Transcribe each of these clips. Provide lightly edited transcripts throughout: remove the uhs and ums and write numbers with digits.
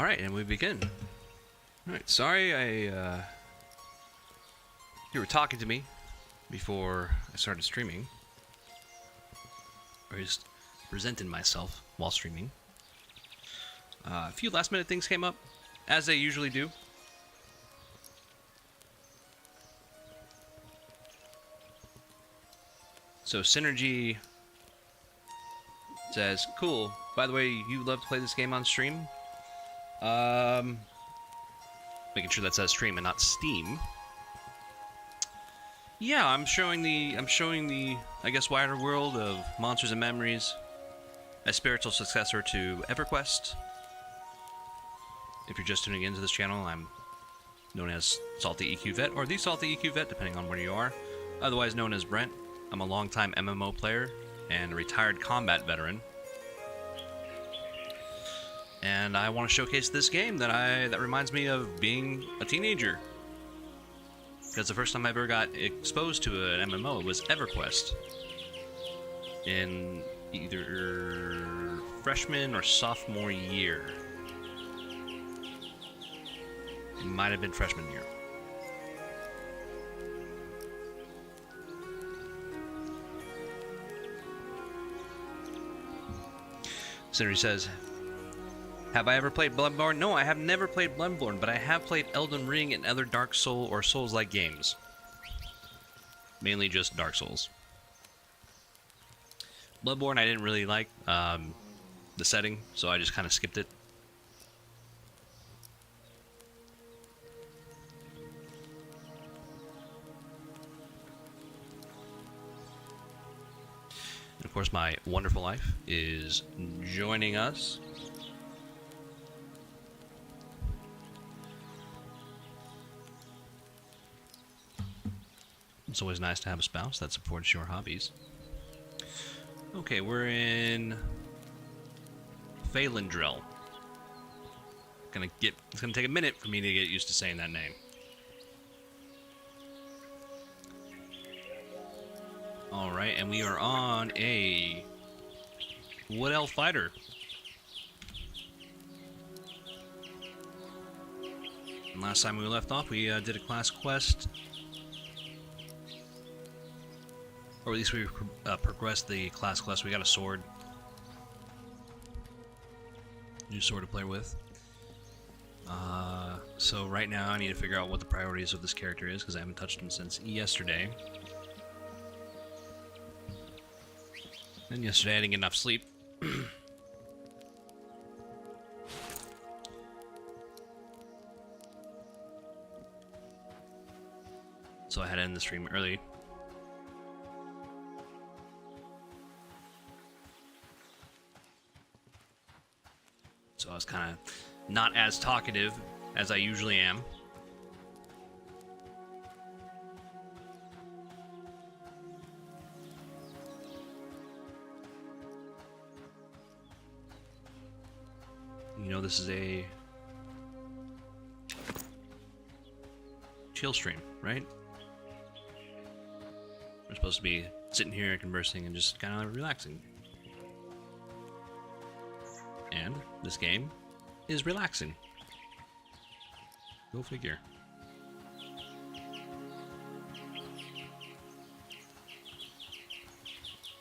Alright, and we begin. Alright, sorry you were talking to me before I started streaming. Or just presenting myself while streaming. A few last minute things came up, as they usually do. So Synergy says, cool, by the way, you love to play this game on stream? Making sure that says stream and not Steam. Yeah, I'm showing the, I guess, wider world of Monsters and Memories, a spiritual successor to EverQuest. If you're just tuning into this channel, I'm known as Salty EQ Vet, or the Salty EQ Vet, depending on where you are. Otherwise known as Brent. I'm a longtime MMO player and a retired combat veteran. And I want to showcase this game that reminds me of being a teenager. Because the first time I ever got exposed to an MMO was EverQuest. In either freshman or sophomore year. It might have been freshman year. Synergy says, have I ever played Bloodborne? No, I have never played Bloodborne, but I have played Elden Ring and other Dark Soul or Souls-like games. Mainly just Dark Souls. Bloodborne I didn't really like the setting, so I just kind of skipped it. And of course, my wonderful life is joining us. It's always nice to have a spouse that supports your hobbies. Okay, we're in Phalendrel. It's gonna take a minute for me to get used to saying that name. Alright, and we are on a Wood Elf Fighter. And last time we left off, we did a class quest. Or at least we progressed the class quest. We got a sword. New sword to play with. So right now I need to figure out what the priorities of this character is, because I haven't touched him since yesterday. And yesterday I didn't get enough sleep. So I had to end the stream early. So I was kind of not as talkative as I usually am. You know, this is a chill stream, right? We're supposed to be sitting here conversing and just kind of relaxing. And this game is relaxing. Go figure.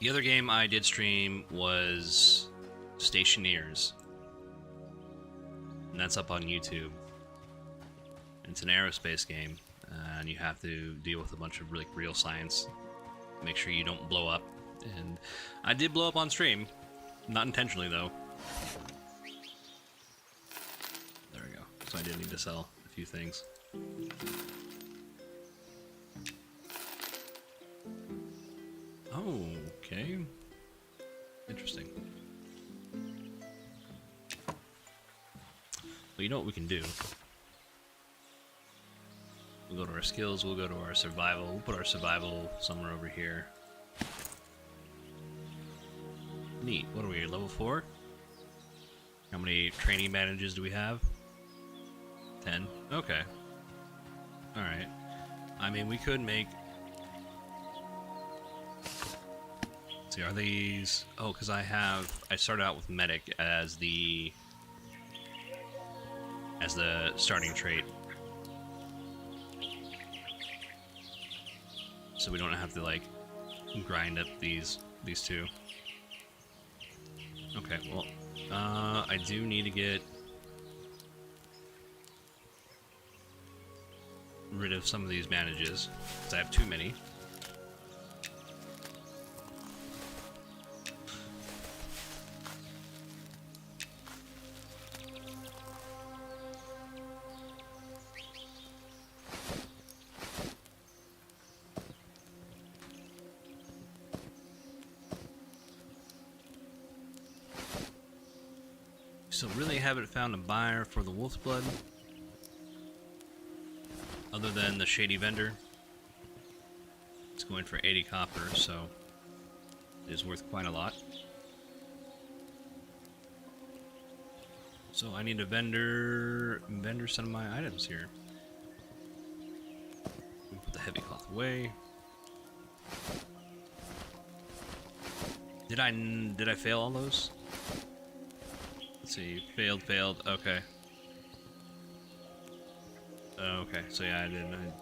The other game I did stream was Stationeers. And that's up on YouTube. It's an aerospace game, and you have to deal with a bunch of real science. Make sure you don't blow up. And I did blow up on stream. Not intentionally, though. There we go. So I did need to sell a few things. Oh, okay. Interesting. Well, you know what we can do? We'll go to our skills, we'll go to our survival. We'll put our survival somewhere over here. Neat. What are we, level 4? How many training advantages do we have? 10. Okay. Alright. I mean, we could make... Let's see, are these... Oh, because I started out with Medic as the as the starting trait. So we don't have to like grind up these two. Okay, well, I do need to get rid of some of these bandages, because I have too many. So really haven't found a buyer for the wolf's blood, other than the shady vendor. It's going for 80 copper, so it is worth quite a lot. So I need a vendor some of my items here. Put the heavy cloth away. Did I fail all those? Let's see, failed, okay. Okay, so yeah, I didn't.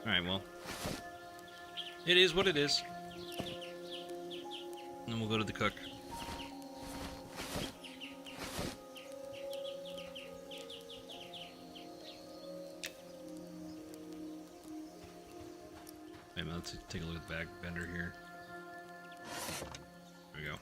Alright, well. It is what it is. And then we'll go to the cook. Wait a minute, let's take a look at the back vendor here. There we go.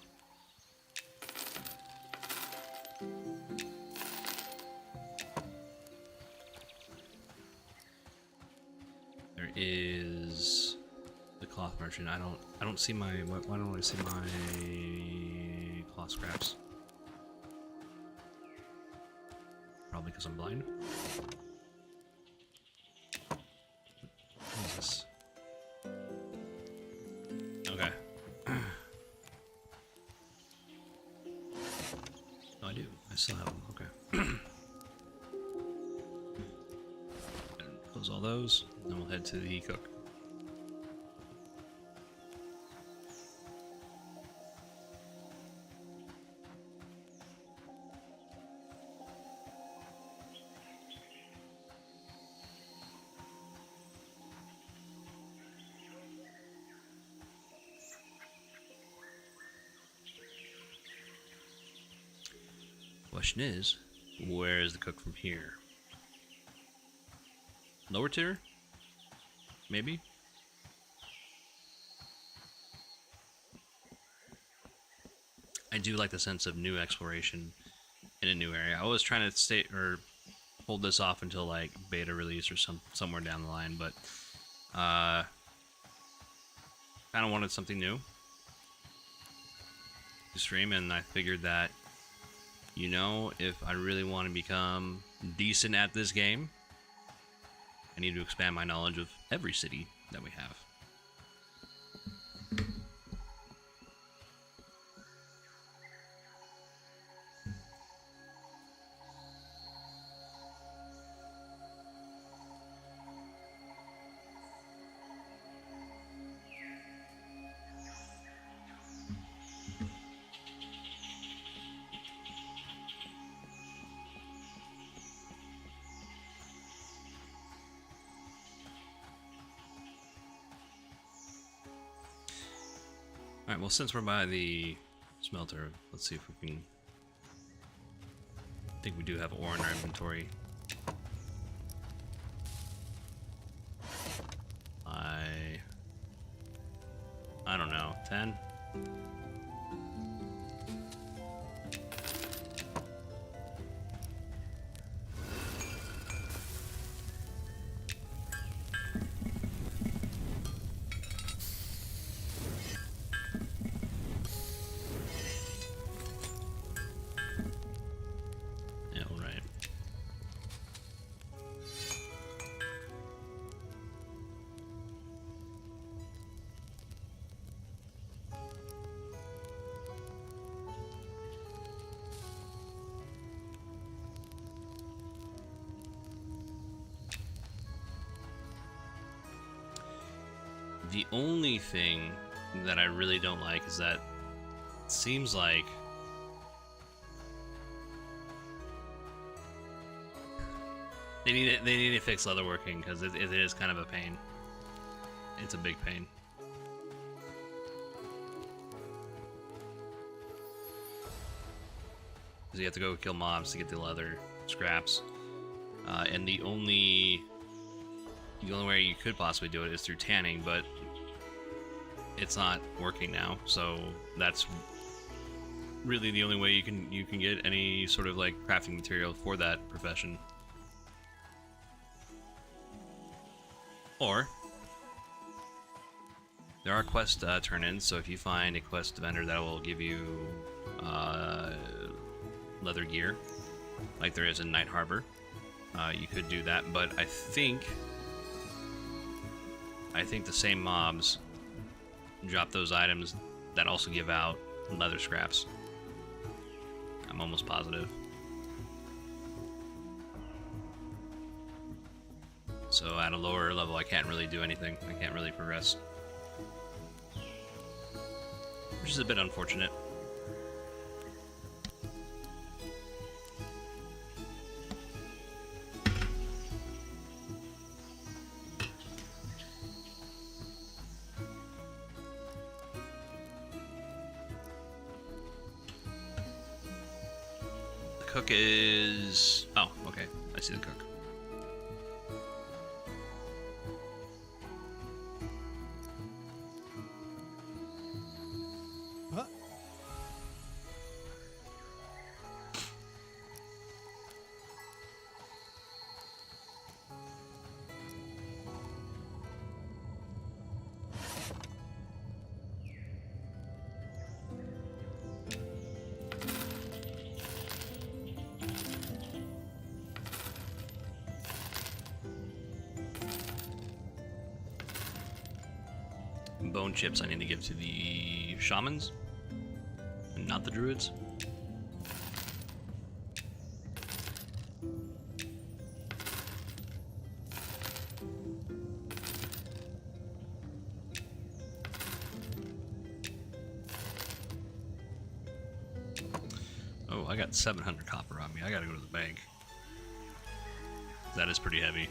Is the cloth merchant. I don't see my, why don't I see my cloth scraps? Probably because I'm blind. What is this? Okay. Oh, I do. I still have them. Okay. Close all those. Then we'll head to the cook. Question is, where is the cook from here? Lower tier? Maybe? I do like the sense of new exploration in a new area. I was trying to stay or hold this off until like beta release or somewhere down the line, but kind of wanted something new to stream, and I figured that, you know, if I really want to become decent at this game, I need to expand my knowledge of every city that we have. Alright, well, since we're by the smelter, let's see if we can... I think we do have ore in our inventory. I don't know, 10? The only thing that I really don't like is that it seems like They need to fix leatherworking because it is kind of a pain. It's a big pain. Because you have to go kill mobs to get the leather scraps, and the only way you could possibly do it is through tanning, but it's not working now. So that's really the only way you can get any sort of like crafting material for that profession. Or there are quest turn-ins, so if you find a quest vendor that will give you leather gear, like there is in Night Harbor, you could do that. But I think the same mobs drop those items that also give out leather scraps. I'm almost positive. So at a lower level, I can't really do anything. I can't really progress. Which is a bit unfortunate. The cook is... Oh, okay. I see the cook. Bone chips I need to give to the shamans, and not the druids. Oh, I got 700 copper on me. I gotta go to the bank. That is pretty heavy.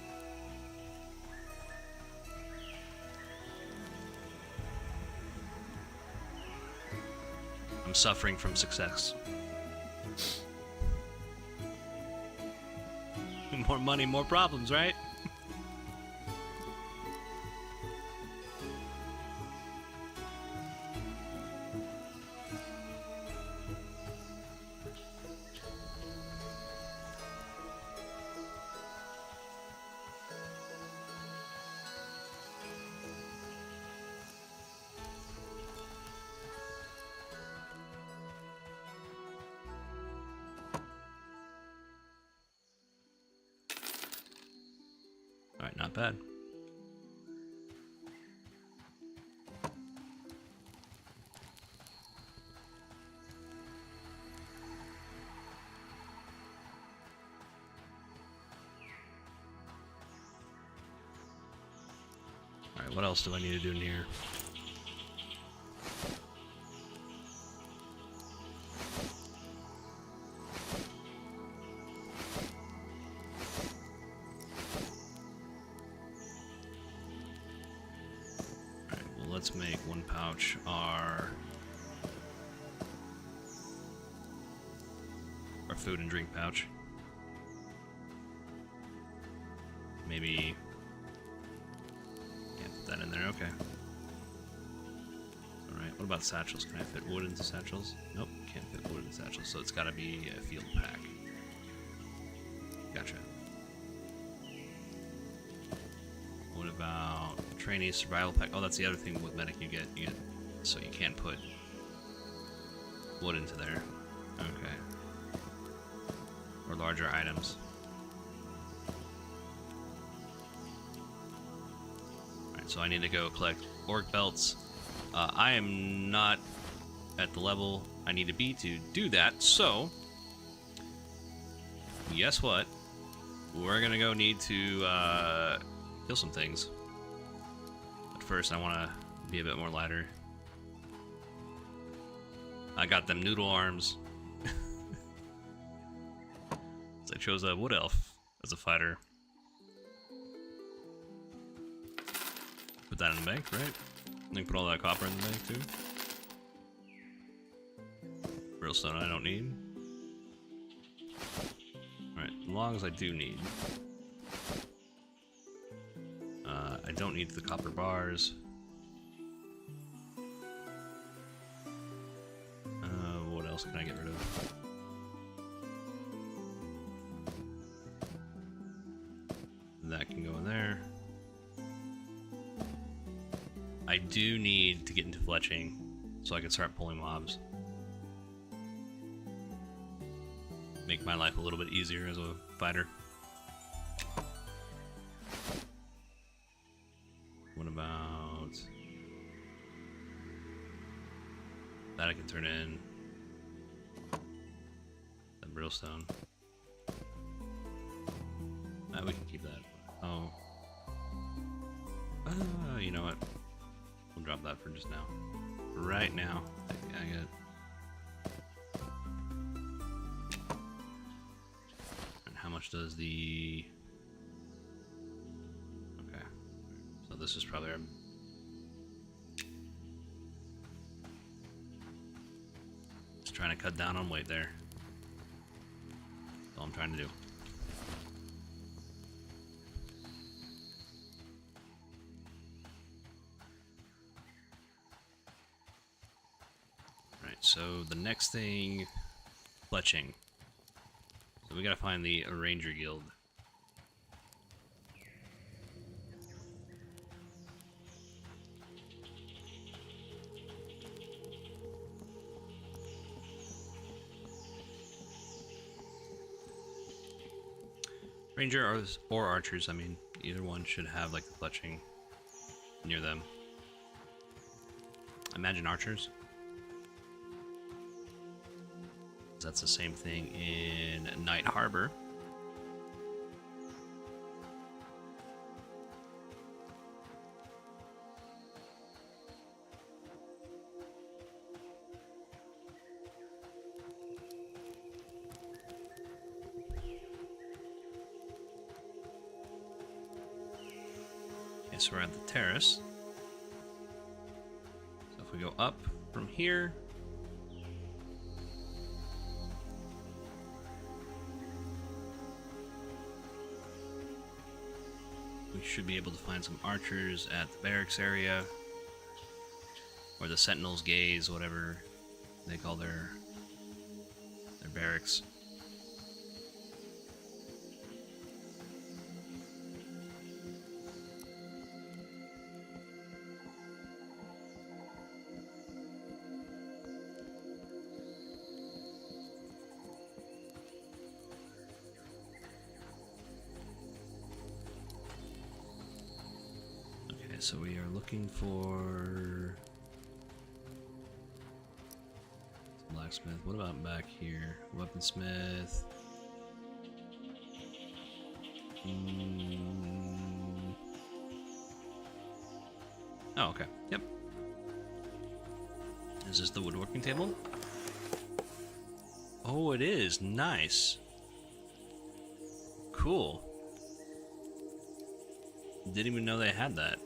I'm suffering from success. More money, more problems, right? Alright, not bad. Alright, what else do I need to do in here? Let's make one pouch our food and drink pouch. Maybe can't put that in there. Okay. All right. What about satchels? Can I fit wood into satchels? Nope. Can't fit wood into satchels. So it's got to be a field pack. Gotcha. What about trainee survival pack? Oh, that's the other thing with medic you get. So you can't put wood into there. Okay. Or larger items. Alright, so I need to go collect orc belts. I am not at the level I need to be to do that, so guess what? We're gonna go need to kill some things. But first I want to be a bit more lighter. I got them noodle arms. So I chose a wood elf as a fighter. that in the bank, right? I can put all that copper in the bank too. Brimstone I don't need. Alright, as long as I do need. I don't need the copper bars. What else can I get rid of? That can go in there. I do need to get into fletching so I can start pulling mobs. Make my life a little bit easier as a fighter. What about that? I can turn in the brimstone. We can keep that. Oh. You know what? We'll drop that for just now. Right now. I get. And how much does the... Okay. So this is probably our... Just trying to cut down on weight there. That's all I'm trying to do. So the next thing, fletching. So we gotta find the Ranger Guild. Ranger or archers, I mean, either one should have like the fletching near them. Imagine archers. That's the same thing in Night Harbor. Okay, so we're at the terrace. So if we go up from here, we should be able to find some archers at the barracks area, or the Sentinel's Gaze, whatever they call their barracks. So we are looking for blacksmith. What about back here? Weaponsmith. Oh, okay. Yep. Is this the woodworking table? Oh, it is. Nice. Cool. Didn't even know they had that.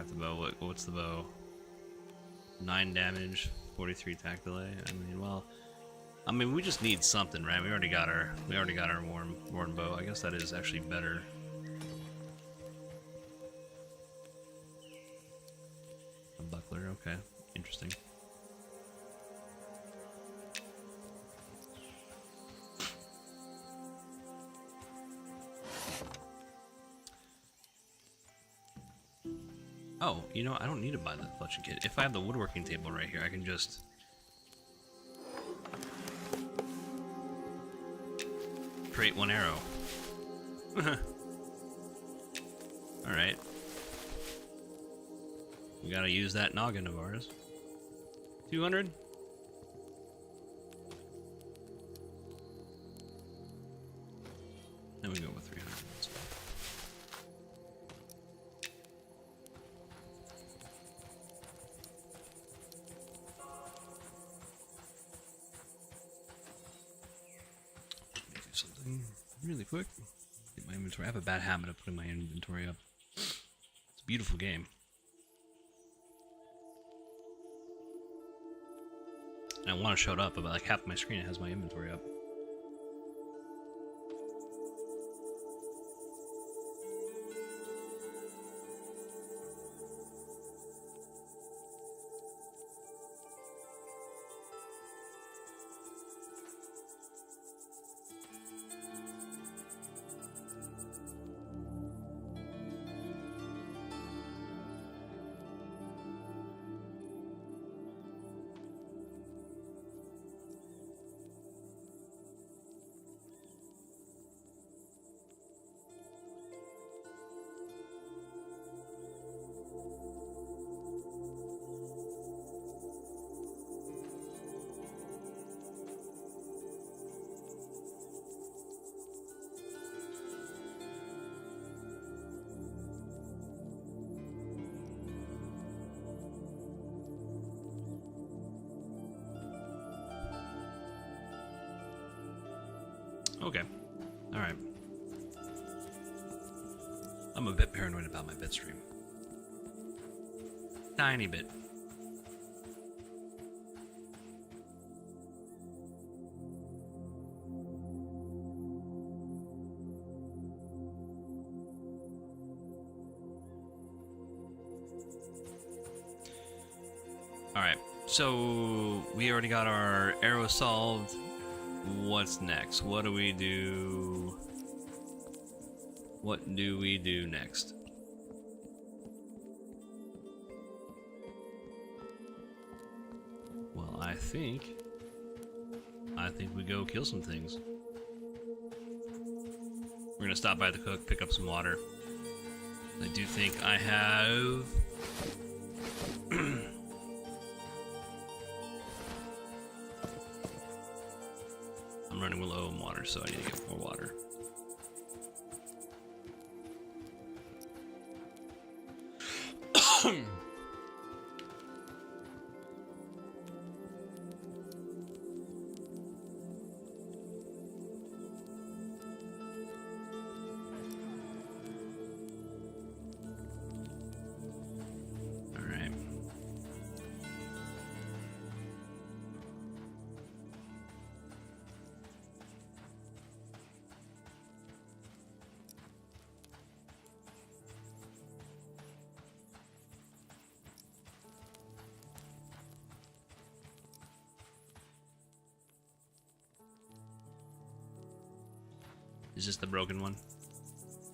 The bow. What's the bow? 9 damage, 43 attack delay. I mean, we just need something, right? We already got our worn bow. I guess that is actually better. A buckler. Okay, interesting. Oh, you know, I don't need to buy the fletching kit. If I have the woodworking table right here, I can just... create one arrow. Alright. We gotta use that noggin of ours. 200? Then we go with 300. something really quick. Get my inventory. I have a bad habit of putting my inventory up. It's a beautiful game. And I want to show it up, but like half my screen has my inventory up. Okay. Alright. I'm a bit paranoid about my bit stream. Tiny bit. Alright. So, we already got our arrow solved. What's next? What do we do? What do we do next? Well, I think we go kill some things. We're gonna stop by the cook, pick up some water. I do think I have I'm running low on water, so I need to get more water. Is this the broken one?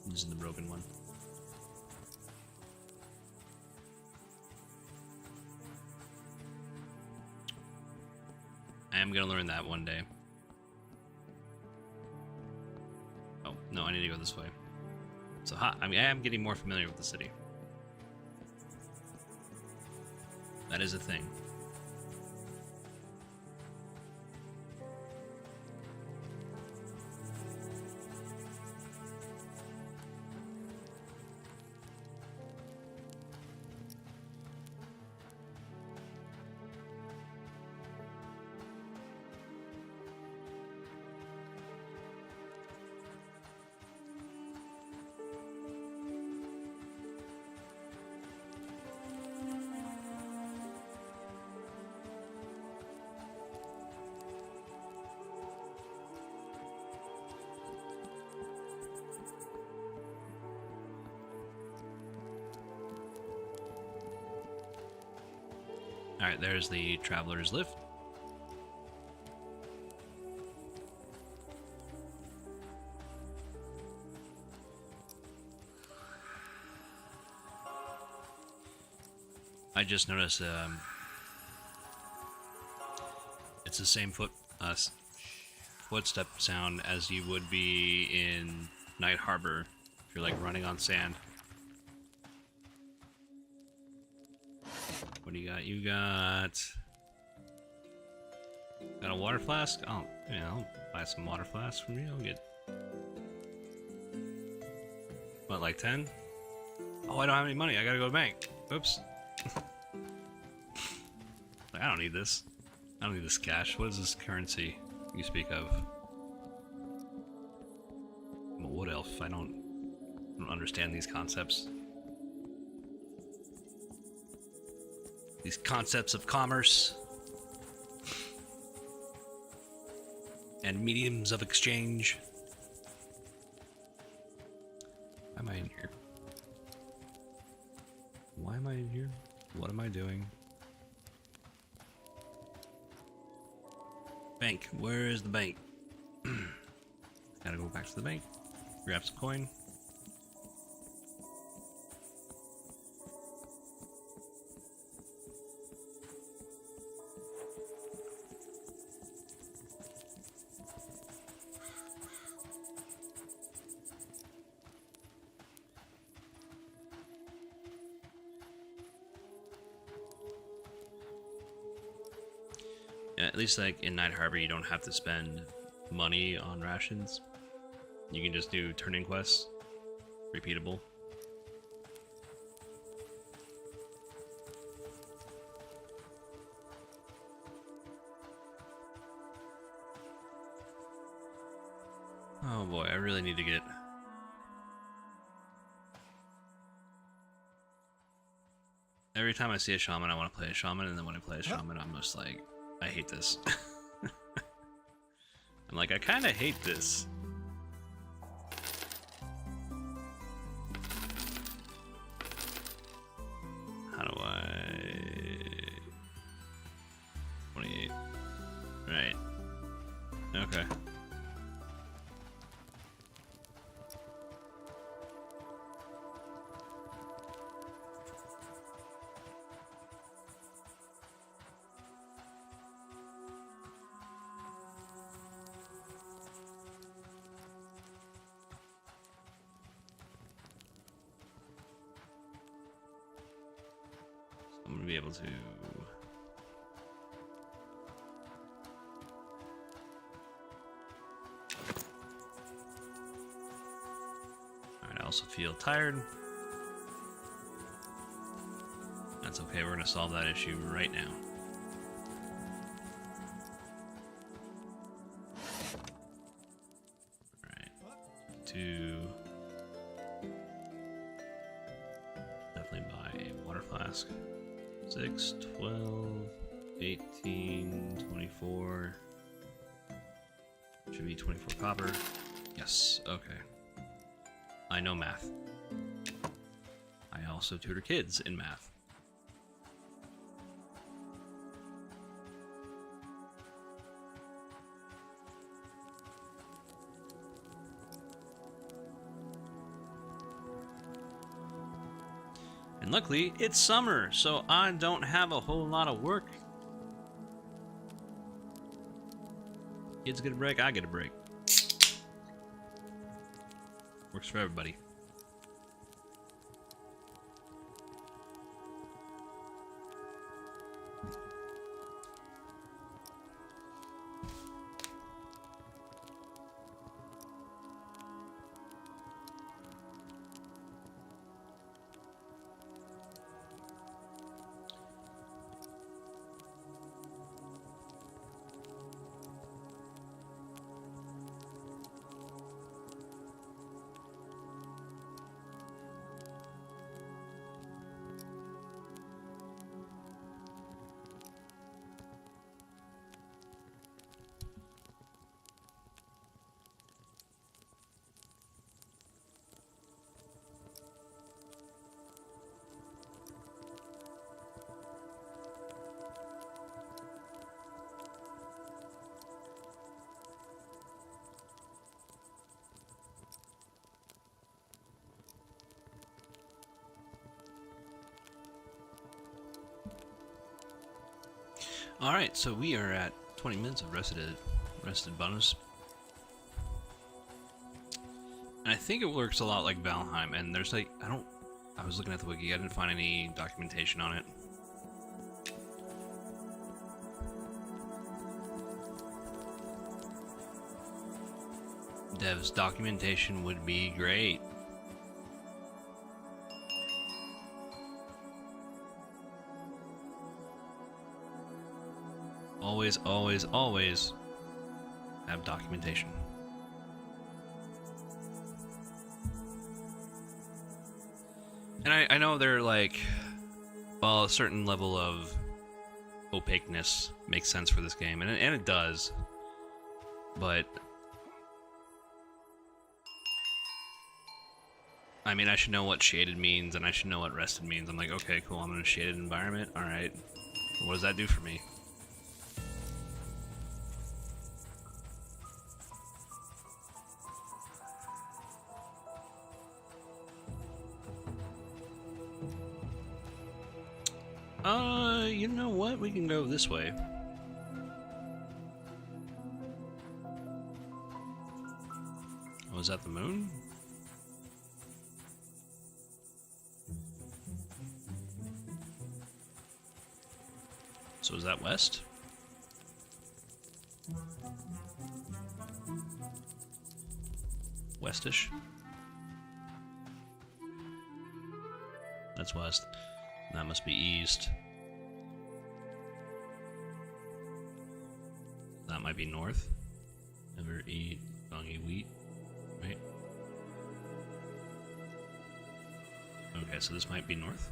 This is the broken one. I am gonna learn that one day. Oh, no, I need to go this way. So, I mean, I am getting more familiar with the city. That is a thing. Alright, there's the Traveler's Lift. I just noticed it's the same footstep sound as you would be in Night Harbor if you're like running on sand. What do you got? You got a water flask? Oh, yeah, I'll buy some water flasks from you. I'll get what, like 10? Oh, I don't have any money. I gotta go to the bank. Oops. I don't need this. I don't need this cash. What is this currency you speak of? I'm a wood elf. I don't understand these concepts. These concepts of commerce and mediums of exchange. Why am I in here? Why am I in here? What am I doing? Bank. Where is the bank? Gotta go back to the bank. Grab some coin. Yeah, at least like in Night Harbor, you don't have to spend money on rations. You can just do turn-in quests, repeatable. Oh boy, I really need to get... Every time I see a shaman, I want to play a shaman, and then when I play a shaman, I'm just like, I hate this. I'm like, I kind of hate this. How do I... 28. Right. Okay. I'm gonna be able to... Alright, I also feel tired. That's okay, we're gonna solve that issue right now. Alright. 2... Definitely buy a water flask. 6, 12, 18, 24. Should be 24 copper. Yes, okay. I know math. I also tutor kids in math. And luckily, it's summer, so I don't have a whole lot of work. Kids get a break, I get a break. Works for everybody. Alright, so we are at 20 minutes of rested bonus. And I think it works a lot like Valheim, and there's like, I was looking at the wiki, I didn't find any documentation on it. Dev's documentation would be great. Always, always, always have documentation. And I know they're like, well, a certain level of opaqueness makes sense for this game, and it does. But I mean, I should know what shaded means, and I should know what rested means. I'm like, okay, cool, I'm in a shaded environment. All right, what does that do for me? You know what? We can go this way. Oh, is that the moon? So is that west? Westish? That's west. That must be east. That might be north. Never eat fungy wheat, right? Okay, so this might be north.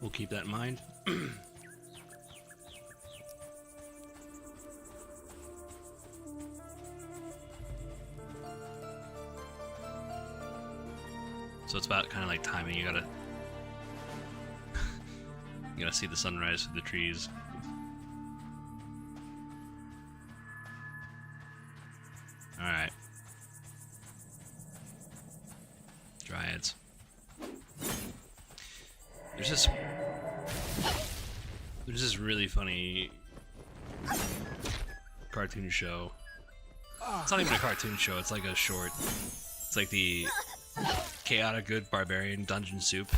We'll keep that in mind. So it's about kind of like timing. You gotta see the sunrise through the trees. All right, dryads. There's this really funny cartoon show. It's not even a cartoon show. It's like a short. It's like the Chaotic Good Barbarian Dungeon Soup.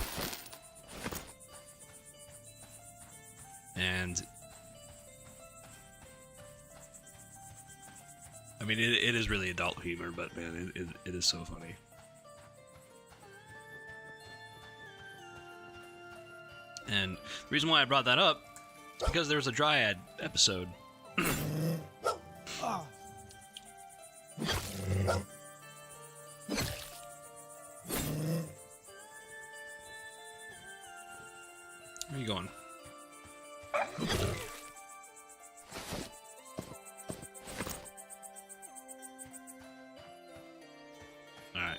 And I mean, it is really adult humor, but man, it is so funny. And the reason why I brought that up is because there was a Dryad episode. Where are you going? Alright.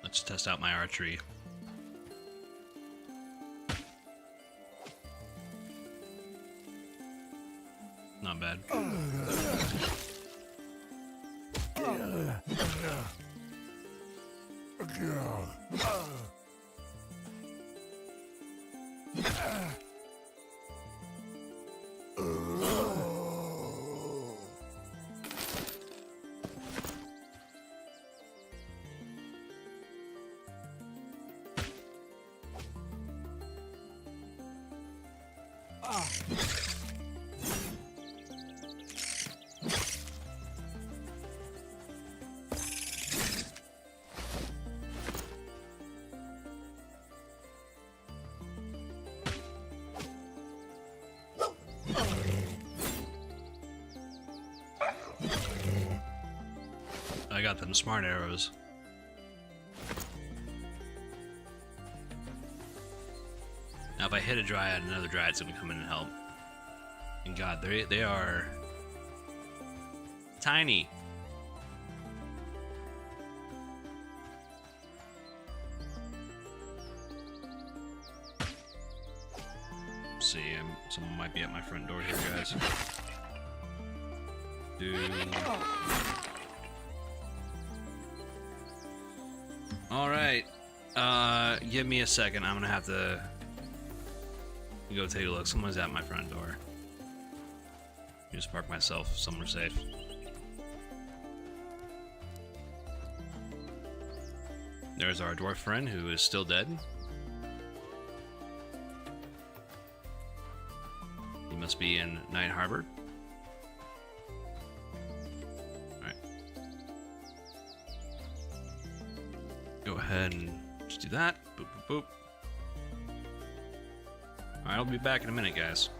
Let's test out my archery. Not bad. I got them smart arrows. Now if I hit a dryad, another dryad's gonna come in and help. And god, they are tiny. Let's see, someone might be at my front door here, guys. Dude. Alright, give me a second. I'm gonna have to go take a look. Someone's at my front door. Just park myself somewhere safe. There's our dwarf friend who is still dead. He must be in Night Harbor. Go ahead and just do that. Boop, boop, boop. Alright, I'll be back in a minute, guys.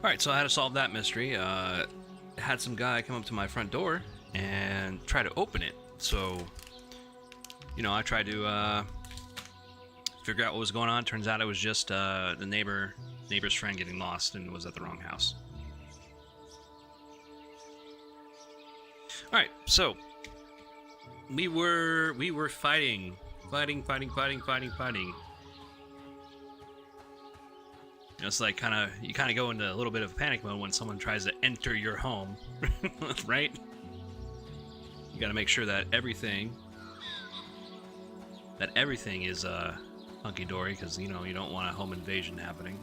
Alright, so I had to solve that mystery. Had some guy come up to my front door and try to open it. So, you know, I tried to figure out what was going on. Turns out it was just the neighbor's friend getting lost and was at the wrong house. Alright, so we were fighting. You know, it's like you kind of go into a little bit of panic mode when someone tries to enter your home, right? You got to make sure that everything is hunky-dory, because you know you don't want a home invasion happening.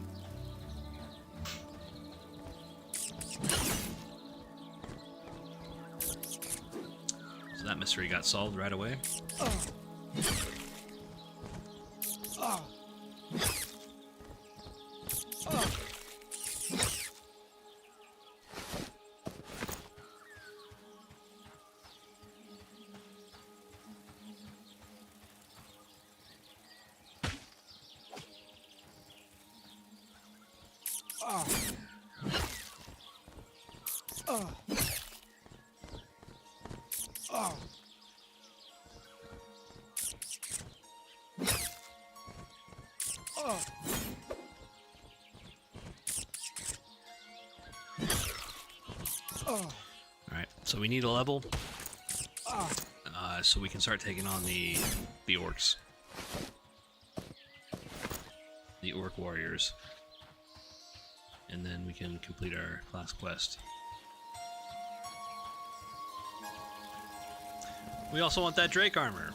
So that mystery got solved right away. Alright, so we need a level so we can start taking on the orcs. The orc warriors. And then we can complete our class quest. We also want that Drake armor.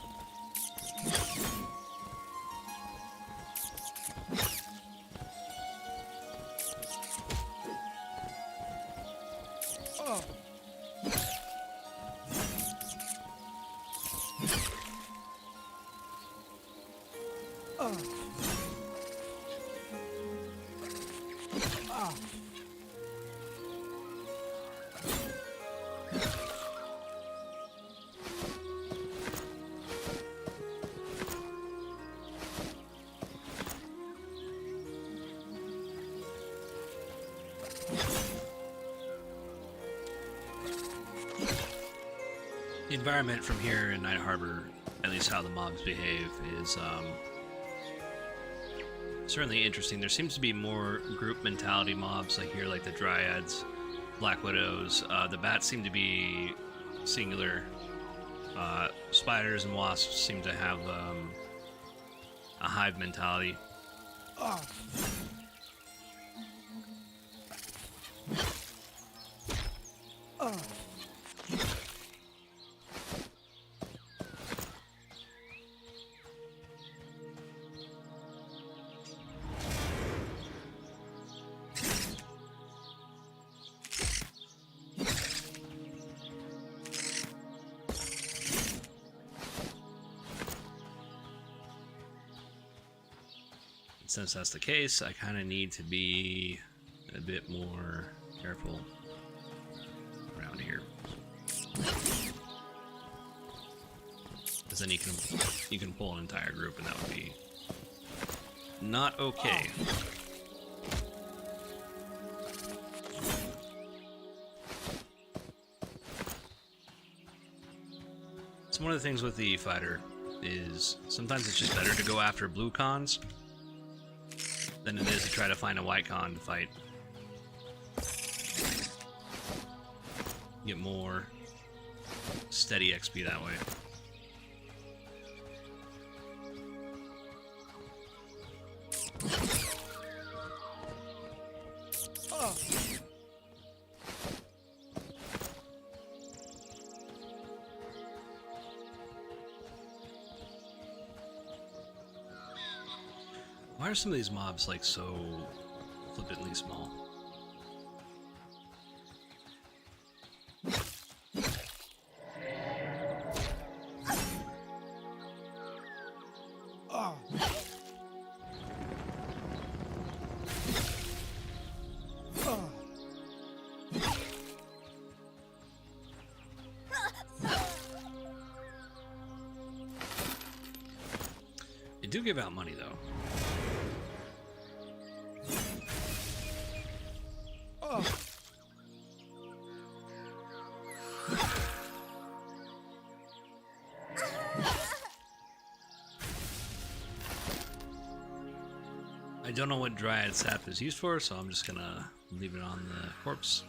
The environment from here in Night Harbor, at least how the mobs behave, is certainly interesting. There seems to be more group mentality mobs like here, like the Dryads, Black Widows. The bats seem to be singular. Spiders and wasps seem to have a hive mentality. Since that's the case, I kind of need to be a bit more careful around here. Because then you can pull an entire group, and that would be not okay. So one of the things with the fighter is sometimes it's just better to go after blue cons than it is to try to find a white con to fight. Get more steady XP that way. Why are some of these mobs like so flippantly small? They do give out money though. I don't know what dryad sap is used for, so I'm just gonna leave it on the corpse.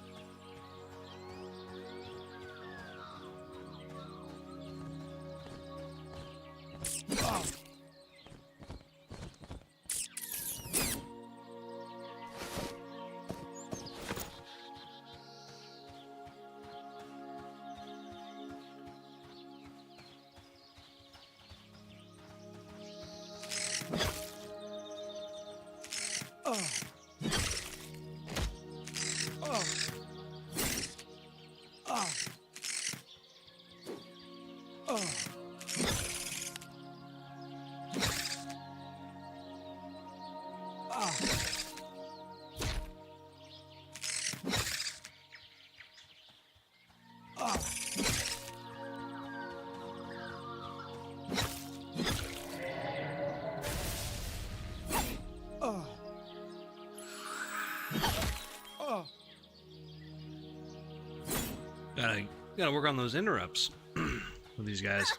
Gotta work on those interrupts with these guys.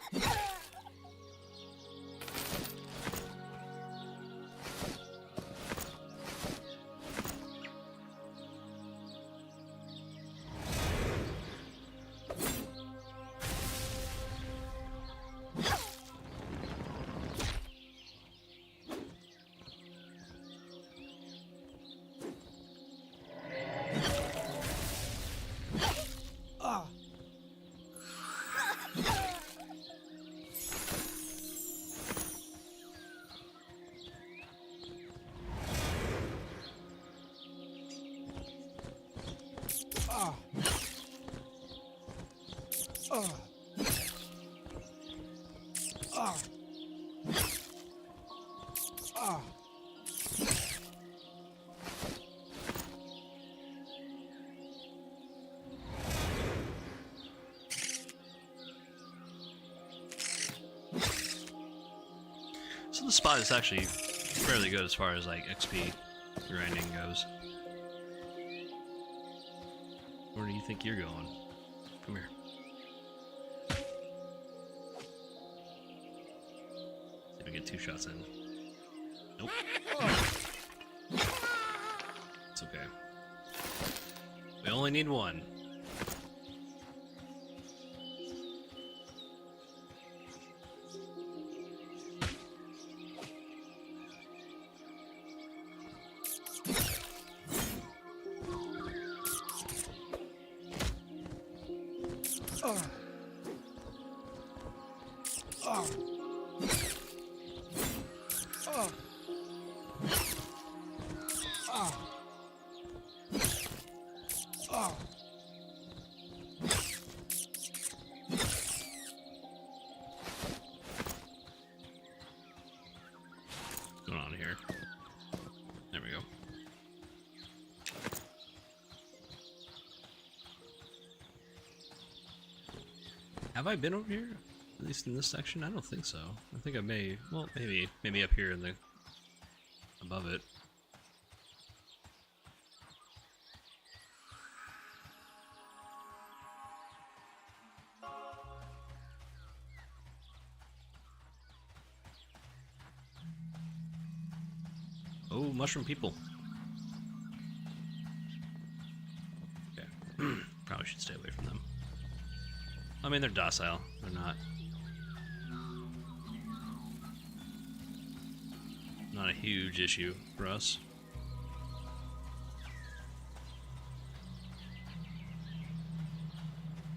So the spot is actually fairly good as far as like XP grinding goes. Where do you think you're going? Come here. See if we get 2 shots in. Nope. It's okay. We only need 1. What's going on here? There we go. Have I been over here? At least in this section? I don't think so. I think I may, well, maybe up here in the, above it. Oh, mushroom people. Okay. Probably should stay away from them. I mean, they're docile. They're not a huge issue for us.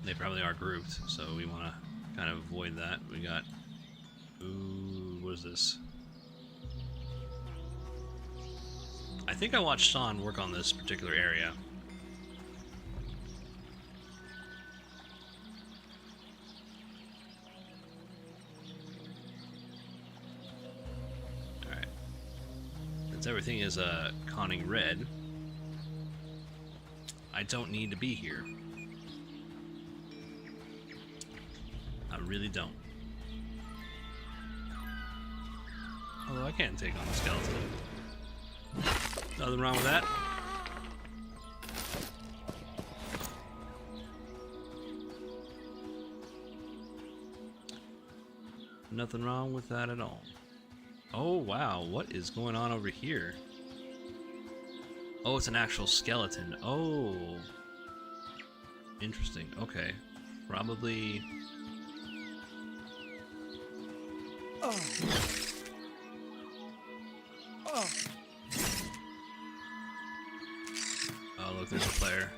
They probably are grouped, so we want to kind of avoid that. We got... Ooh, what is this? I think I watched Sean work on this particular area. Alright. Since everything is conning red, I don't need to be here. I really don't. Although I can take on the skeleton. Nothing wrong with that. Nothing wrong with that at all. Oh wow, what is going on over here? Oh, it's an actual skeleton. Oh. Interesting. Okay. Probably... Oh, Oh, look, there's a player.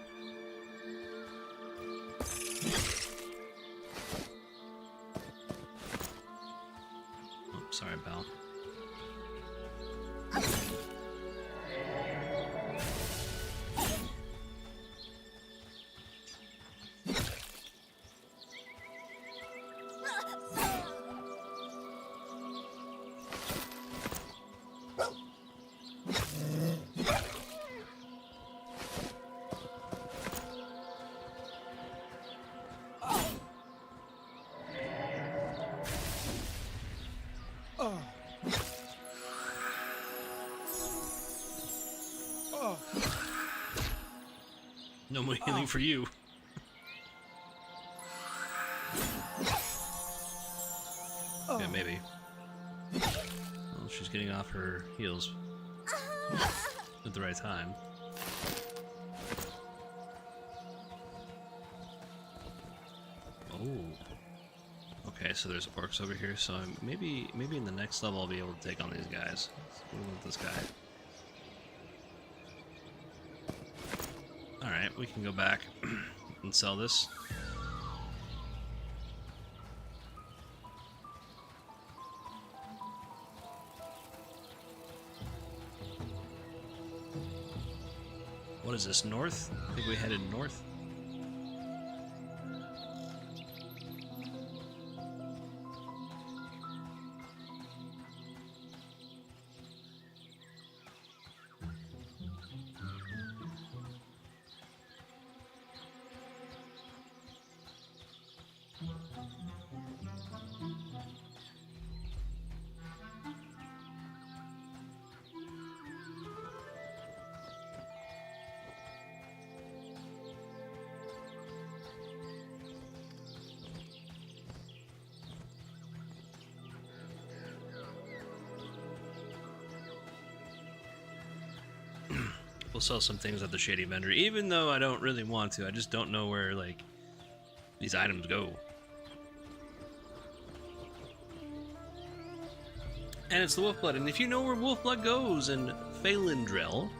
Oh, sorry, pal. No more healing for you. Yeah, maybe. Well, she's getting off her heels at the right time. Oh. Okay, so there's orcs over here, so maybe in the next level I'll be able to take on these guys. We'll go with this guy. Alright, we can go back and sell this. What is this, north? I think we headed north. We'll sell some things at the Shady Vendor, even though I don't really want to. I just don't know where, like, these items go. And it's the Wolfblood, and if you know where Wolfblood goes in Phalendrel,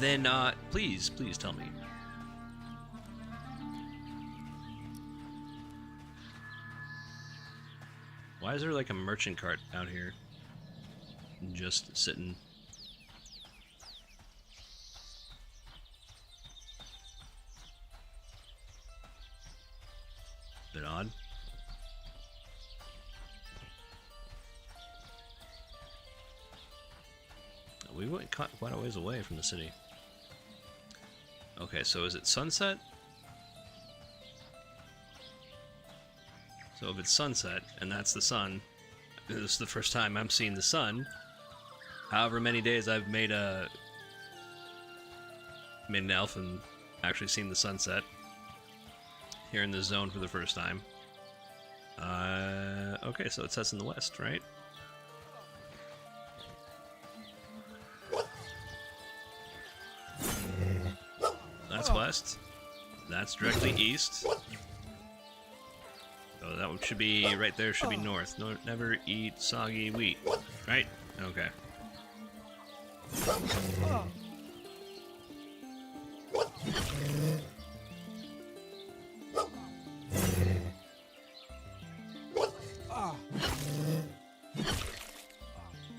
then, please tell me. Why is there, like, a merchant cart out here? Just sitting... Bit odd. We went quite a ways away from the city. Okay, so is it sunset? So if it's sunset, and that's the sun, this is the first time I'm seeing the sun. However many days I've made an elf and actually seen the sunset. Here in this zone for the first time. Okay, so it sets in the west, right? That's west. That's directly east. So that one should be right there. Should be north. No, never eat soggy wheat, right? Okay.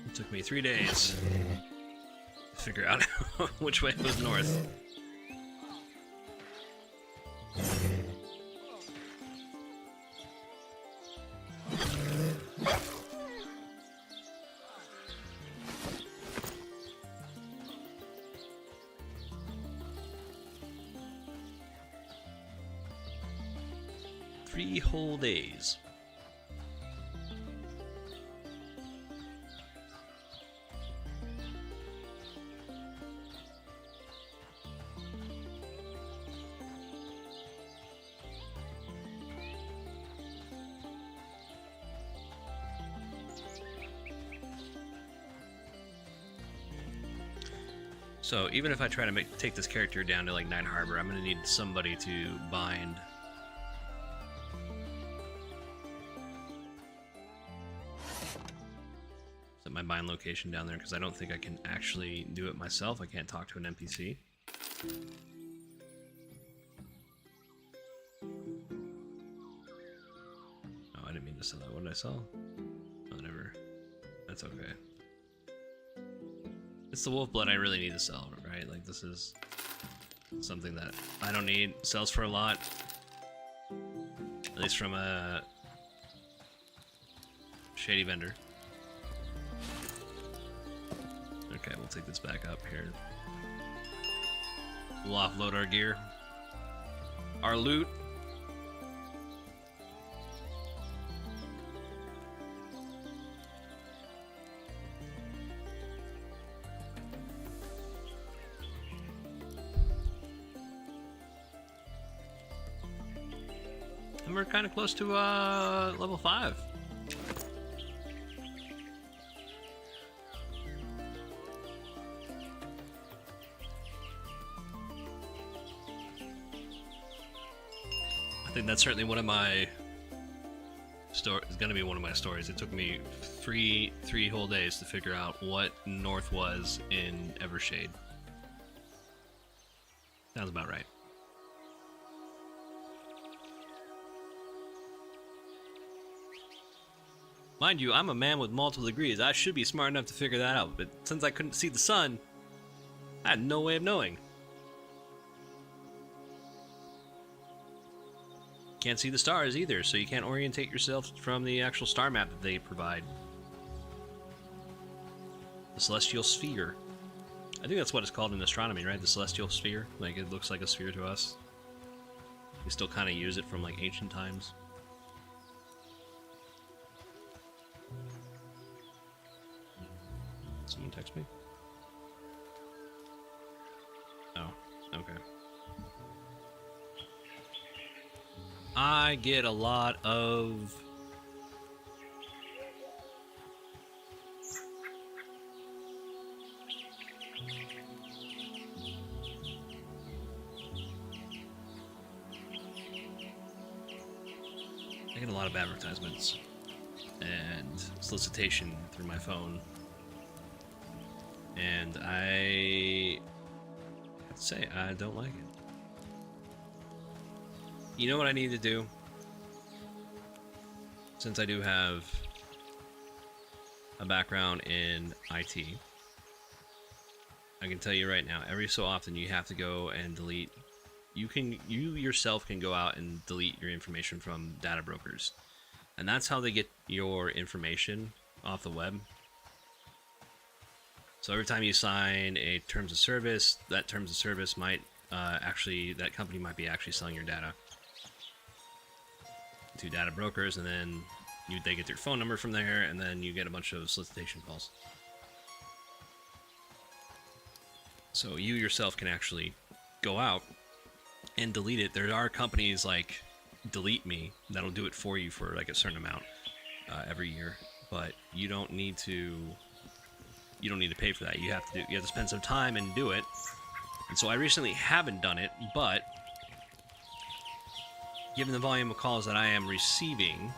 It took me 3 days to figure out which way was north. Three whole days. So even if I try to take this character down to like Night Harbor, I'm gonna need somebody to bind. Set my bind location down there because I don't think I can actually do it myself. I can't talk to an NPC. Oh, I didn't mean to sell that. What did I sell? Whatever. That's okay. It's the wolf blood I really need to sell, right? Like, this is something that I don't need. Sells for a lot. At least from a shady vendor. Okay, we'll take this back up here. We'll offload our gear. Our loot. And we're kind of close to level 5. I think that's certainly one of my stories. It's gonna be one of my stories. It took me three whole days to figure out what North was in Evershade. Sounds about right. Mind you, I'm a man with multiple degrees. I should be smart enough to figure that out, but since I couldn't see the sun, I had no way of knowing. Can't see the stars either, so you can't orientate yourself from the actual star map that they provide. The celestial sphere. I think that's what it's called in astronomy, right? The celestial sphere. Like, it looks like a sphere to us. We still kind of use it from, like, ancient times. Someone text me? Oh, okay. I get a lot of... I get a lot of advertisements and solicitation through my phone. And I have to say, I don't like it. You know what I need to do? Since I do have a background in IT, I can tell you right now, every so often you have to go and delete. You yourself can go out and delete your information from data brokers. And that's how they get your information off the web. So every time you sign a terms of service, that terms of service might that company might be actually selling your data to data brokers, and then they get their phone number from there, and then you get a bunch of solicitation calls. So you yourself can actually go out and delete it. There are companies like Delete Me that'll do it for you for like a certain amount every year, but you don't need to pay for that. You have to spend some time and do it. And so I recently haven't done it, but given the volume of calls that I am receiving,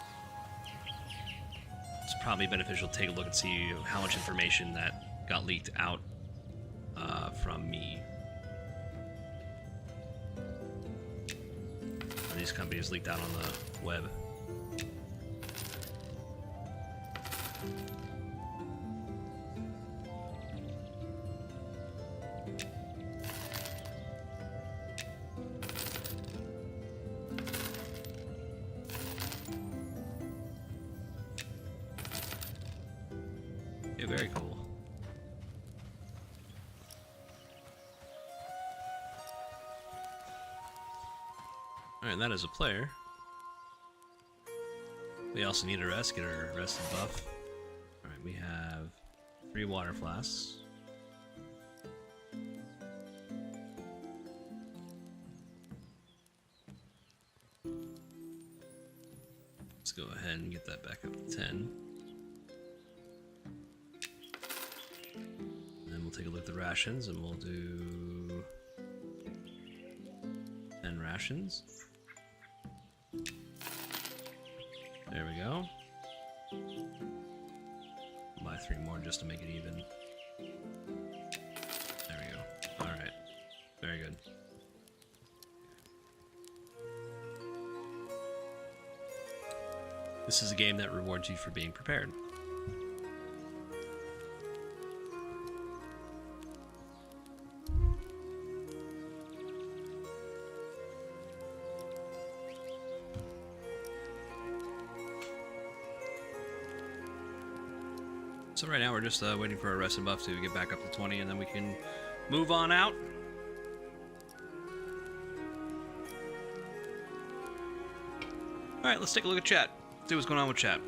it's probably beneficial to take a look and see how much information that got leaked out from me. These companies leaked out on the web. Yeah, very cool. Alright, that is a player. We also need a rest, get our rest and buff. Alright, we have 3 water flasks. Let's go ahead and get that back up to 10. And then we'll take a look at the rations, and we'll do 10 rations. There we go. Buy 3 more just to make it even. There we go. Alright. Very good. This is a game that rewards you for being prepared. So right now we're just waiting for our rest and buff to get back up to 20, and then we can move on out. Alright, let's take a look at chat. See what's going on with chat.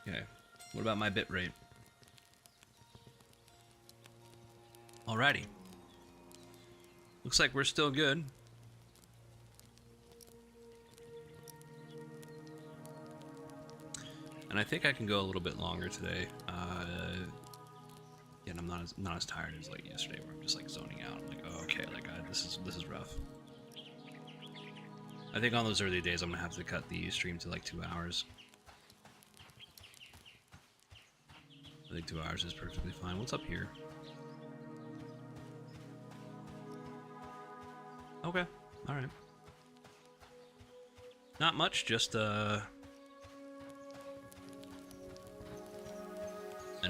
Okay, what about my bit rate? Alrighty. Looks like we're still good. And I think I can go a little bit longer today. And I'm not as tired as like yesterday, where I'm just like zoning out. I'm like, oh, okay, like this is rough. I think on those early days, I'm gonna have to cut the stream to like 2 hours. I think 2 hours is perfectly fine. What's up here? Okay, all right. Not much, just an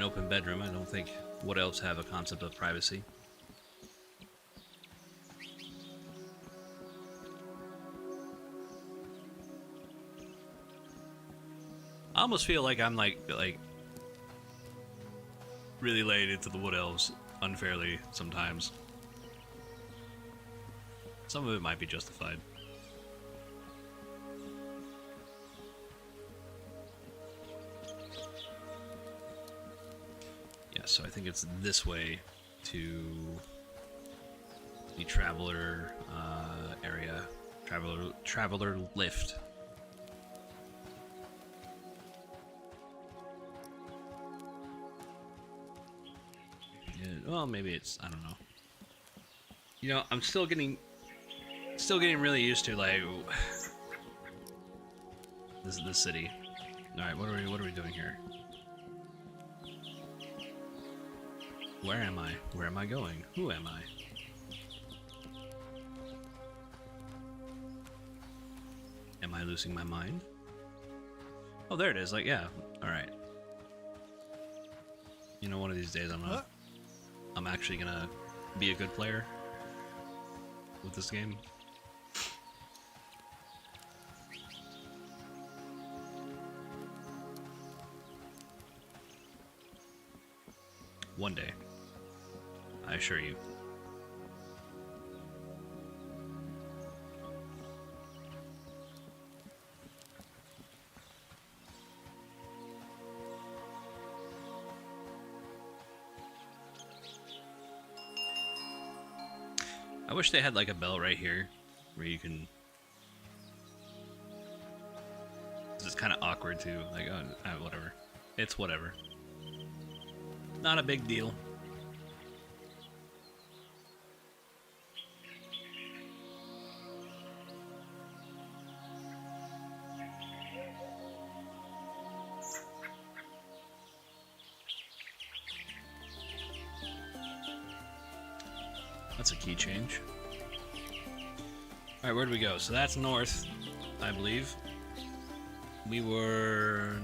open bedroom. I don't think Wood Elves have a concept of privacy. I almost feel like I'm like really laid into the Wood Elves unfairly sometimes. Some of it might be justified. So I think it's this way to the Traveler area. Traveler lift. Yeah, well, maybe it's, I don't know. You know, I'm still getting really used to like this city. All right, what are we doing here? Where am I? Where am I going? Who am I? Am I losing my mind? Oh, there it is. Like, yeah. All right. You know, one of these days I'm actually gonna be a good player with this game. One day. I assure you. I wish they had like a bell right here where you can. It's kind of awkward too. Like, oh, whatever. It's whatever. Not a big deal. That's a key change. Alright, where do we go? So that's north, I believe. We were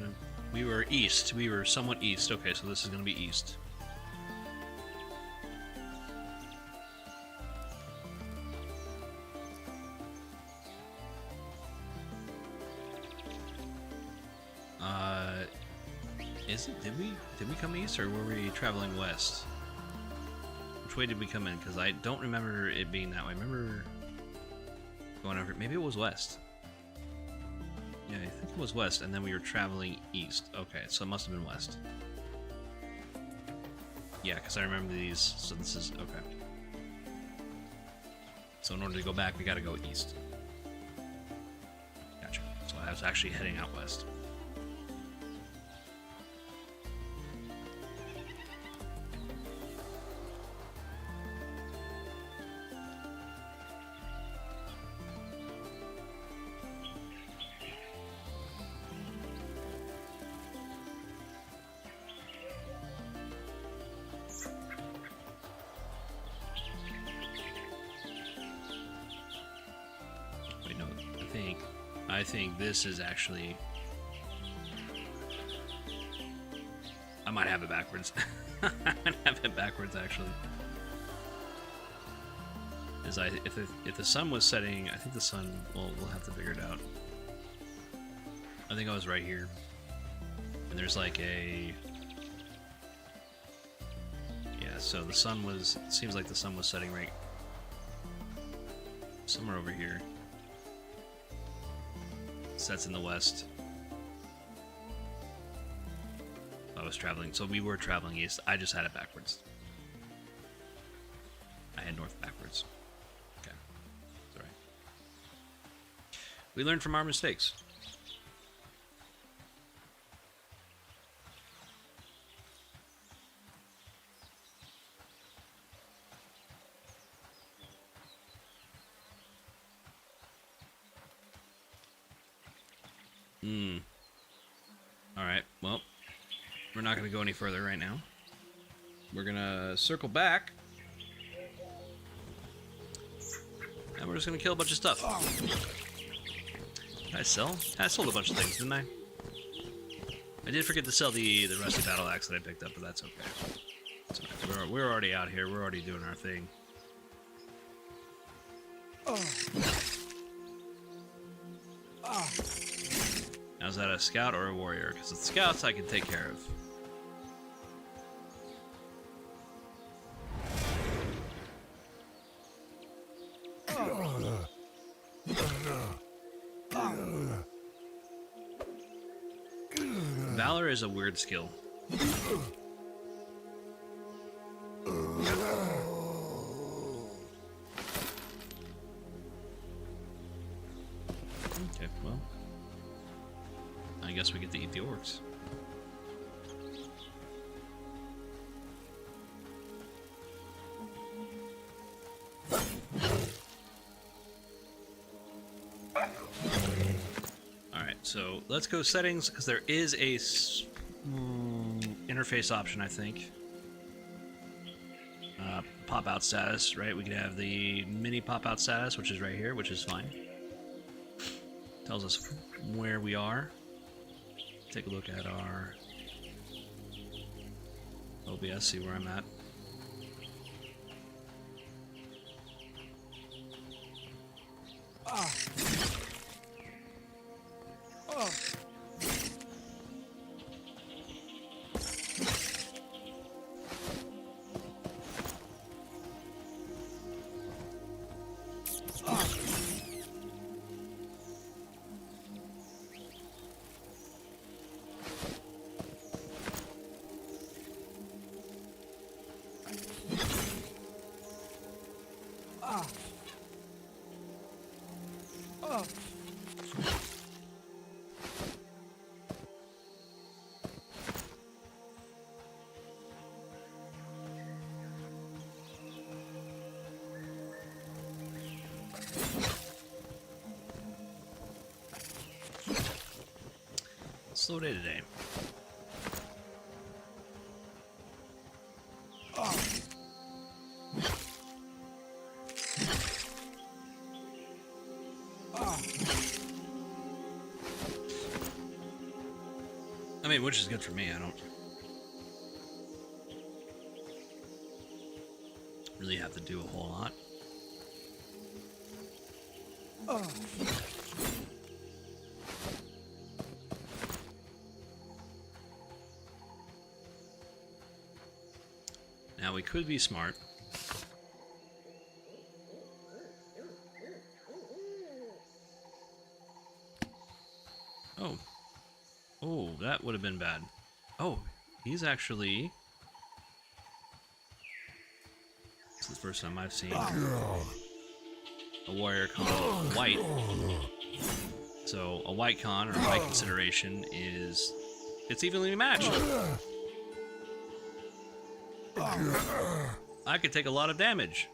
east. We were somewhat east. Okay, so this is going to be east. Is it? Did we come east, or were we traveling west? Which way did we come in? Because I don't remember it being that way. I remember going over. Maybe it was west. Yeah, I think it was west, and then we were traveling east. Okay, so it must have been west. Yeah, because I remember these. So this is okay. So in order to go back, we got to go east. Gotcha. So I I was actually heading out west. Wait, no, I think this is actually... I might have it backwards. I might have it backwards, actually. If the sun was setting, I think the sun, well, we'll have to figure it out. I think I was right here. And there's like a... Yeah, so the sun was, it seems like the sun was setting right somewhere over here. Sets in the west. I was traveling, so we were traveling east. I just had it backwards. I had north backwards. Okay, it's alright. We learned from our mistakes. Alright, well, we're not going to go any further right now. We're going to circle back. And we're just going to kill a bunch of stuff. Did I sell? I sold a bunch of things, didn't I? I did forget to sell the rusty battle axe that I picked up, but that's okay. It's alright. We're already out here. We're already doing our thing. Now, is that a scout or a warrior? Because the scouts I can take care of. Valor is a weird skill. Okay, well, I guess we get to eat the orcs. Alright, so let's go settings, because there is a interface option, I think. Pop-out status, right? We can have the mini pop-out status, which is right here, which is fine. Tells us where we are. Take a look at our OBS, see where I'm at. Slow day today. I mean, which is good for me. I don't really have to do a whole lot. Now we could be smart. Oh. Oh, that would have been bad. Oh, he's actually... This is the first time I've seen a warrior called White So a white con, or a white consideration, is it's evenly matched. I could take a lot of damage.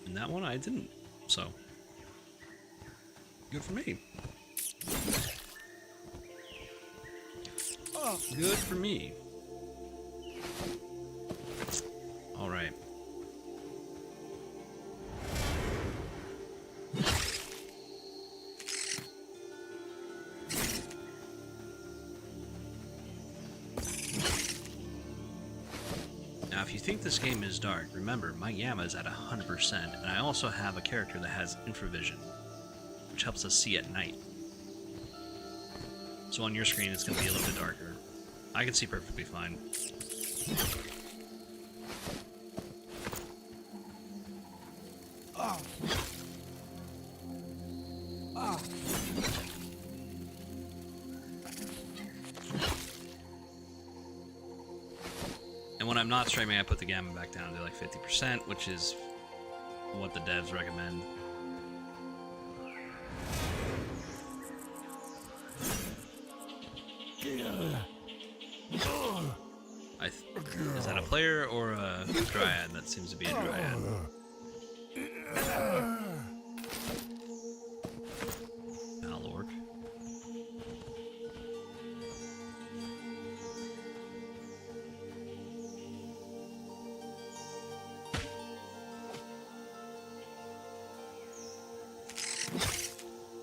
And that one I didn't, so good for me. Good for me. All right. Now, if you think this game is dark, remember, my gamma is at 100%, and I also have a character that has infravision, which helps us see at night. So on your screen, it's going to be a little bit darker. I can see perfectly fine. And when I'm not streaming, I put the gamma back down to like 50%, which is what the devs recommend. Is that a player or a dryad? That seems to be a dryad. Malork.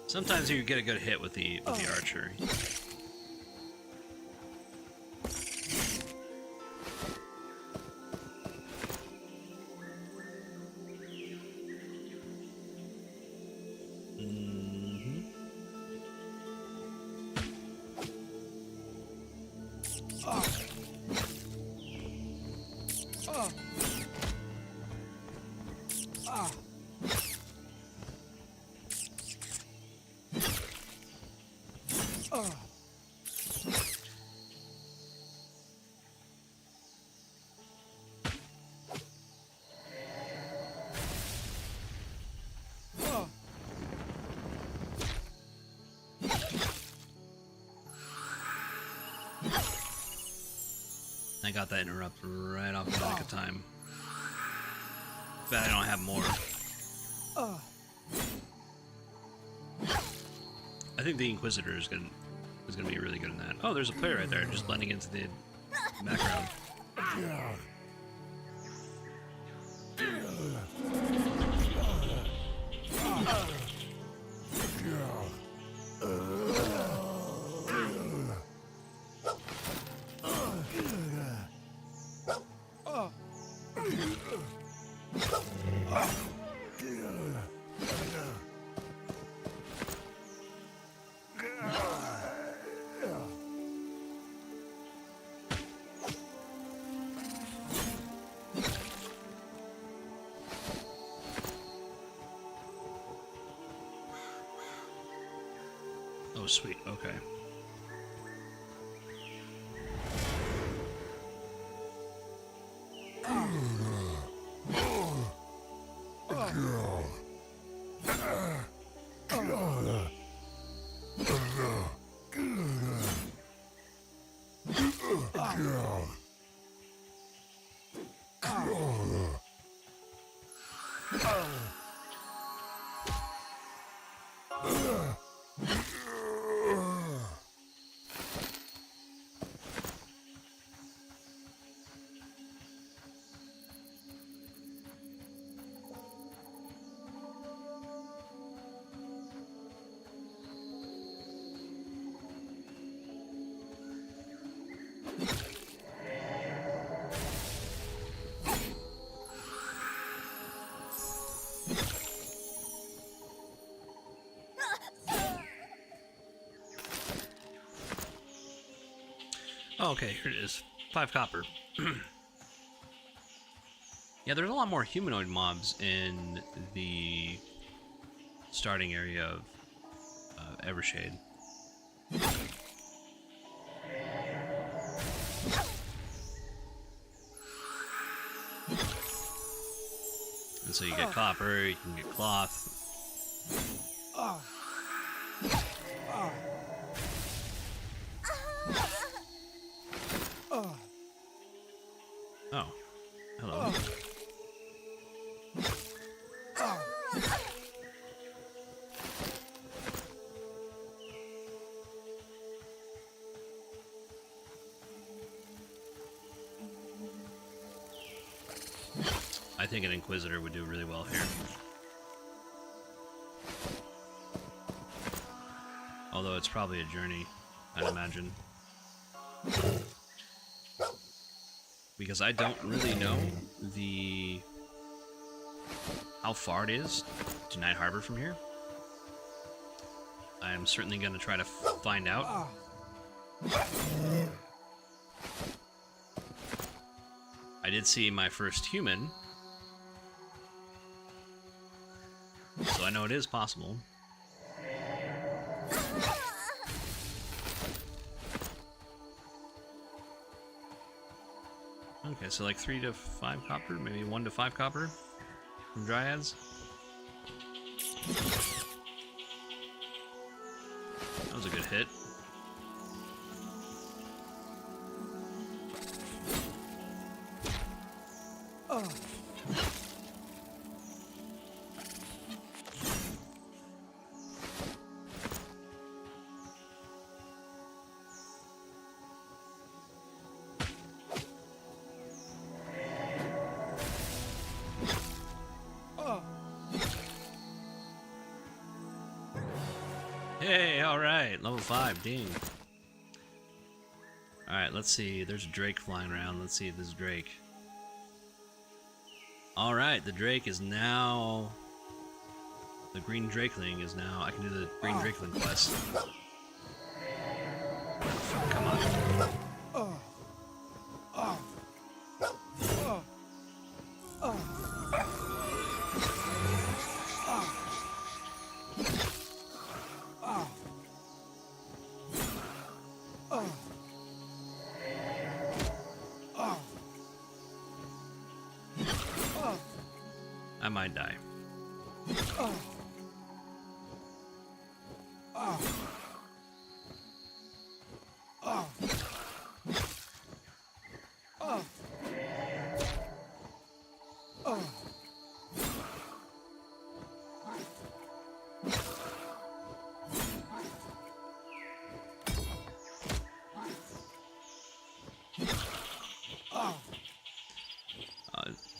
Sometimes you get a good hit with the archer. I got that interrupt right off the back of time. Bet I don't have more. I think the Inquisitor is gonna be really good in that. Oh, there's a player right there, just blending into the background. Oh, sweet. Okay. Oh, okay, here it is. 5 copper. Yeah, there's a lot more humanoid mobs in the starting area of Evershade. And so you get copper, you can get cloth. Oh, hello. I think an Inquisitor would do really well here. Although it's probably a journey, I'd imagine. Because I don't really know how far it is to Night Harbor from here. I am certainly going to try to find out. I did see my first human, so I know it is possible. Okay, so like 3 to 5 copper, maybe 1 to 5 copper from Dryads. That was a good hit. Hey, alright, level 5, ding. Alright, let's see, there's a Drake flying around, let's see if this is Drake. Alright, the Drake is now... The green Drakeling is now... I can do the green Drakeling quest. Come on. I might die.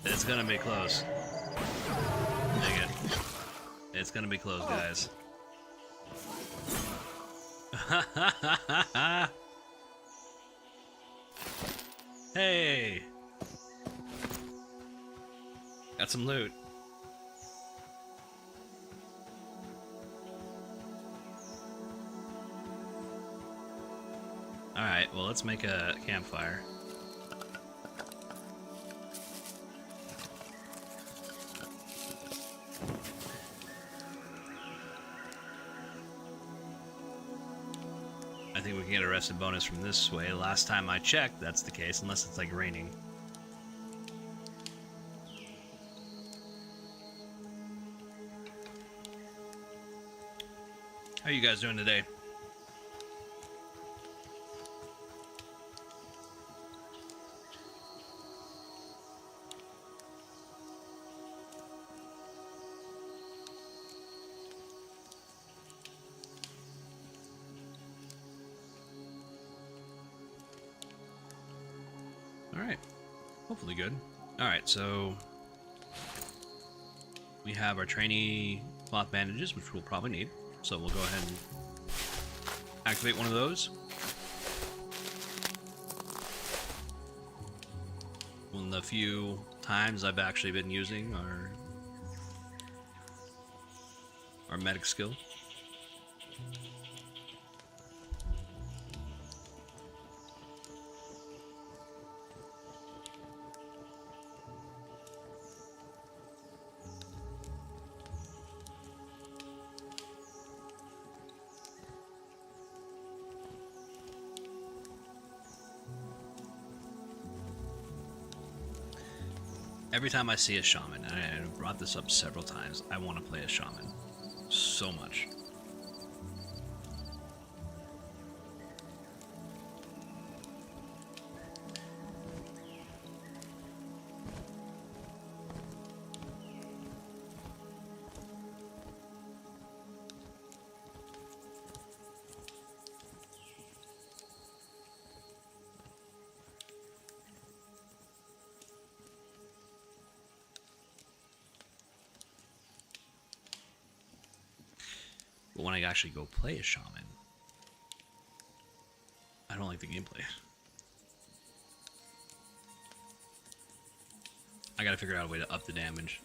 It's gonna be close. Dang it. It's gonna be close, guys. Hey! Got some loot. Alright, well, let's make a campfire. I think we can get a rested bonus from this way. Last time I checked, that's the case, unless it's like raining. How are you guys doing today? Alright, hopefully good. Alright, so we have our trainee cloth bandages, which we'll probably need. So we'll go ahead and activate one of those. One of the few times I've actually been using our medic skill. Every time I see a shaman, and I brought this up several times, I want to play a shaman so much. But when I actually go play a shaman, I don't like the gameplay. I gotta figure out a way to up the damage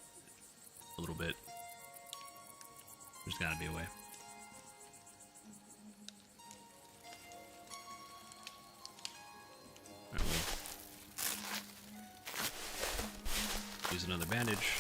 a little bit. There's gotta be a way. Alright, we'll use another bandage.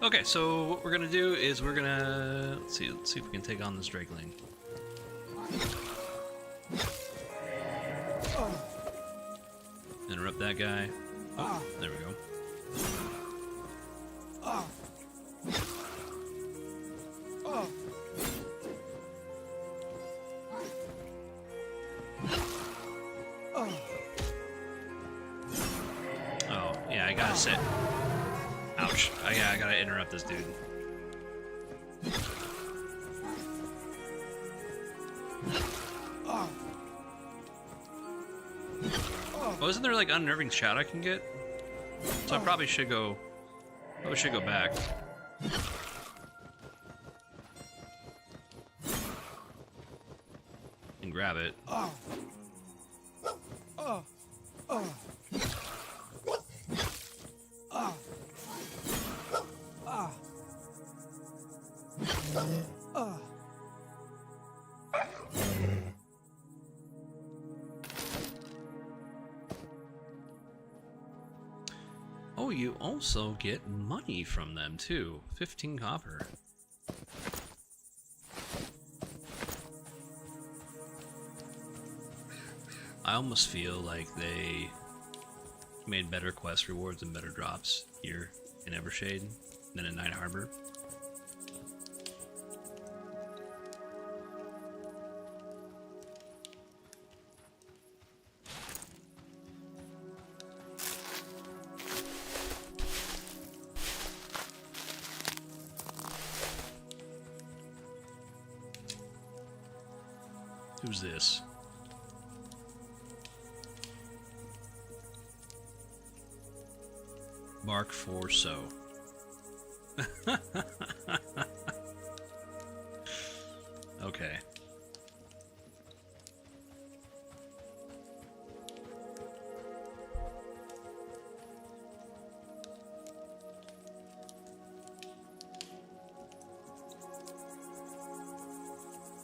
Okay, so what we're gonna do is we're gonna let's see if we can take on this Drakeling. Interrupt that guy. Oh, there we go. Oh, yeah, I gotta sit. Ouch. Oh, yeah, I gotta interrupt this dude. Oh, isn't there like unnerving shout I can get? So I probably should go back. And grab it. Oh, you also get money from them too. 15 copper. I almost feel like they made better quest rewards and better drops here in Evershade than in Night Harbor. Who's this? Mark 4 so. Okay.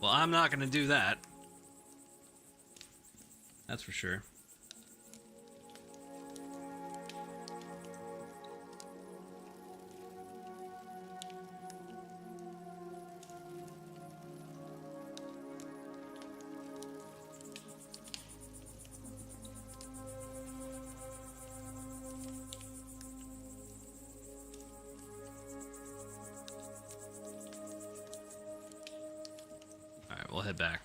Well, I'm not going to do that. That's for sure. Alright, we'll head back.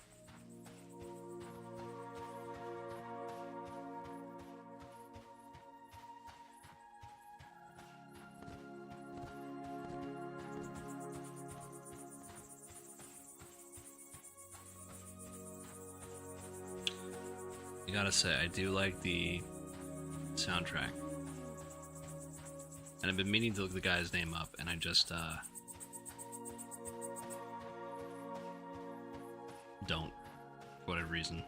I gotta say, I do like the soundtrack. And I've been meaning to look the guy's name up, and I just, don't, for whatever reason.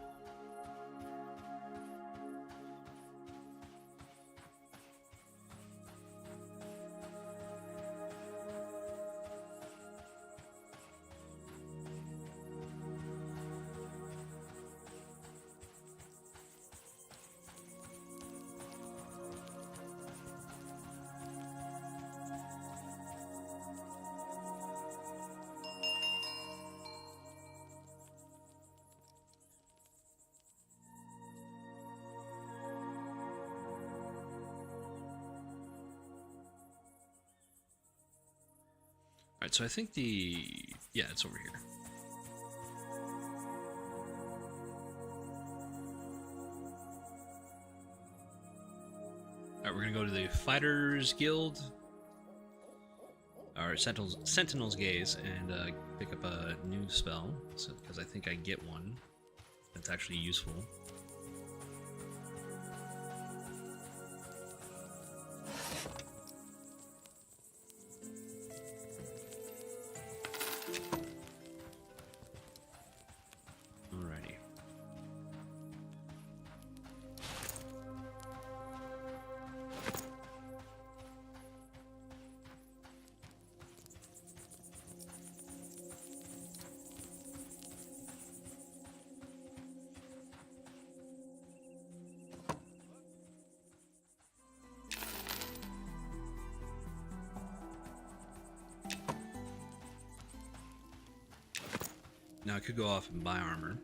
Alright, so I think yeah, it's over here. Alright, we're gonna go to the Fighters Guild. Or Sentinel's Gaze, and pick up a new spell, because I think I get one that's actually useful. Alrighty. Now I could go off and buy armor.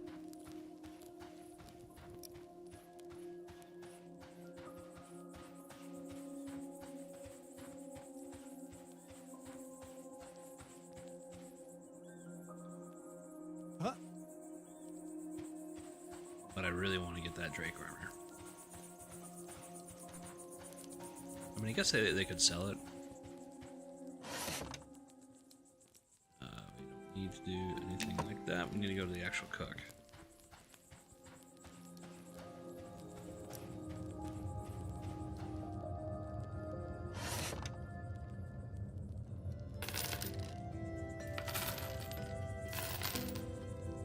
Huh? But I really want to get that Drake armor. I mean, I guess they could sell it. We don't need to do anything like that. We need to go to the actual cook.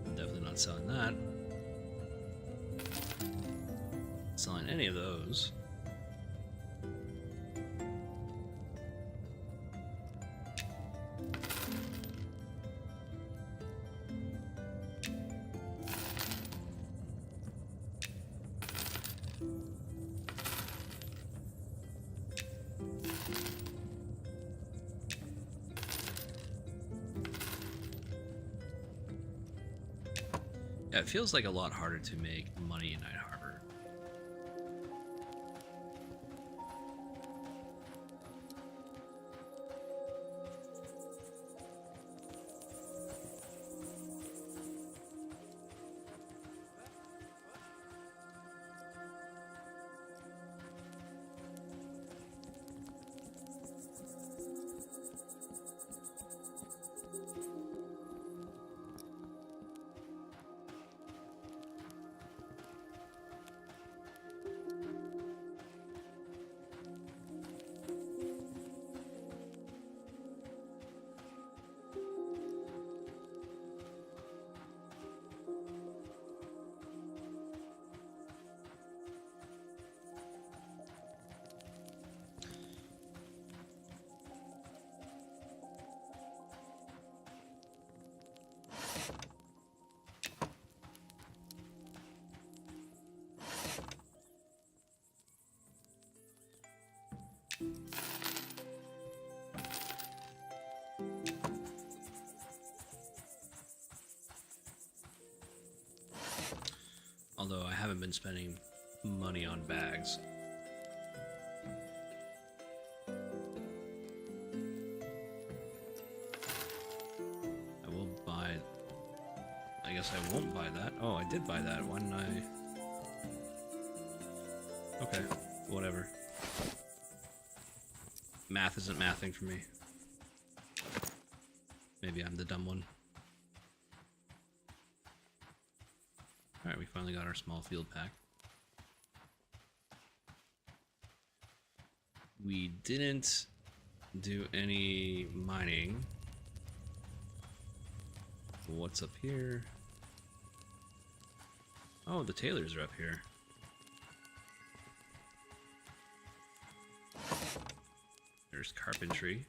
I'm definitely not selling that. Selling any of those. Yeah, it feels like a lot harder to make money in Night Harbor. Although I haven't been spending money on bags. I will buy... I guess I won't buy that. Oh, I did buy that. Why didn't I... Okay, whatever. Math isn't mathing for me. Maybe I'm the dumb one. Alright, we finally got our small field pack. We didn't do any mining. What's up here? Oh, the tailors are up here. There's carpentry.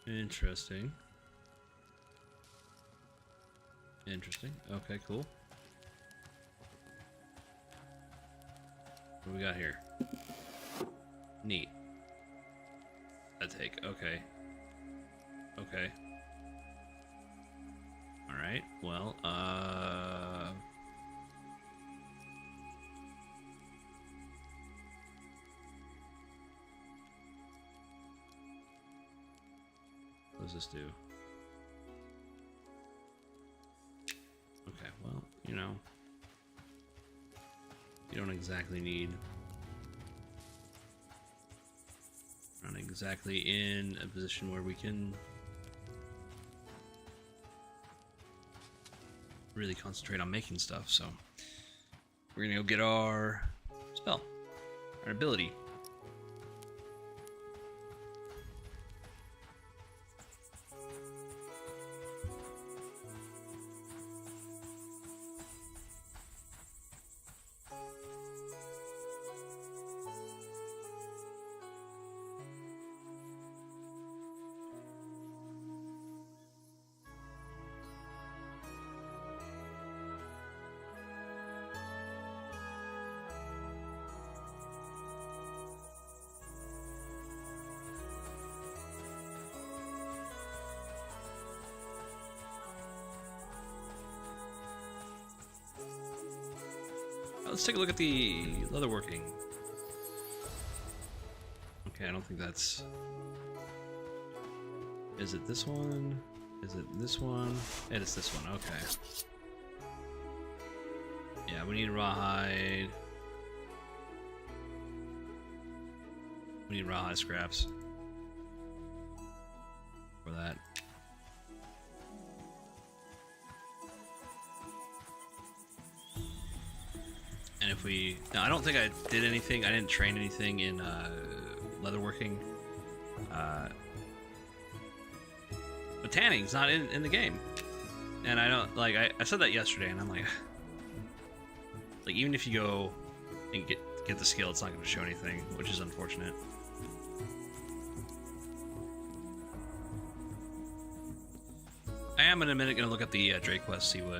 Interesting. Interesting. Okay, cool. What do we got here? Neat. A take. Okay. Okay. Alright, well, does this do? Okay, well, you know, you don't exactly need... Not exactly in a position where we can really concentrate on making stuff, so we're gonna go get our spell, our ability. Let's take a look at the leatherworking. Okay, I don't think that's... Is it this one? Is it this one? It is this one, okay. Yeah, we need rawhide. We need rawhide scraps for that. And if we... No, I don't think I did anything. I didn't train anything in leatherworking. But tanning's not in the game. And I don't... Like, I said that yesterday, and I'm like... Like, even if you go and get the skill, it's not going to show anything, which is unfortunate. I am in a minute going to look at the Drake quest, see who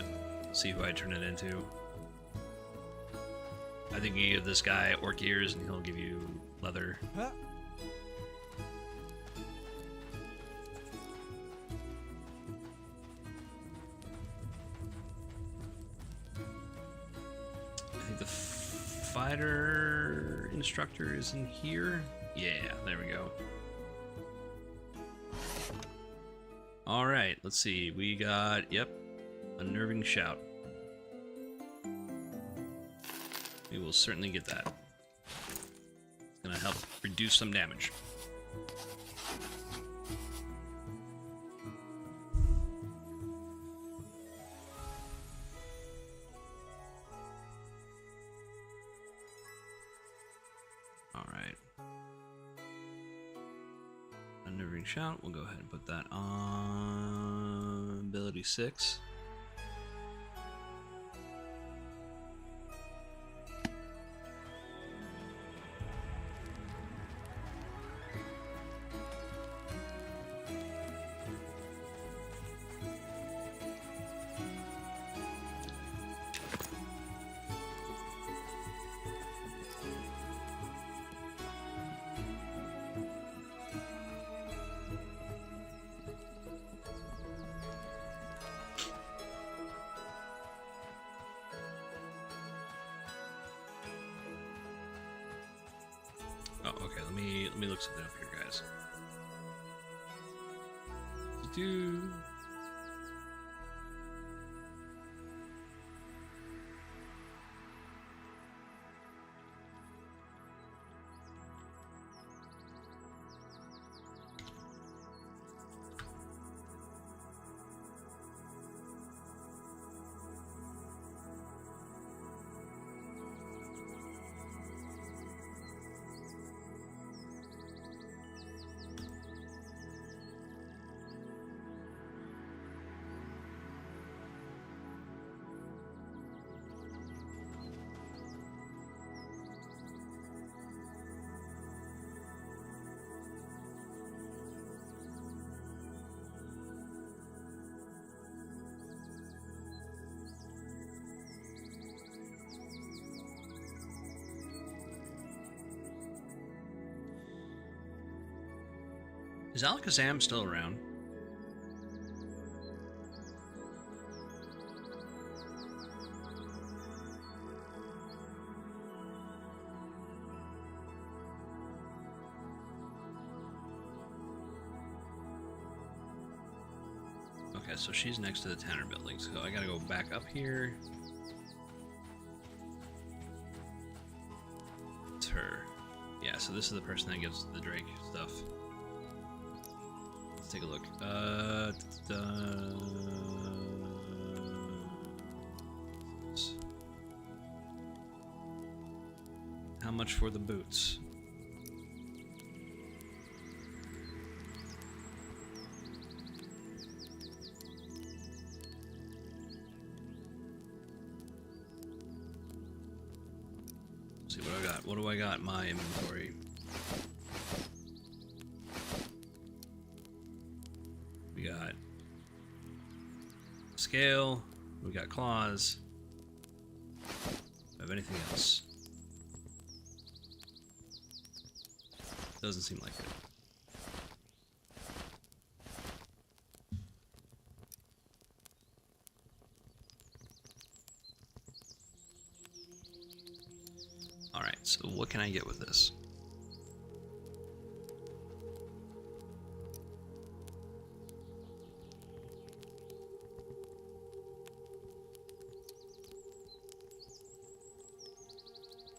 I turn it into. I think you give this guy orc ears and he'll give you leather. Huh? I think the fighter instructor is in here. Yeah, there we go. Alright, let's see. We got, yep, unnerving shout. We will certainly get that. It's gonna help reduce some damage. Alright. Unnerving shout, we'll go ahead and put that on ability 6. Oh, okay. Let me look something up here, guys. Is Alakazam still around? Okay, so she's next to the Tanner building, so I gotta go back up here. It's her. Yeah, so this is the person that gives the Drake stuff. Let's take a look. How much for the boots? Let's see what I got. What do I got in my inventory? We got scale, we got claws. Do I have anything else? Doesn't seem like it. Alright, so what can I get with this?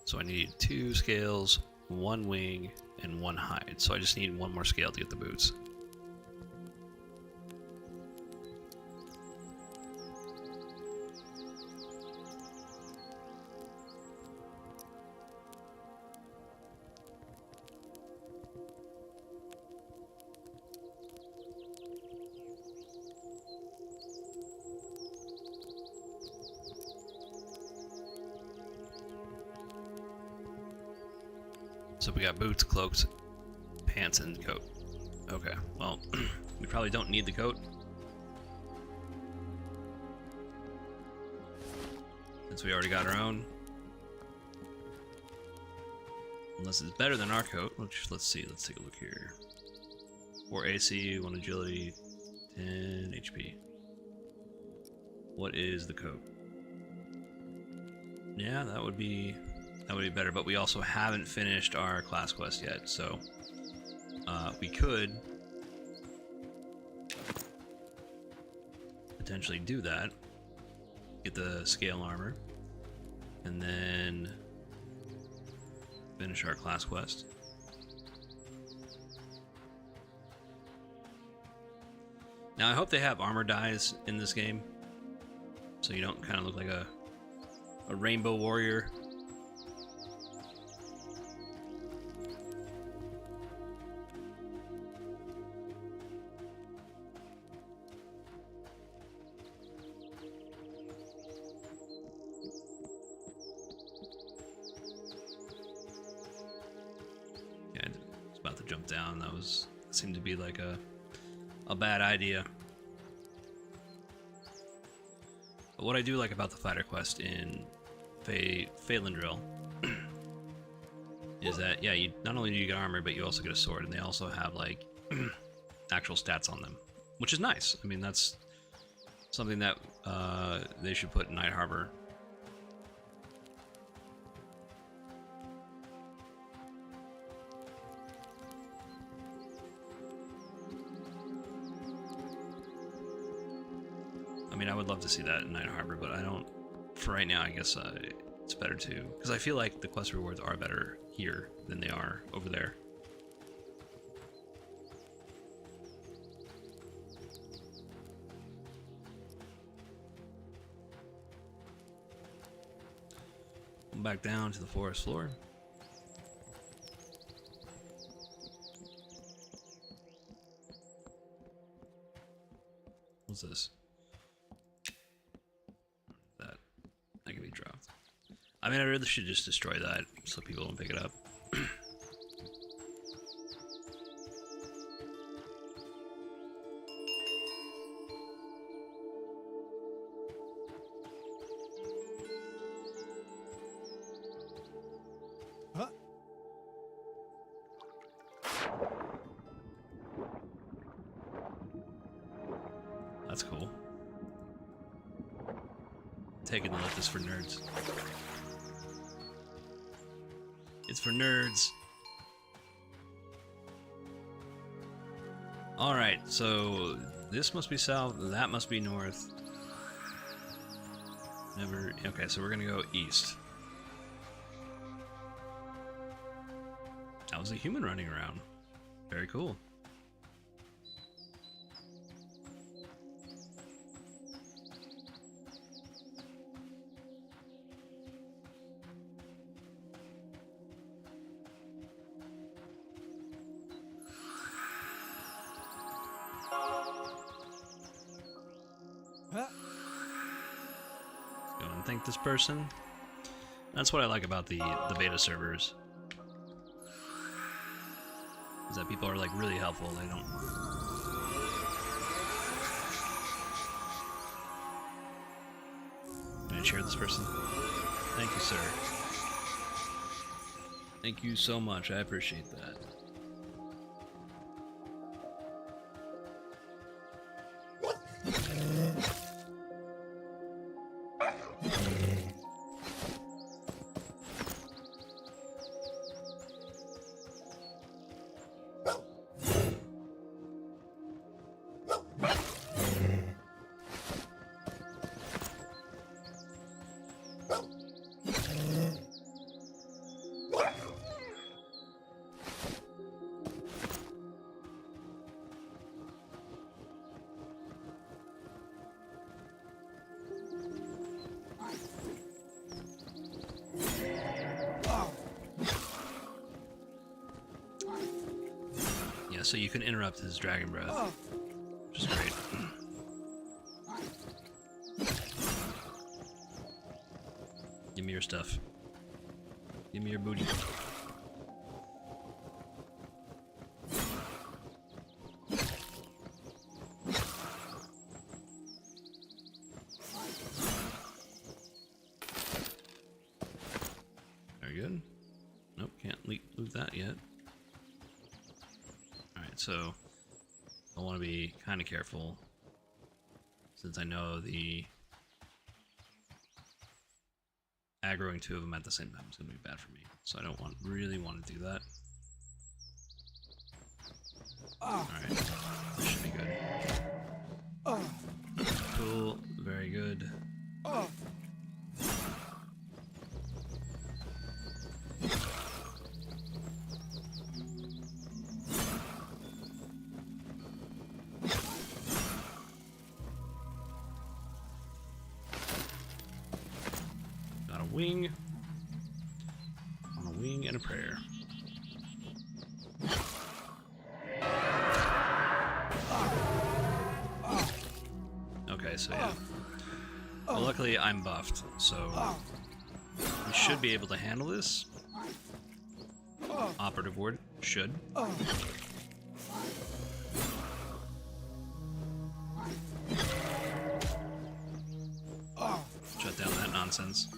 So I need 2 scales, 1 wing, and 1 hide. So I just need 1 more scale to get the boots. So we got boots, cloaks, pants, and coat. Okay, well, we probably don't need the coat. Since we already got our own. Unless it's better than our coat, which, let's see, let's take a look here. 4 AC, 1 agility, 10 HP. What is the coat? Yeah, that would be better, but we also haven't finished our class quest yet, so we could potentially do that, get the scale armor, and then finish our class quest. Now I hope they have armor dyes in this game, so you don't kind of look like a rainbow warrior. About to jump down. That seemed to be like a bad idea. But what I do like about the fighter quest in Phelan Drill is that, yeah, you not only do you get armor, but you also get a sword, and they also have like actual stats on them, which is nice. I mean, that's something that they should put in Night Harbor. I mean, I would love to see that in Night Harbor, but I don't. For right now, I guess it's better too, because I feel like the quest rewards are better here than they are over there. Come back down to the forest floor. What's this? That can be dropped. I mean, I really should just destroy that so people don't pick it up. Huh? That's cool. Taking the lift is for nerds. It's for nerds. Alright, so This must be south. That must be north. Never. Okay, so we're gonna go east. That was a human running around. Very cool. Huh? Let's go and thank this person. That's what I like about the beta servers. Is that people are like really helpful. They don't. Can I cheer this person? Thank you, sir. Thank you so much. I appreciate that. Yeah, so you can interrupt his dragon breath, which is great. Give me your stuff. Give me your booty. Very good. Nope, can't loot that yet. Alright, so I want to be kind of careful since I know the aggroing two of them at the same time is going to be bad for me. So I don't really want to do that. Alright, this should be good. Cool, very good. Got a wing. On a wing and a prayer. Okay, so yeah. Well, luckily I'm buffed, so we should be able to handle this. Operative word, should. Shut down that nonsense.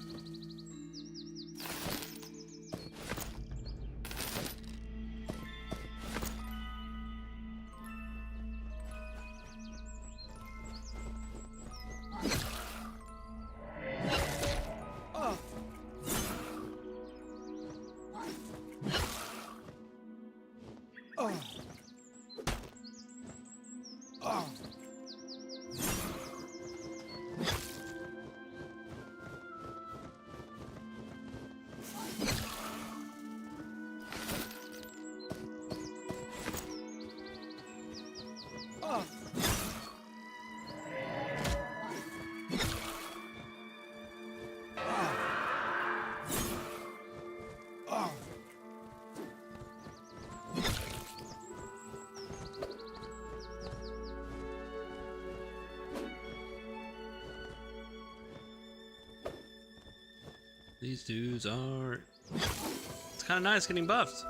These dudes are... It's kind of nice getting buffed.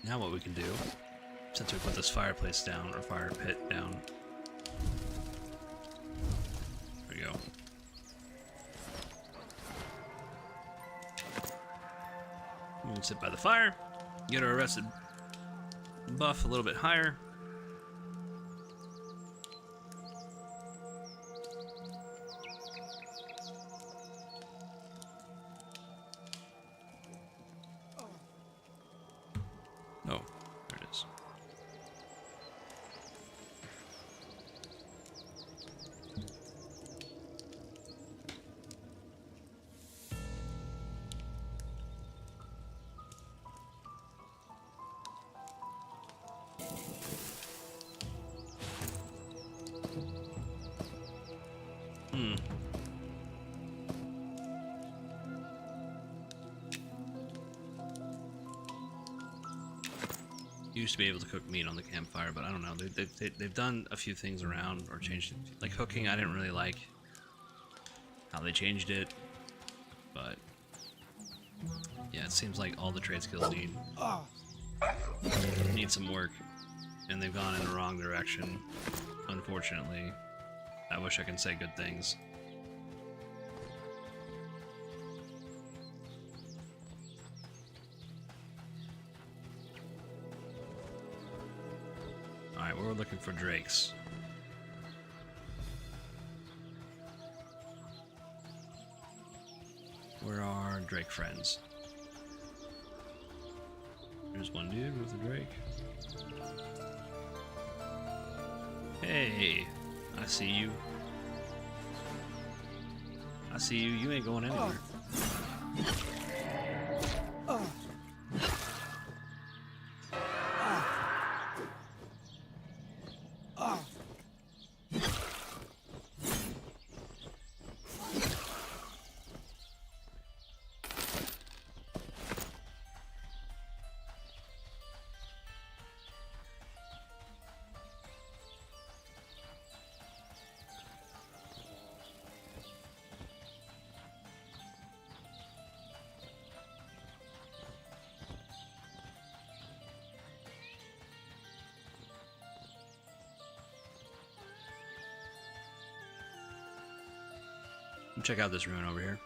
Now what we can do, since we put this fireplace down, or fire pit down. There we go. We can sit by the fire, get our arrested buff a little bit higher. Hmm. Used to be able to cook meat on the campfire, but I don't know. They've done a few things around or changed it. Like cooking, I didn't really like how they changed it, but yeah, it seems like all the trade skills need some work, and they've gone in the wrong direction. Unfortunately, I wish I can say good things. Alright, we're looking for drakes. Where are drake friends? There's one dude with a drake. Hey, I see you. I see you. You ain't going anywhere. Check out this ruin over here.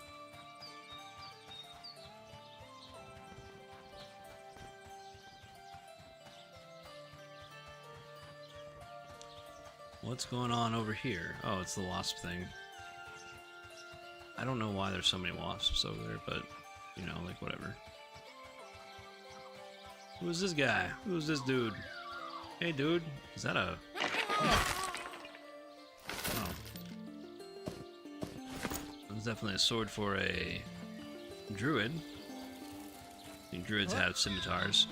What's going on over here? Oh, it's the wasp thing. I don't know why there's so many wasps over there, but, you know, like, whatever. Who's this guy? Who's this dude? Hey, dude. Is that a... Definitely a sword for a druid. I think druids have scimitars.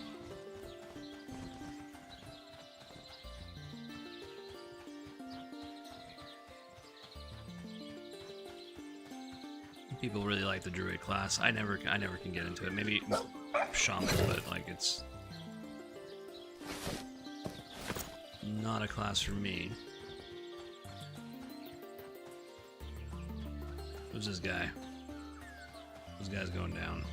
People really like the druid class. I never can get into it. Maybe shaman, but like it's not a class for me. Who's this guy? This guy's going down.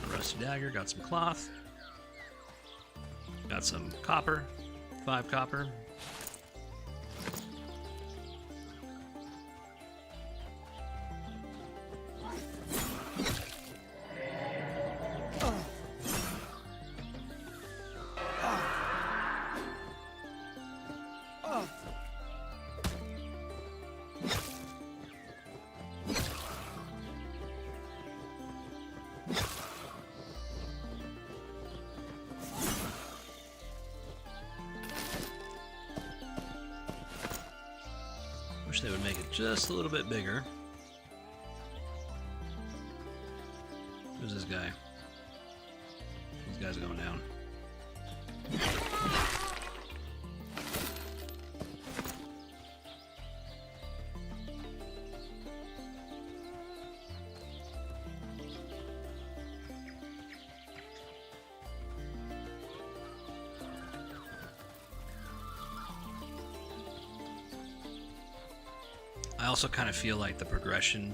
A rusty dagger, got some cloth. Got some copper. 5 copper. They would make it just a little bit bigger. Who's this guy? This guy's going down. I also kind of feel like the progression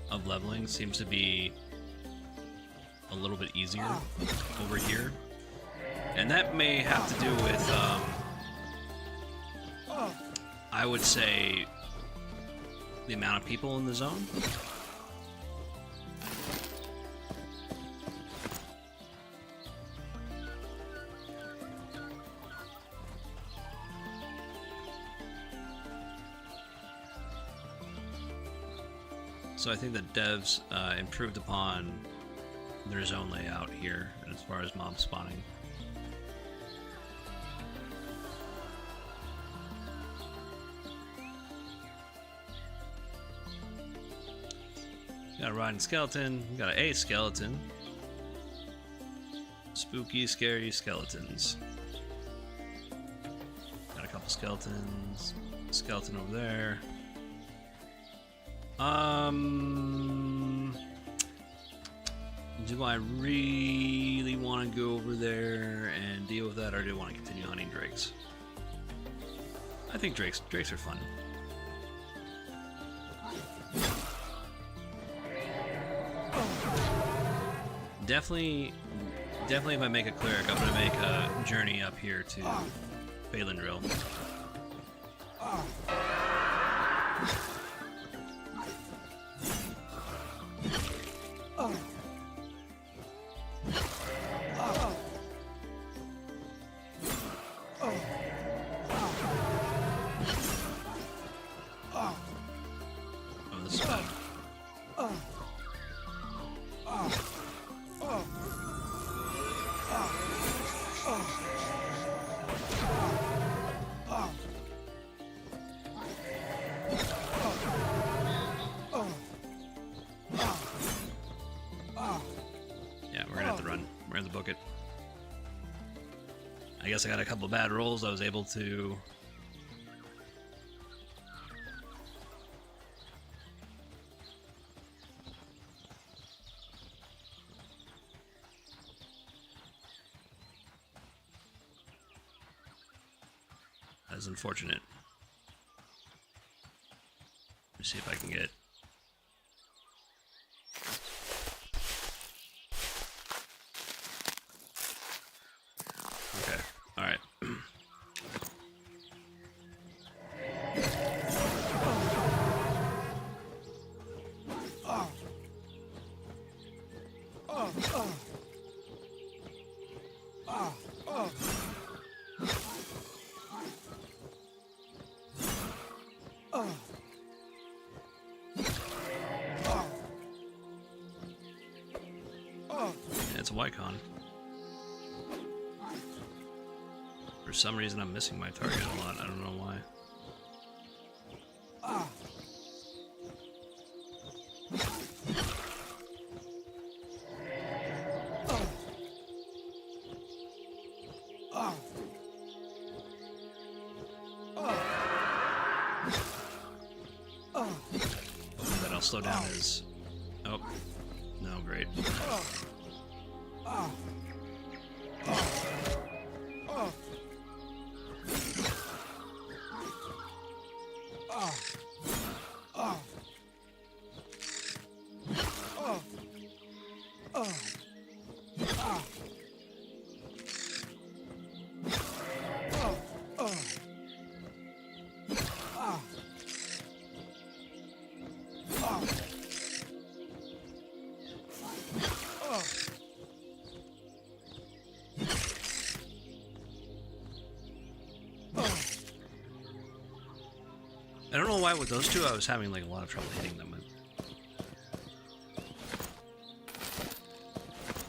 of leveling seems to be a little bit easier over here. And that may have to do with, I would say, the amount of people in the zone. So I think that devs improved upon their zone layout here as far as mob spawning. Got a riding skeleton, got an A skeleton. Spooky, scary skeletons. Got a couple skeletons. Skeleton over there. Do I really want to go over there and deal with that, or do I want to continue hunting drakes? I think drakes are fun. Definitely if I make a cleric, I'm gonna make a journey up here to Phalendrill. Oh, this is bad. Yeah, we're gonna have to run. We're gonna have to book it. I guess I got a couple of bad rolls. I was able to That's unfortunate. Let me see if I can get. Okay, alright. It's a Wycon. For some reason, I'm missing my target a lot. I don't know why. Hopefully that'll slow down his... Oh. No, great. I don't know why with those two I was having like a lot of trouble hitting them.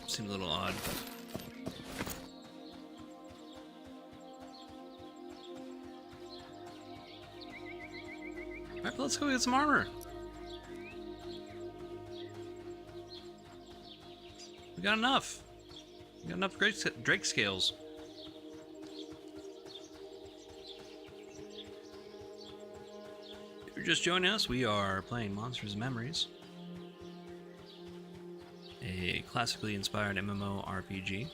It seemed a little odd. Alright, let's go get some armor. We got enough. We got enough Drake scales. If you're just joining us, we are playing Monsters and Memories, a classically inspired MMORPG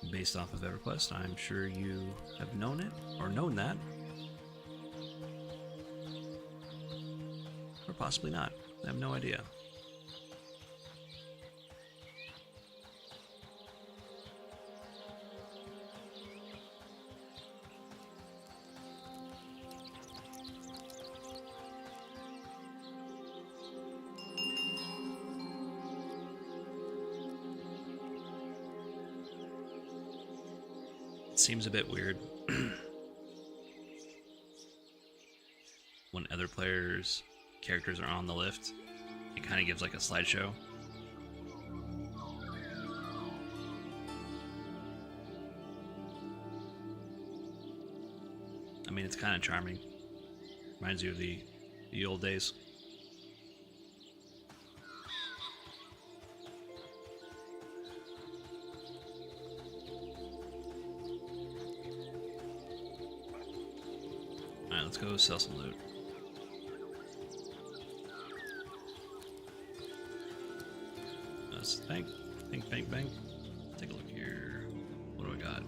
based off of EverQuest. I'm sure you have known it, or known that. Or possibly not. I have no idea. It seems a bit weird when other players' characters are on the lift. It kind of gives like a slideshow. I mean, it's kind of charming. Reminds you of the old days. let's go sell some loot. Let's bank. Take a look here. What do I got?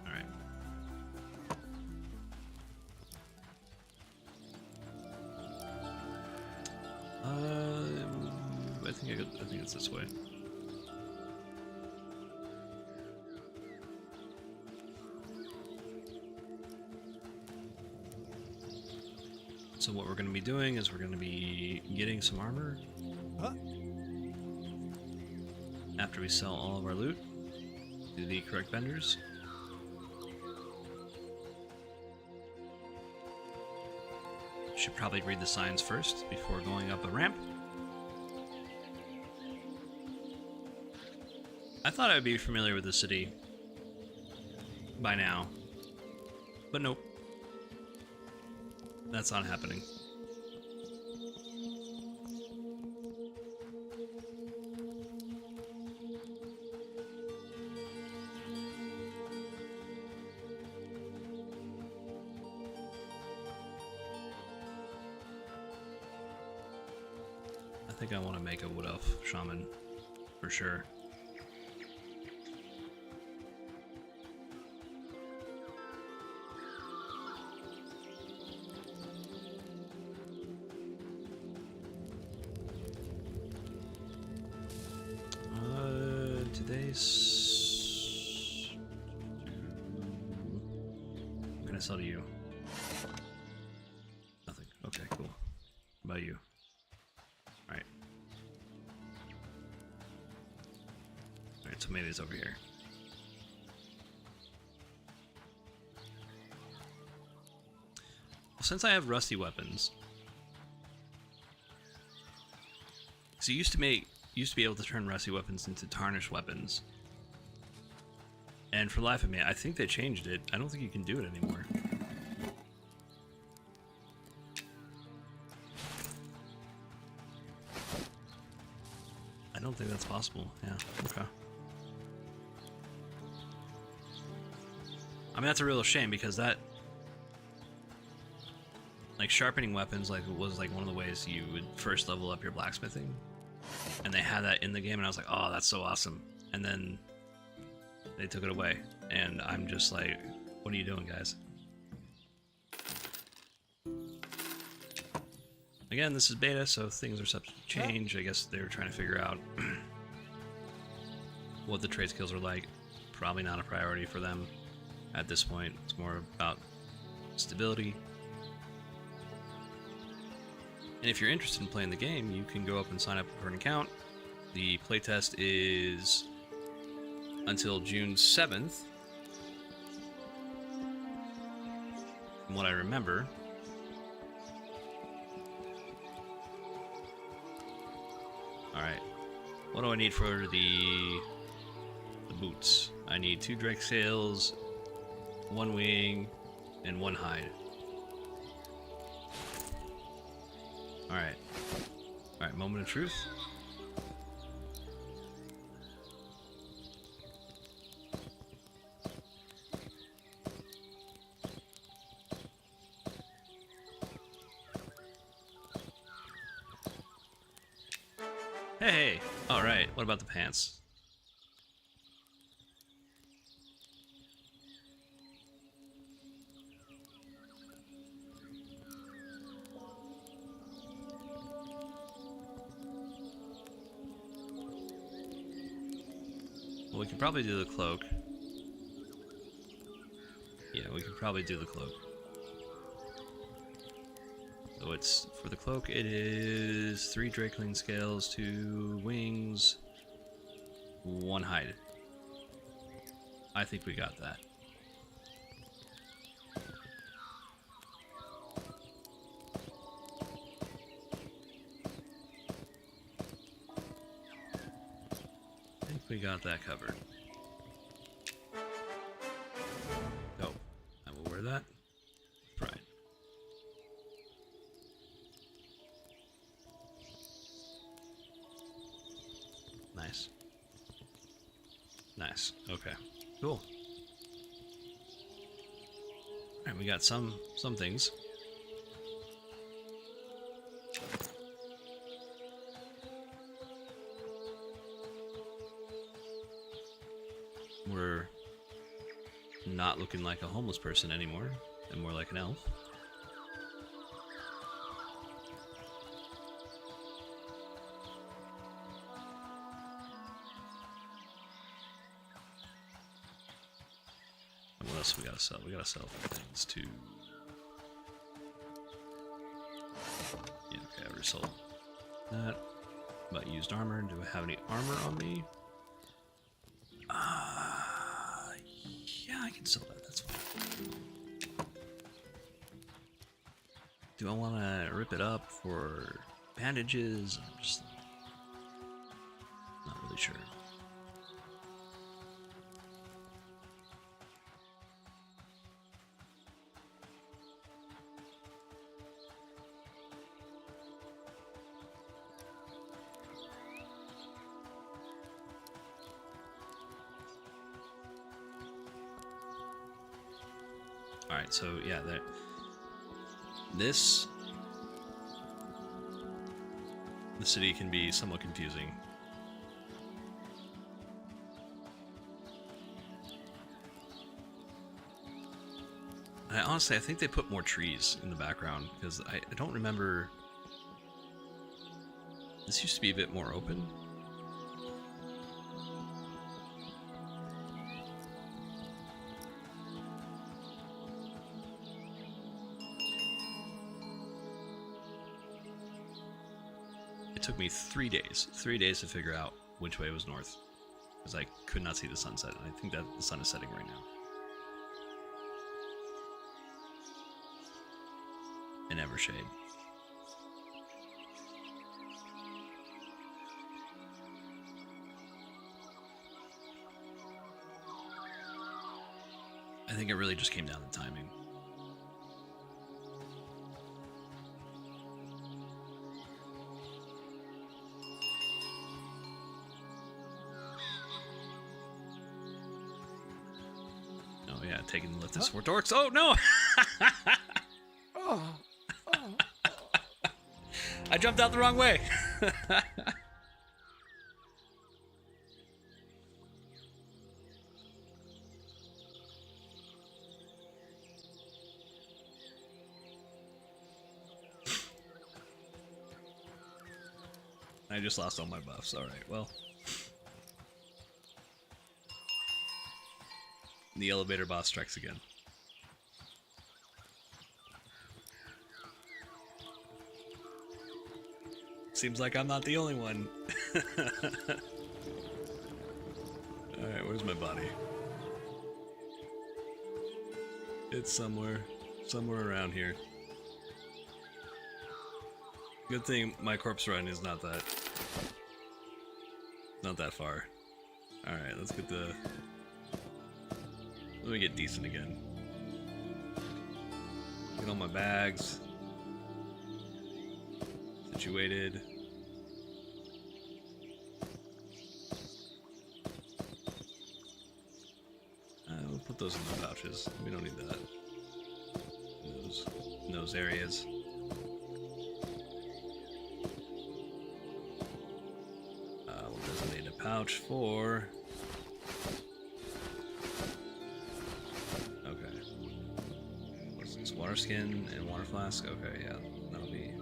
Alright. I think it's this way. So what we're going to be doing is we're going to be getting some armor Huh? after we sell all of our loot to the correct vendors. Should probably read the signs first before going up a ramp. I thought I would be familiar with the city by now, but nope. That's not happening. I think I want to make a wood elf shaman for sure. Today's... I'm gonna sell to you. Nothing. Okay, cool. What about you? Alright. Alright, so maybe it's over here. Well, since I have rusty weapons... So you used to be able to turn rusty weapons into tarnished weapons. And for the life of me, I think they changed it. I don't think you can do it anymore. I don't think that's possible. Yeah, okay. I mean, that's a real shame because that... Like, sharpening weapons was like one of the ways you would first level up your blacksmithing. And they had that in the game, and I was like, oh, that's so awesome. And then they took it away, and I'm just like, what are you doing, guys? Again, this is beta, so things are subject to change. I guess they were trying to figure out what the trade skills are like. Probably not a priority for them at this point. It's more about stability. And if you're interested in playing the game, you can go up and sign up for an account. The playtest is until June 7th, from what I remember. Alright, what do I need for the boots? I need 2 drake scales, 1 wing, and 1 hide. Alright. Alright, moment of truth. Hey! Alright, what about the pants? Well, we could probably do the cloak. Yeah, we could probably do the cloak. So it's, for the cloak, it is 3 drakeling scales, 2 wings, 1 hide. I think we got that. I think we got that covered. Oh, I will wear that. Pride. Nice. Nice. Okay. Cool. Alright, we got some things. We're not looking like a homeless person anymore, and more like an elf. And what else we gotta sell? We gotta sell things too. Yeah, okay, I already sold that. About used armor. Do I have any armor on me? Yeah, I can sell that. That's fine. Do I want to rip it up for bandages? I'm just not really sure. Alright, so yeah, the city can be somewhat confusing. Honestly, I think they put more trees in the background, because I don't remember... This used to be a bit more open. It took me 3 days. 3 days to figure out which way was north, because I could not see the sunset, and I think that the sun is setting right now. In Evershade. I think it really just came down to timing. Oh yeah, taking the lift is 4 dorks. Oh no! I jumped out the wrong way. I just lost all my buffs. All right, well. The elevator boss strikes again. Seems like I'm not the only one. Alright, where's my body? It's somewhere around here. Good thing my corpse run is not that far. Alright, let's get the... Let me get decent again. Get all my bags. Situated. We'll put those in the pouches. We don't need that. In those areas. We'll designate a pouch for... Okay. What's this? Water skin and water flask? Okay, yeah. That'll be...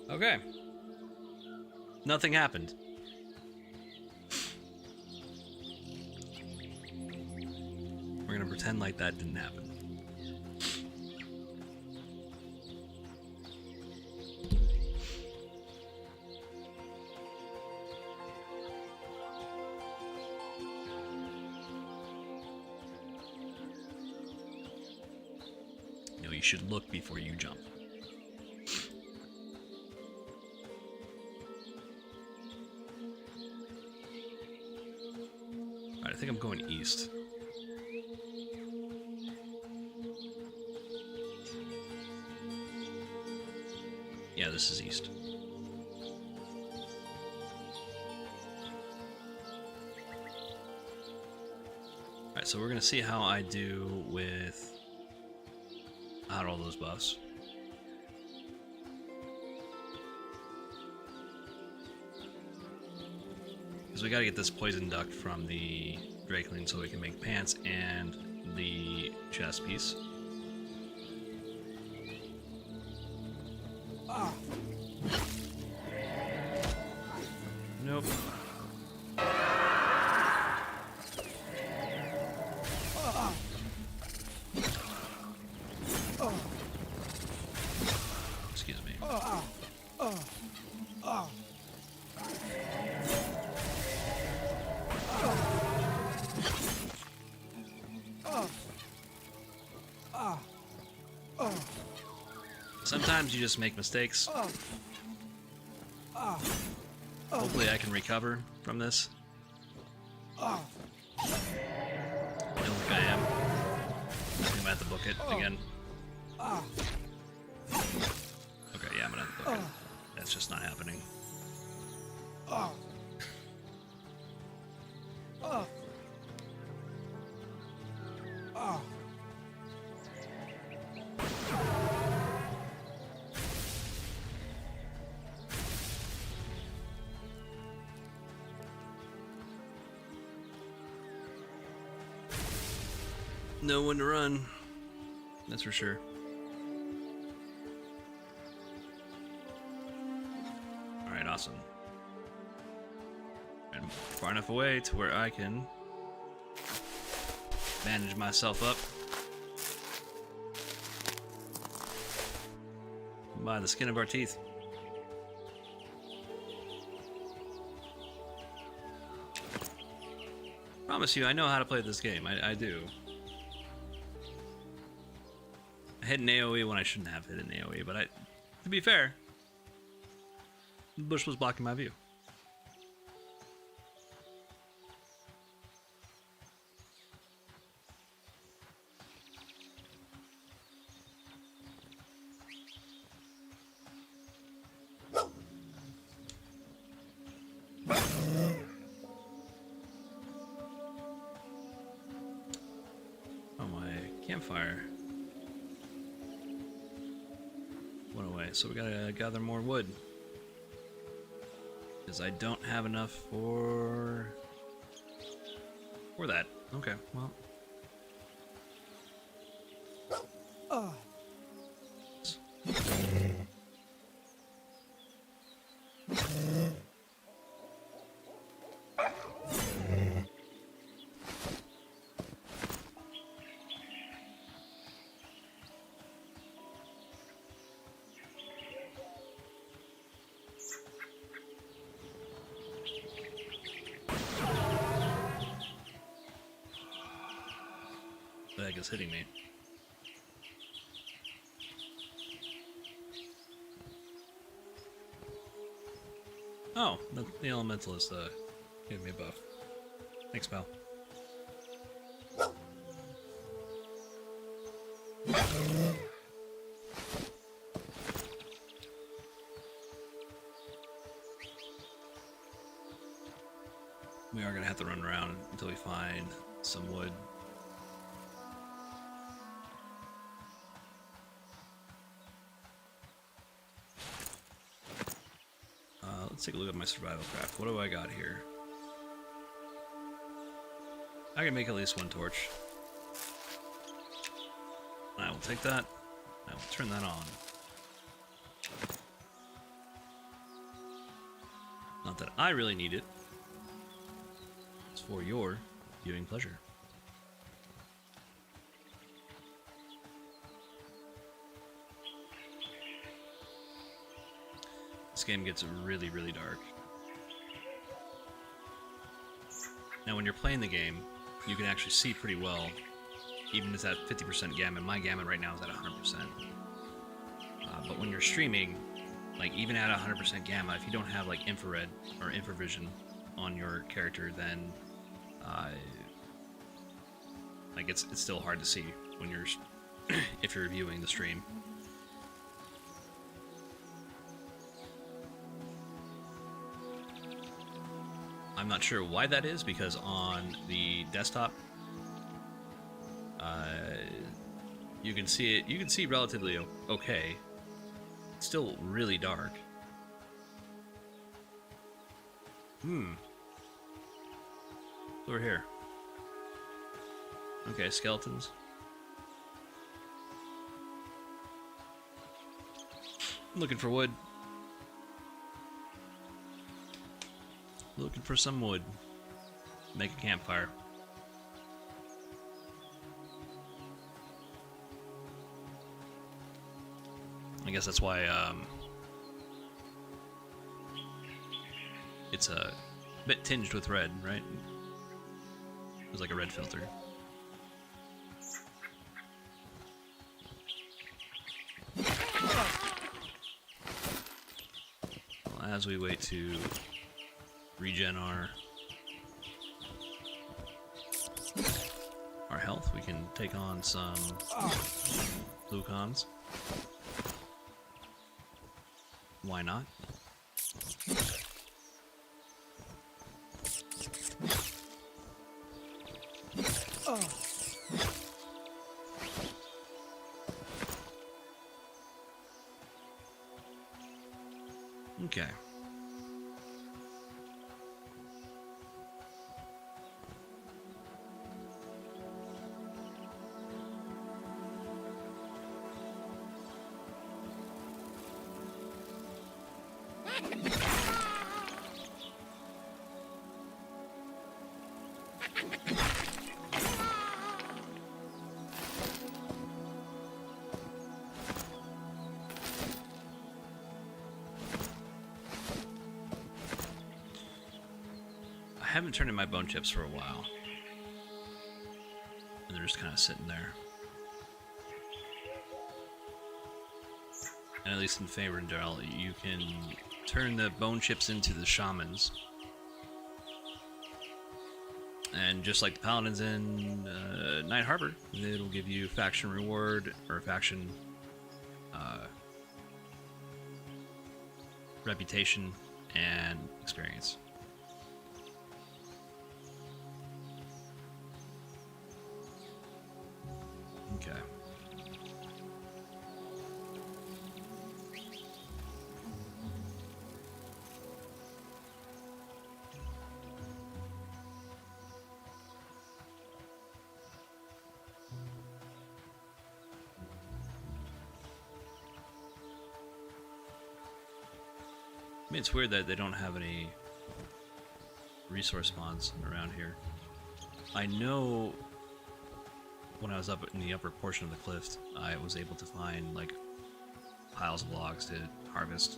Okay. Nothing happened. We're gonna pretend like that didn't happen. No, you should look before you jump. I think I'm going east. this is east. Alright, so we're gonna see how I do without all those buffs. Because we gotta get this poison duct from the Drakeling so we can make pants and the chest piece. Nope. Excuse me. Sometimes you just make mistakes. Hopefully I can recover from this. I don't think I am. I think I'm gonna have to book it again. Okay, yeah, I'm gonna have to book it. That's just not happening. No one to run. That's for sure. Alright, awesome. I'm far enough away to where I can bandage myself up by the skin of our teeth. Promise you, I know how to play this game. I do. I hit an AoE when I shouldn't have hit an AoE, but to be fair, the bush was blocking my view. Oh, my campfire went away, so we gotta gather more wood. Because I don't have enough for that. Okay, well. The heck is hitting me? Oh, the elemental is giving me a buff. Thanks, pal. We are gonna have to run around until we find some wood. Let's take a look at my survival craft. What do I got here? I can make at least one torch. I will take that. I will turn that on. Not that I really need it. It's for your viewing pleasure. This game gets really, really dark. Now, when you're playing the game, you can actually see pretty well, even if it's at 50% gamma. My gamma right now is at 100%. But when you're streaming, like even at 100% gamma, if you don't have like infrared or infravision on your character, then like it's still hard to see when you're if you're viewing the stream. I'm not sure why that is, because on the desktop, you can see it. You can see relatively okay. It's still really dark. Over here. Okay, skeletons. Looking for wood. Looking for some wood. Make a campfire. I guess that's why it's a bit tinged with red, right? There's like a red filter. Well, as we wait to regen our health, we can take on some Lucons. Why not? Okay. I haven't turned in my bone chips for a while, and they're just kind of sitting there. And at least in Favor and Darrell, you can turn the bone chips into the shamans. And just like the paladins in Night Harbor, it'll give you faction reward or faction reputation and experience. Okay. I mean, it's weird that they don't have any resource spawns around here. I know when I was up in the upper portion of the cliff, I was able to find like piles of logs to harvest.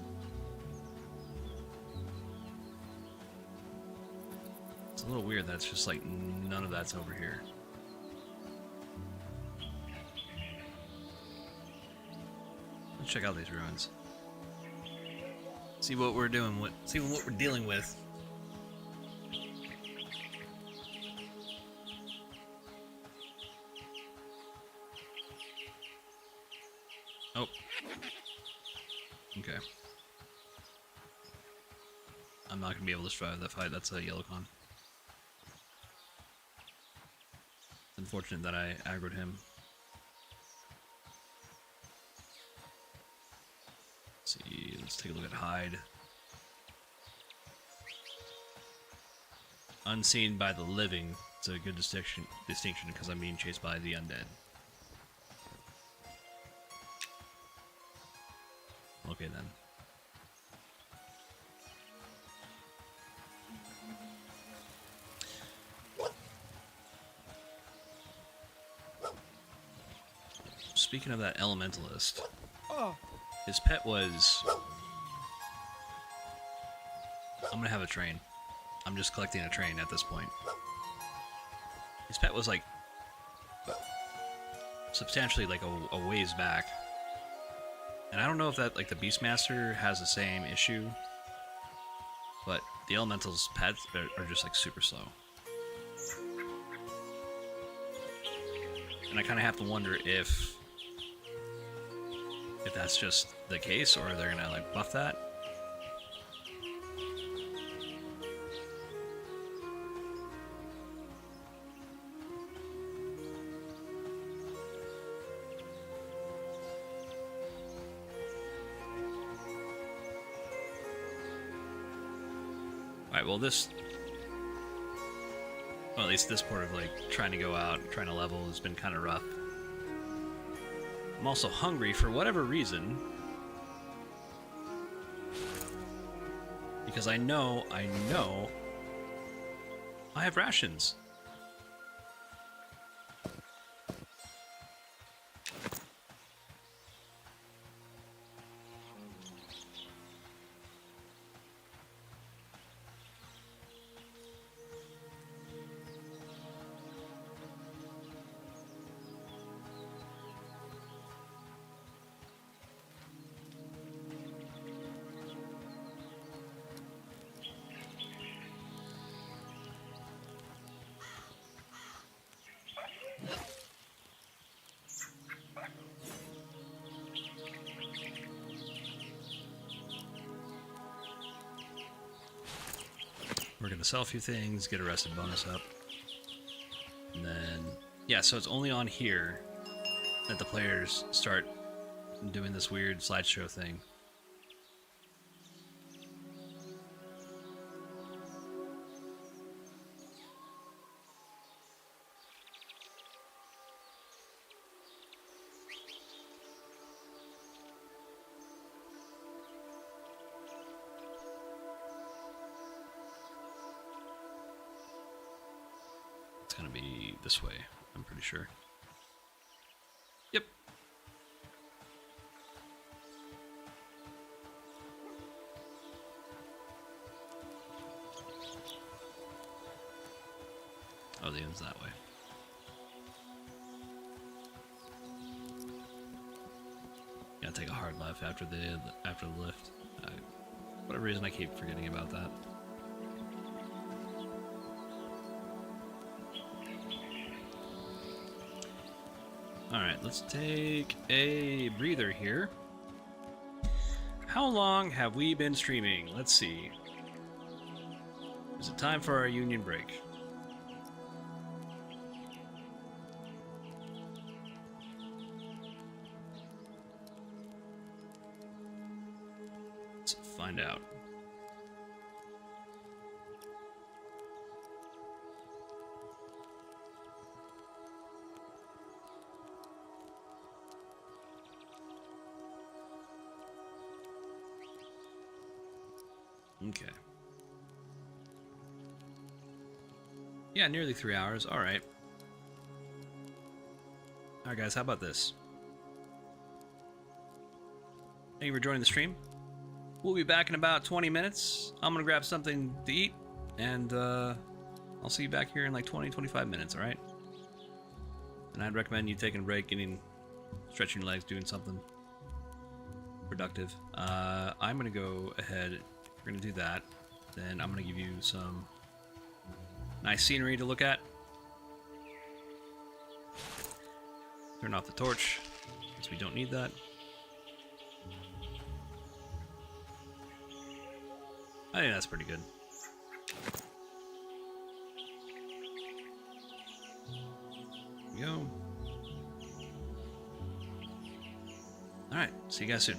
It's a little weird that it's just like none of that's over here. Let's check out these ruins. See what we're doing with, see what we're dealing with. Oh. Okay. I'm not gonna be able to survive that fight. That's a yellow con. It's unfortunate that I aggroed him. Let's see, let's take a look at hide. Unseen by the living. It's a good distinction because I'm being chased by the undead. Okay then. Speaking of that elementalist, his pet was... I'm gonna have a train. I'm just collecting a train at this point. His pet was like substantially like a ways back. And I don't know if that, like, the Beastmaster has the same issue, but the Elemental's pets are just, like, super slow. And I kind of have to wonder if that's just the case, or they're gonna, like, buff that. Alright, well well, at least this part of like trying to go out, trying to level has been kind of rough. I'm also hungry for whatever reason. Because I know I have rations. We're gonna sell a few things, get a rested bonus up. And then, yeah, so it's only on here that the players start doing this weird slideshow thing. It's gonna be this way, I'm pretty sure. Yep. Oh, the end's that way. Gotta take a hard left after the lift. For whatever reason, I keep forgetting about that. Alright, let's take a breather here. How long have we been streaming? Let's see. Is it time for our union break? Let's find out. Okay. Yeah, nearly 3 hours. Alright. Alright, guys, how about this? Thank you for joining the stream. We'll be back in about 20 minutes. I'm gonna grab something to eat, and I'll see you back here in like 20-25 minutes, alright? And I'd recommend you taking a break, stretching your legs, doing something productive. I'm gonna go ahead. We're gonna do that. Then I'm gonna give you some nice scenery to look at. Turn off the torch, because we don't need that. I think that's pretty good. Here we go. Alright, see you guys soon.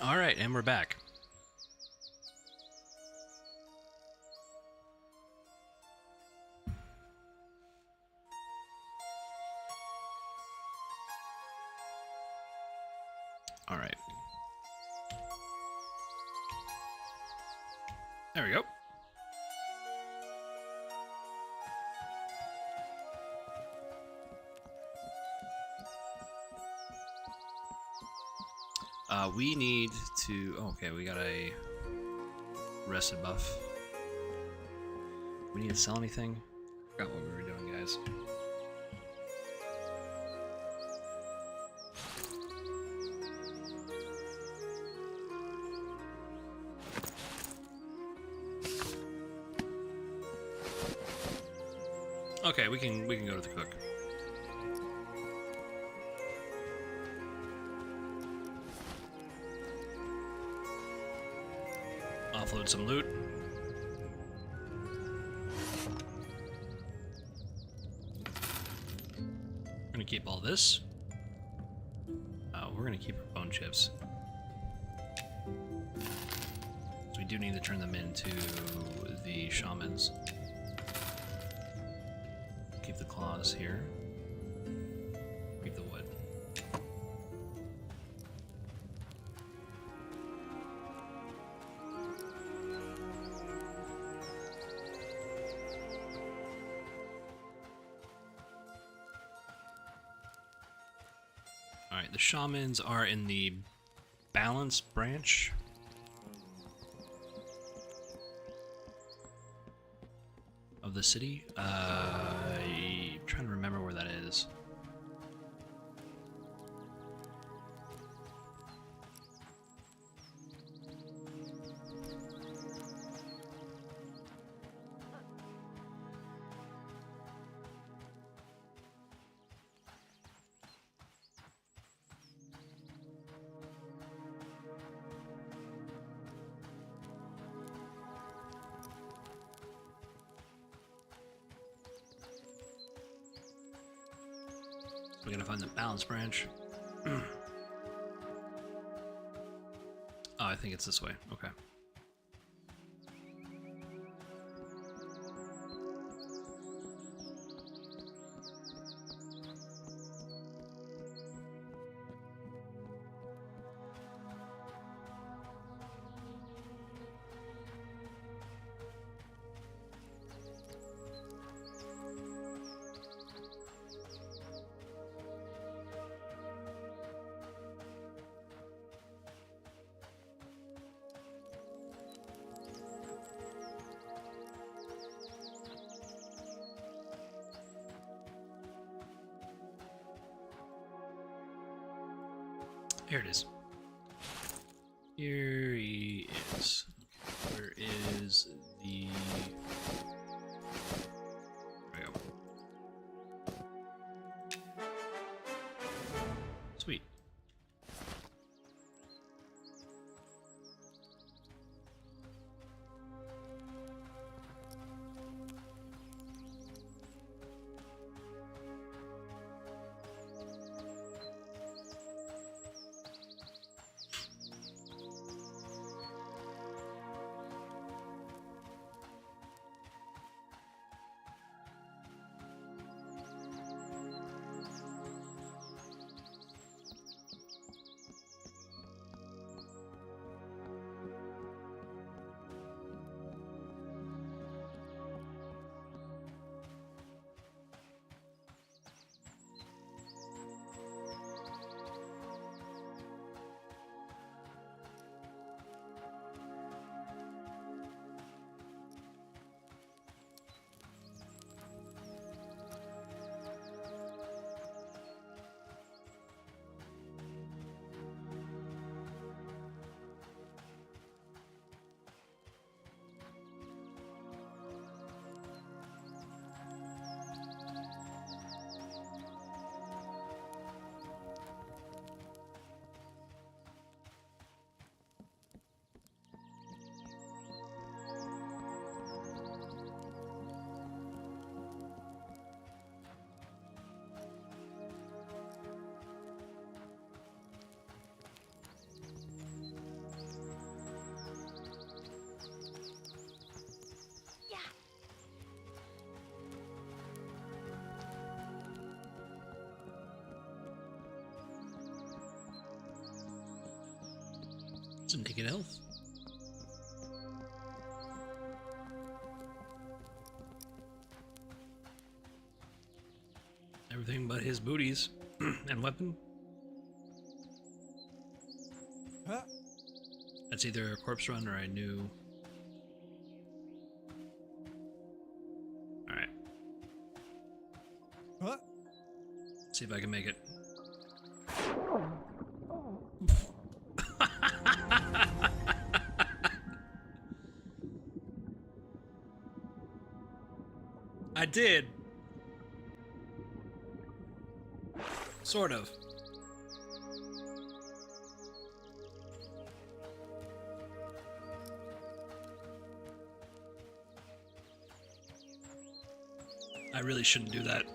All right, and we're back. All right. There we go. We need to... Oh, okay, we got a rested buff. We need to sell anything? Forgot what we were doing, guys. Okay, we can go to the cook. Offload some loot. We're gonna keep all this. We're gonna keep our bone chips. So we do need to turn them into the shamans. Keep the claws here. Keep the wood. Alright, the shamans are in the balance branch. Of the city. I'm trying to remember where that is. We gotta find the balance branch. Oh, I think it's this way. Okay. Here it is. Here he is. Where is the... There we go. Sweet. It's a naked elf. Everything but his booties and weapon. Huh? That's either a corpse run or a new. Alright. Huh? See if I can make it. I did. Sort of. I really shouldn't do that.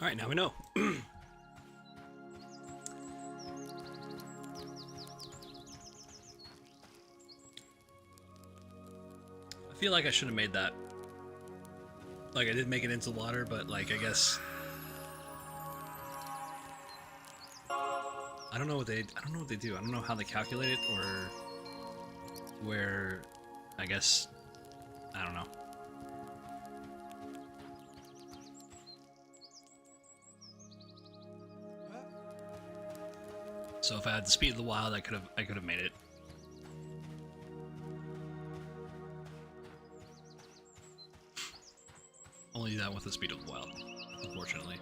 Alright, now we know. I feel like I should have made that. Like, I did make it into water, but, like, I guess... I don't know what they do. I don't know how they calculate it, or... where... I guess... I don't know. So if I had the speed of the wild, I could have made it. Only that with the speed of the wild, unfortunately.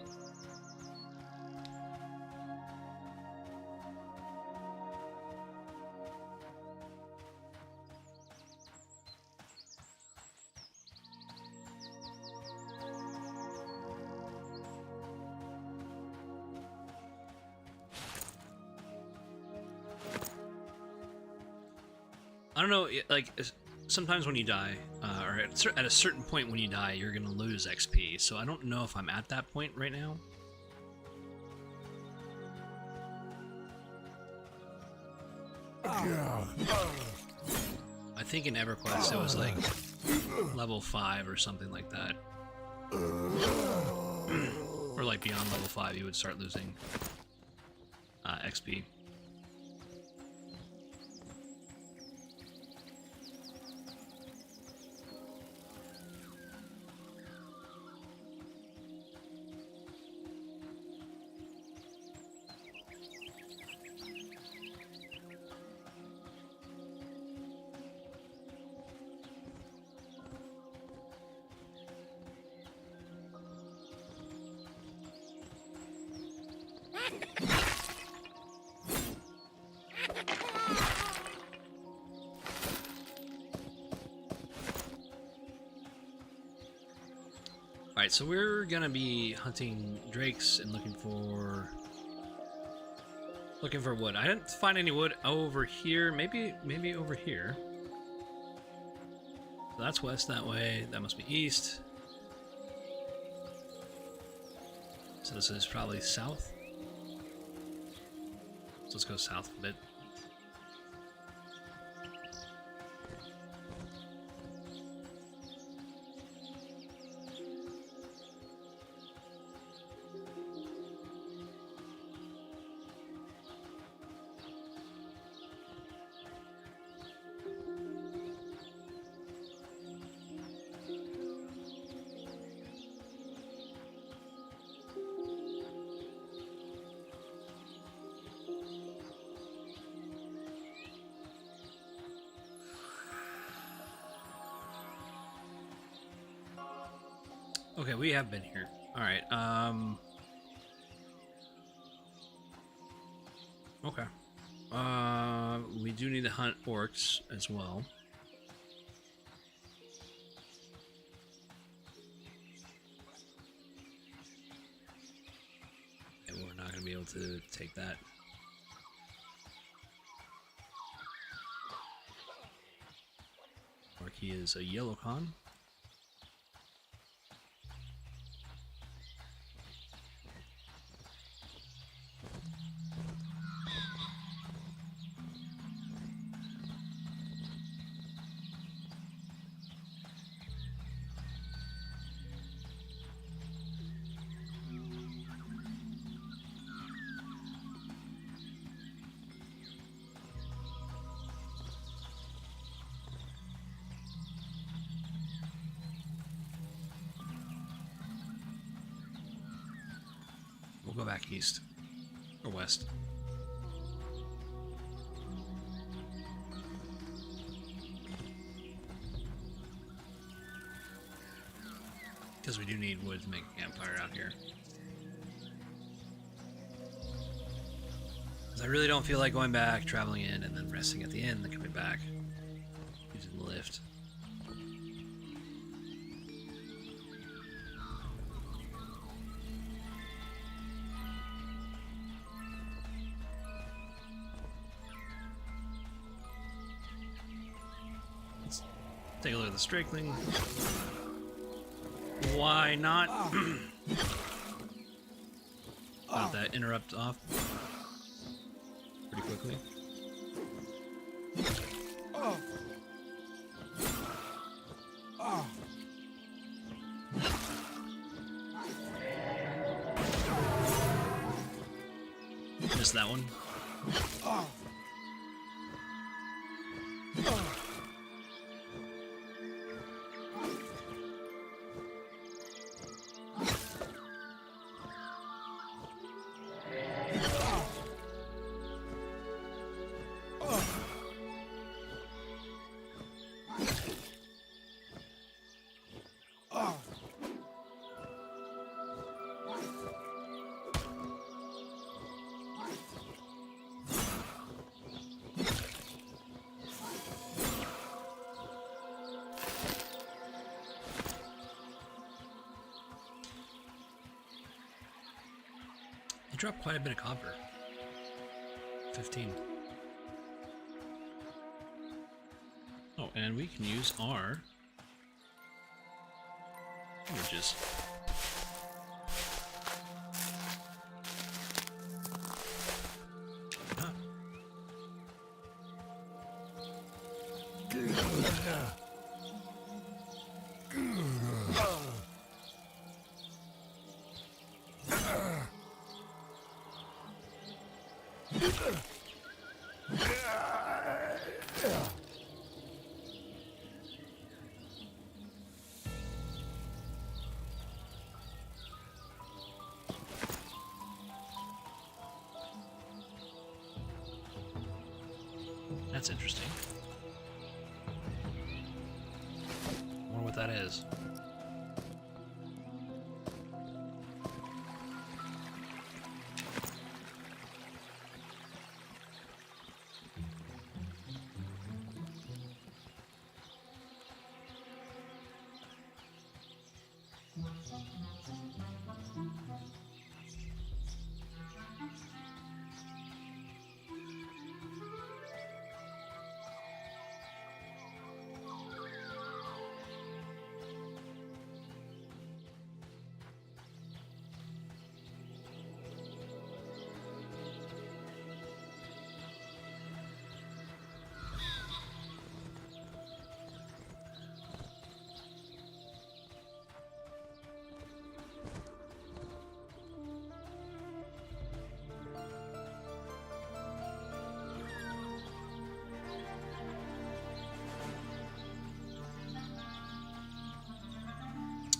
I don't know, like, sometimes when you die, or at a certain point when you die, you're gonna lose XP, so I don't know if I'm at that point right now. I think in EverQuest it was like level 5 or something like that. Or like beyond level 5 you would start losing XP. Alright, so we're gonna be hunting drakes and looking for wood. I didn't find any wood over here. Maybe over here. So that's west that way. That must be east. So this is probably south. So let's go south a bit. Okay, we have been here. Alright, okay. we do need to hunt orcs as well. And we're not going to be able to take that. He is a yellow con. We'll go back east or west. Because we do need wood to make a campfire out here. Because I really don't feel like going back, traveling in, and then resting at the inn, and then coming back using the lift. Take a look at the Strakeling. Why not? Got that interrupt off pretty quickly. Missed that one. Dropped quite a bit of copper. 15. Oh, and we can use our images. Ah. That's interesting. I wonder what that is.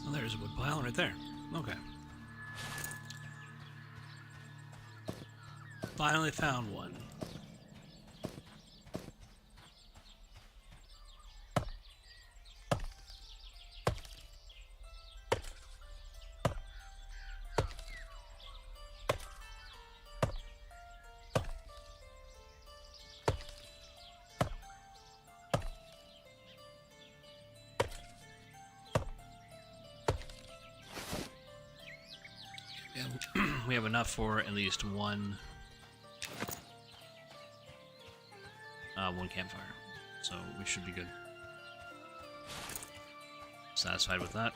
Oh, there's a wood pile right there. Okay. Finally found one. we have enough for at least one campfire, so we should be good. Satisfied with that.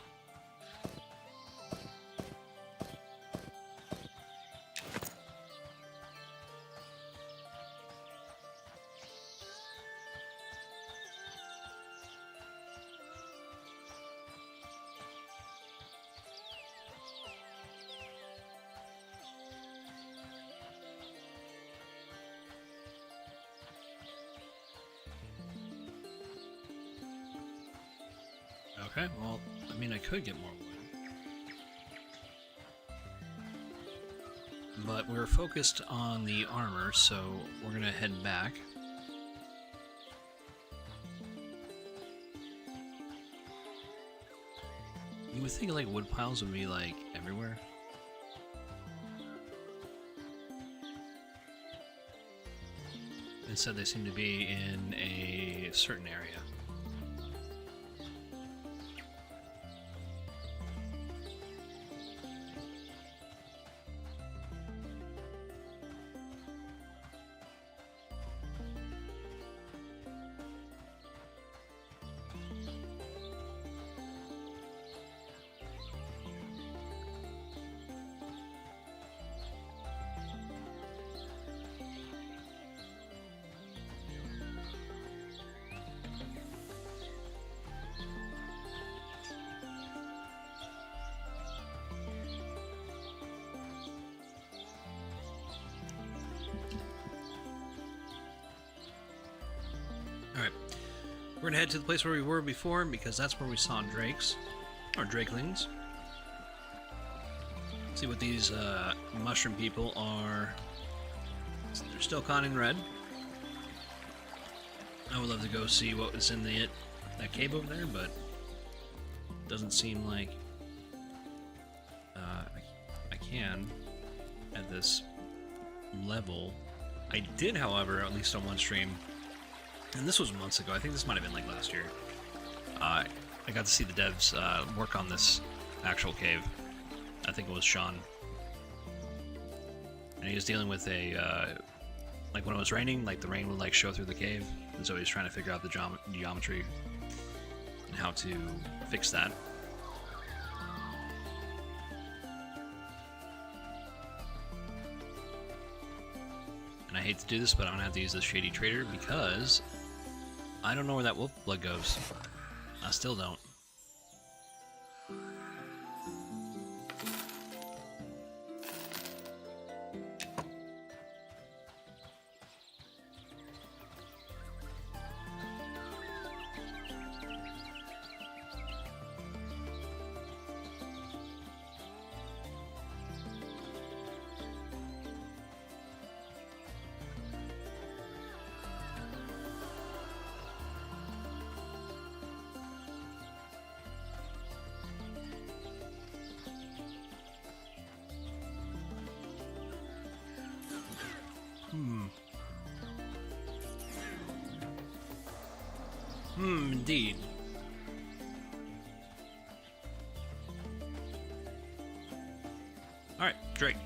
Okay, well, I mean, I could get more wood. But we're focused on the armor, so we're gonna head back. You would think, like, wood piles would be, like, everywhere. Instead, they seem to be in a certain area. Alright, we're gonna head to the place where we were before because that's where we saw drakes, or drakelings. See what these mushroom people are. They're still conning red. I would love to go see what was in that cave over there, but it doesn't seem like I can at this level. I did, however, at least on one stream, and this was months ago, I think this might have been like last year, I got to see the devs work on this actual cave. I think it was Sean. And he was dealing with a, like when it was raining, like the rain would like show through the cave, and so he was trying to figure out the geometry and how to fix that. And I hate to do this, but I'm gonna have to use this Shady Trader because I don't know where that wolf blood goes. I still don't. Indeed. Alright, Drake.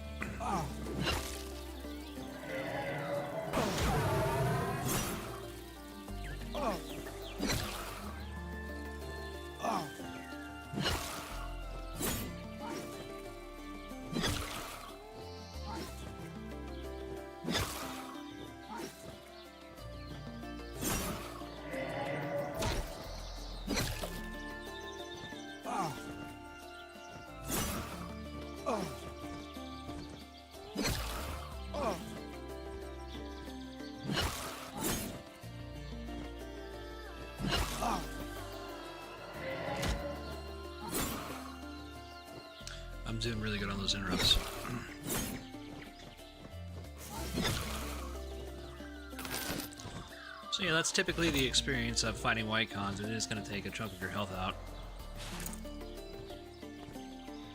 I'm doing really good on those interrupts. So yeah, that's typically the experience of fighting white cons. It is going to take a chunk of your health out.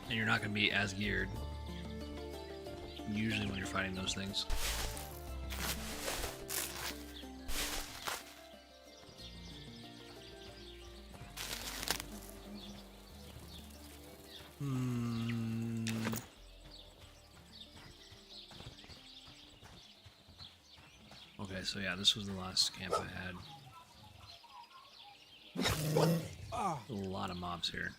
And you're not going to be as geared usually when you're fighting those things. so yeah, this was the last camp I had. A lot of mobs here.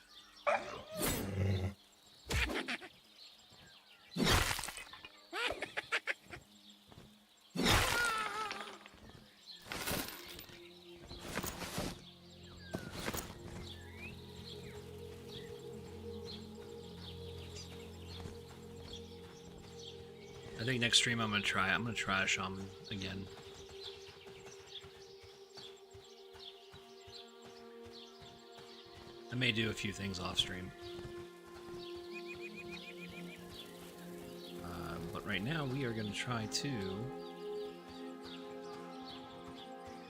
I think next stream I'm gonna try a shaman again. I may do a few things off stream. But right now we are gonna try to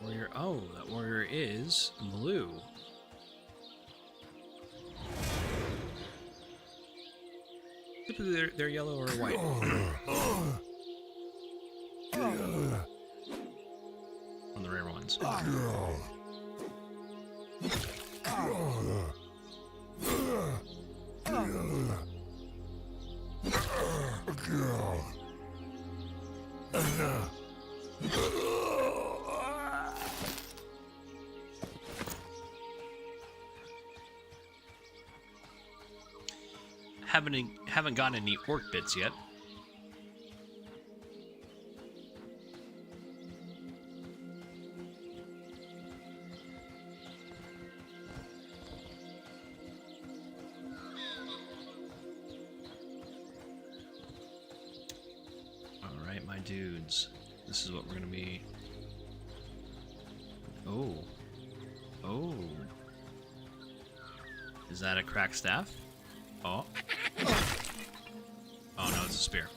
warrior. Oh, that warrior is blue. Typically they're yellow or white. On the rare ones. Haven't gotten any orc bits yet. Alright, my dudes. This is what we're gonna be. Oh. Oh. Is that a cracked staff? Oh. Oh no, it's a spear.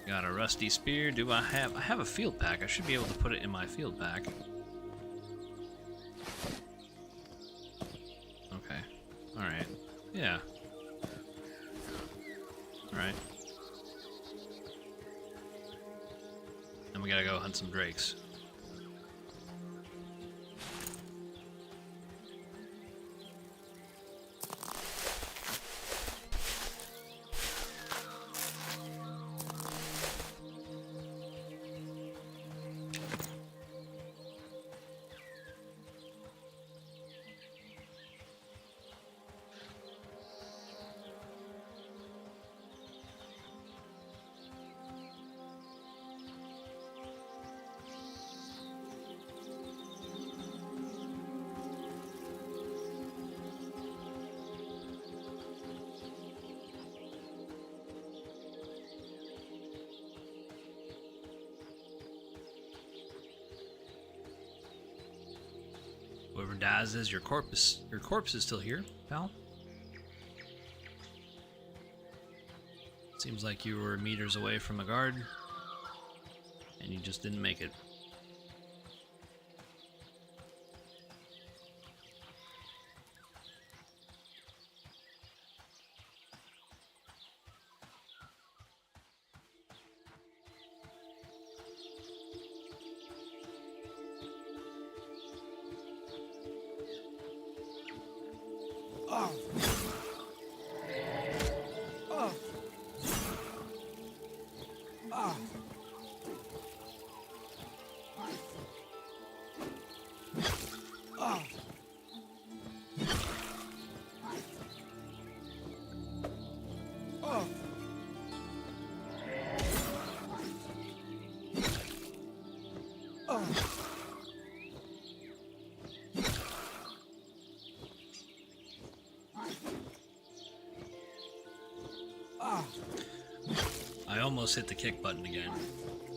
Got a rusty spear. Do I have a field pack? I should be able to put it in my field pack. Okay. Alright. Yeah. Alright. And we gotta go hunt some drakes. Whoever dies is your corpse. Your corpse is still here, pal. Seems like you were meters away from a guard, and you just didn't make it. I almost hit the kick button again.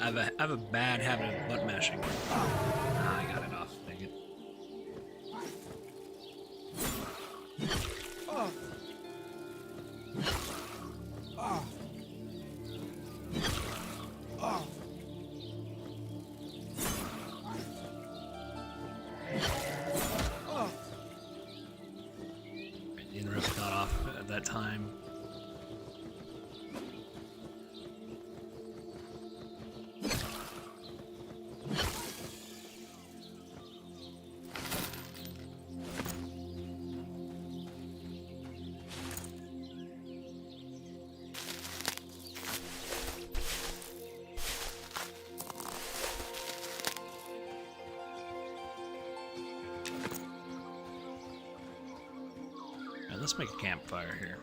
I have a bad habit of butt mashing. Ah, I got it off. Dang it. The interrupt got off at that time. Let's make a campfire here.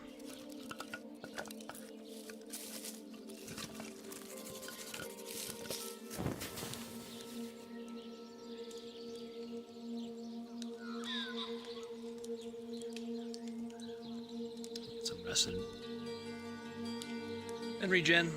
Some rest and regen.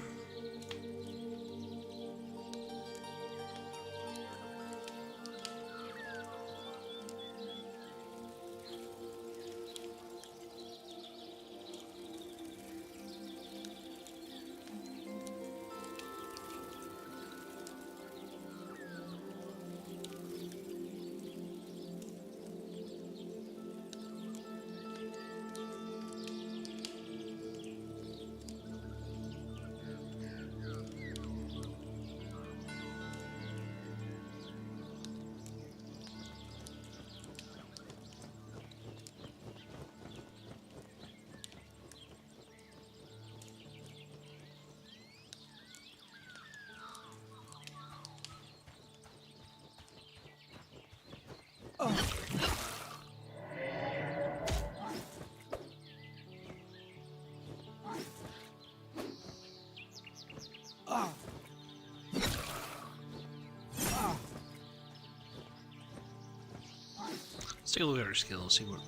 Let's take a look at our skills, see what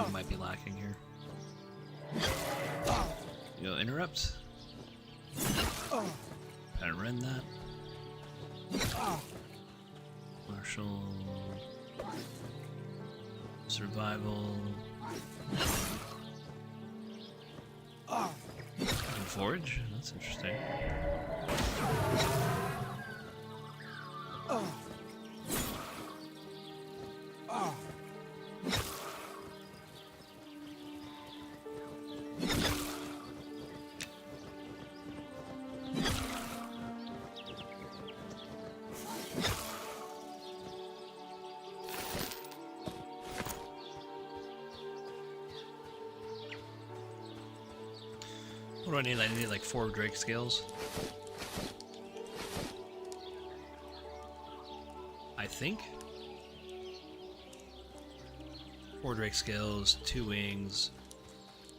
we might be lacking here. Go interrupt. Gotta rend that. Martial. Survival. And forage? That's interesting. What do I need? I need like 4 Drake scales. I think. 4 Drake scales, 2 wings,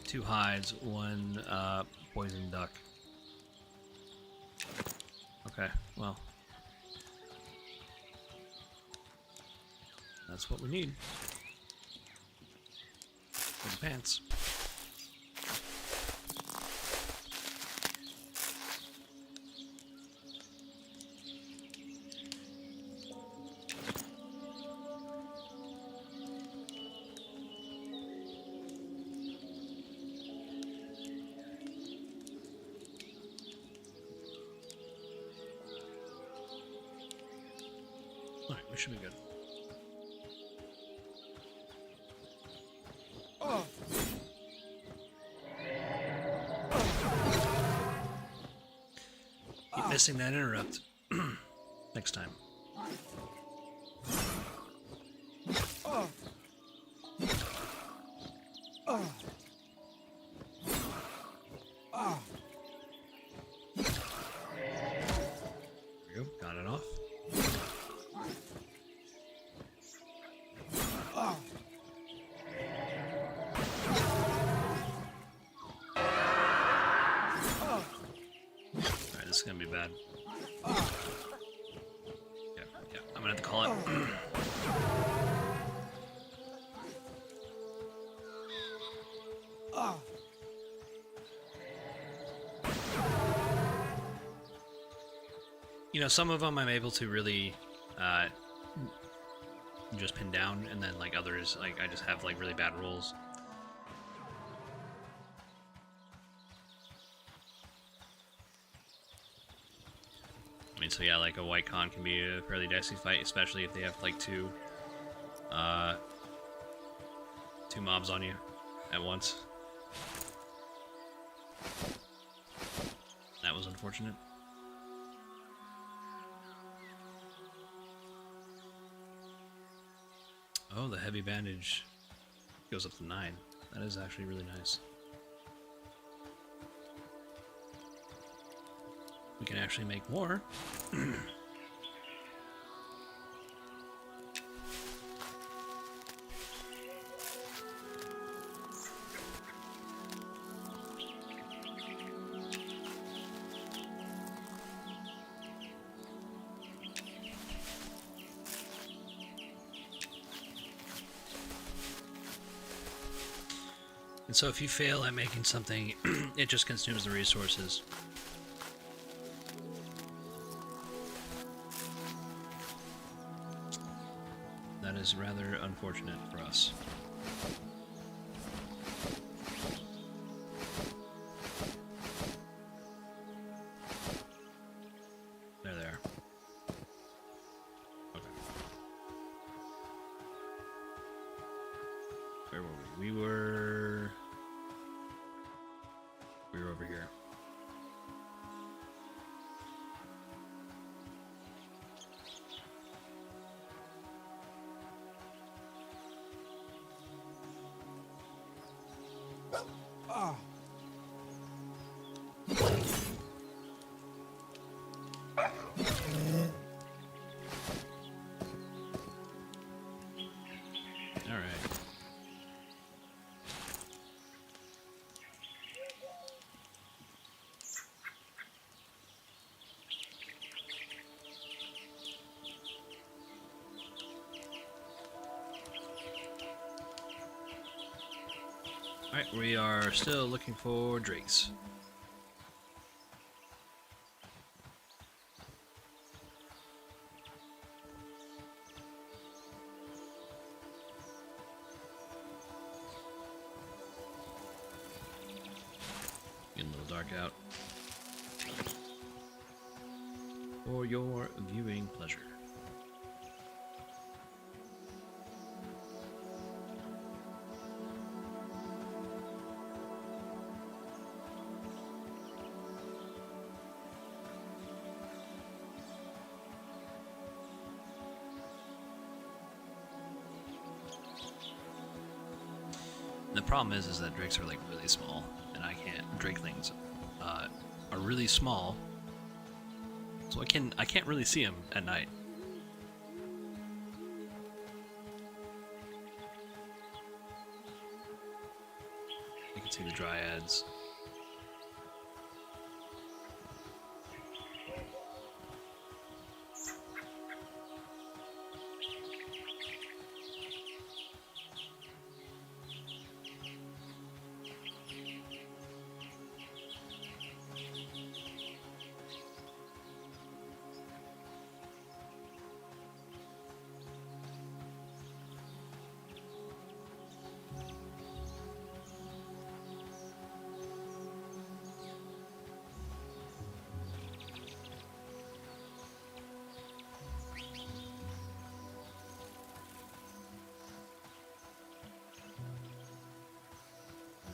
2 hides, 1 poison duck. Okay, well. That's what we need. For the pants. Alright, we should be good. Keep missing that interrupt. Next time. There we go, got it off. Alright, this is gonna be bad. Yeah, I'm gonna have to call it. You know, some of them I'm able to really just pin down, and then like others, like I just have like really bad rolls. I mean, so yeah, like a white con can be a fairly dicey fight, especially if they have like two mobs on you at once. That was unfortunate. Oh, the heavy bandage goes up to 9. That is actually really nice. We can actually make more. And so if you fail at making something, it just consumes the resources. That is rather unfortunate for us. There they are. Okay. Where were we? We were over here. Ah. All right. Alright, we are still looking for drakes. Getting a little dark out. For your viewing pleasure. The problem is that drakes are like really small, and I can't. Drakelings are really small, so I can't really see them at night. You can see the dryads.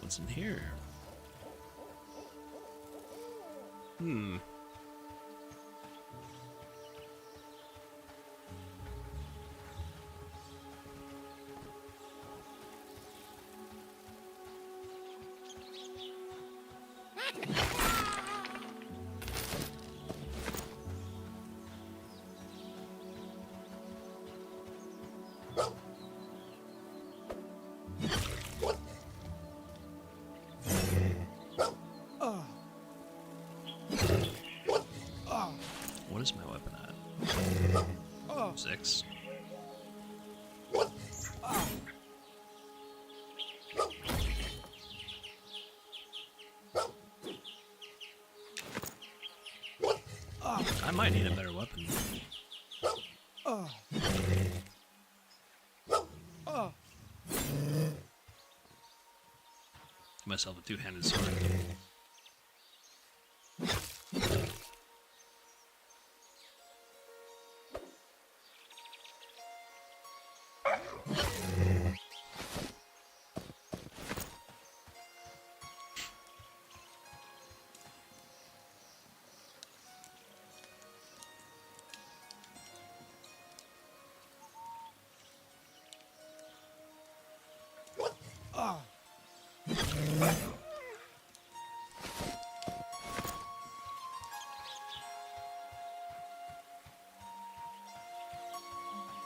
What's in here? What is my weapon at? 6. I might need a better weapon. Give myself a two-handed sword.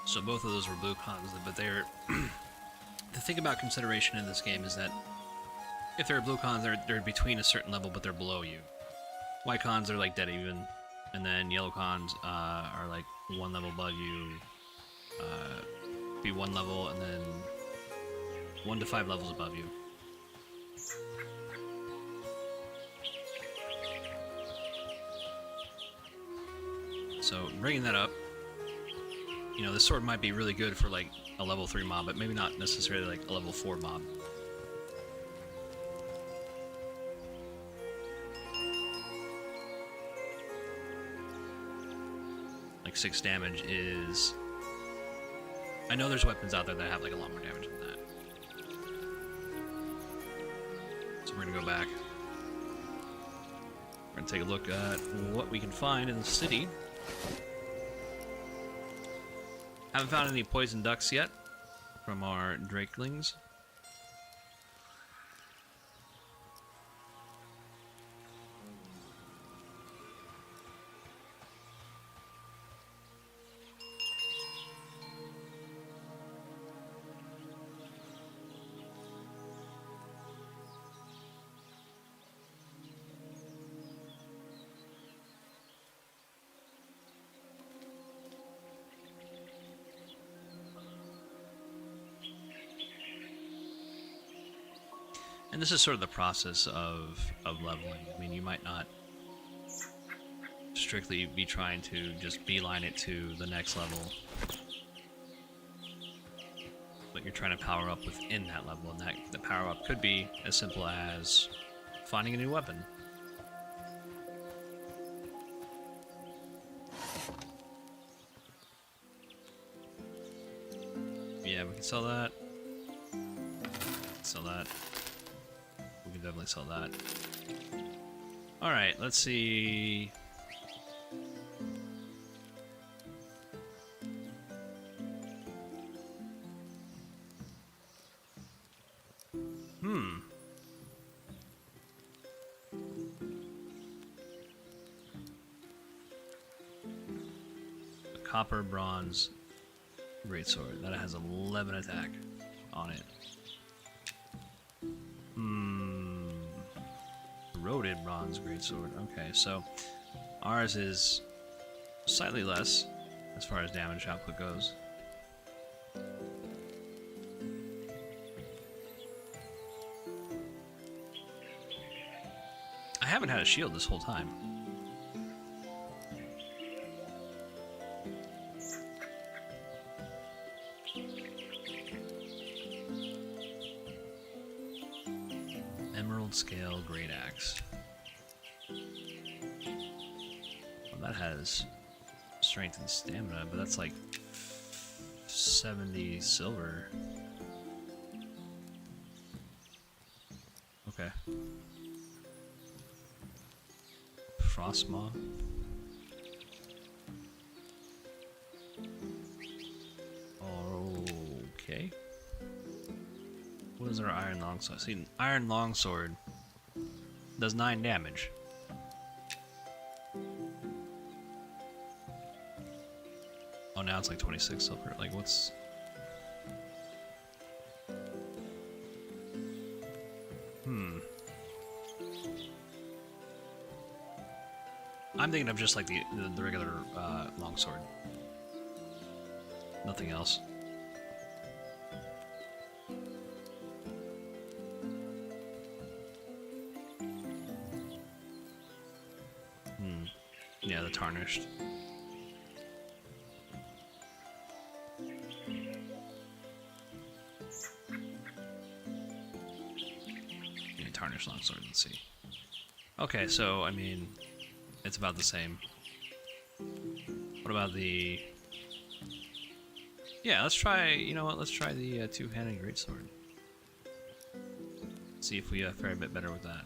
So both of those were blue cons, but they're... The thing about consideration in this game is that if they're blue cons, they're between a certain level, but they're below you. White cons are like dead even, and then yellow cons are like one level above you, be one level, and then 1 to 5 levels above you. So bringing that up, you know, this sword might be really good for like a level 3 mob, but maybe not necessarily like a level 4 mob. Like 6 damage is... I know there's weapons out there that have like a lot more damage than that. So we're gonna go back. We're gonna take a look at what we can find in the city. Haven't found any poison ducks yet from our drakelings. And this is sort of the process of leveling. I mean, you might not strictly be trying to just beeline it to the next level, but you're trying to power up within that level, and that the power up could be as simple as finding a new weapon. Yeah, we can sell that. Sell that. We can definitely sell that. Alright, let's see. A copper bronze greatsword. That has 11 attack on it. Corroded bronze greatsword. Okay, so ours is slightly less as far as damage output goes. I haven't had a shield this whole time. Emerald scale great axe. Well, that has strength and stamina, but that's like 70 silver. Okay. Frost maw. Okay. What is our iron longsword? See, an iron longsword does 9 damage. Oh, now it's like 26 silver. Like, what's... I'm thinking of just like the regular longsword. Nothing else. Yeah, the tarnished. Yeah, tarnished longsword, let's see. Okay, so, I mean, it's about the same. What about the... Yeah, let's try, you know what, let's try the two-handed greatsword. See if we fare a bit better with that.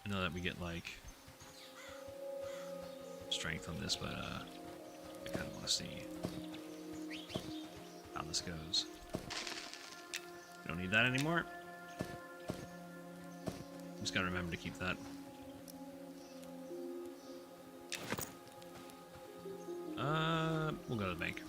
I know that we get, like, strength on this, but, I kind of want to see how this goes. We don't need that anymore. Just gotta remember to keep that. We'll go to the bank.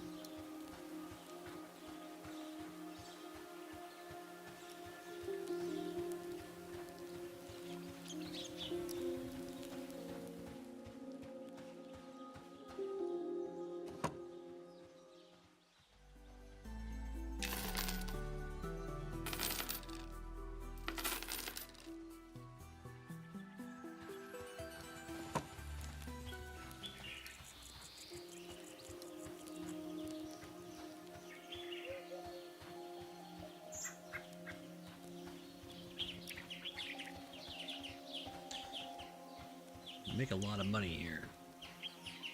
You make a lot of money here.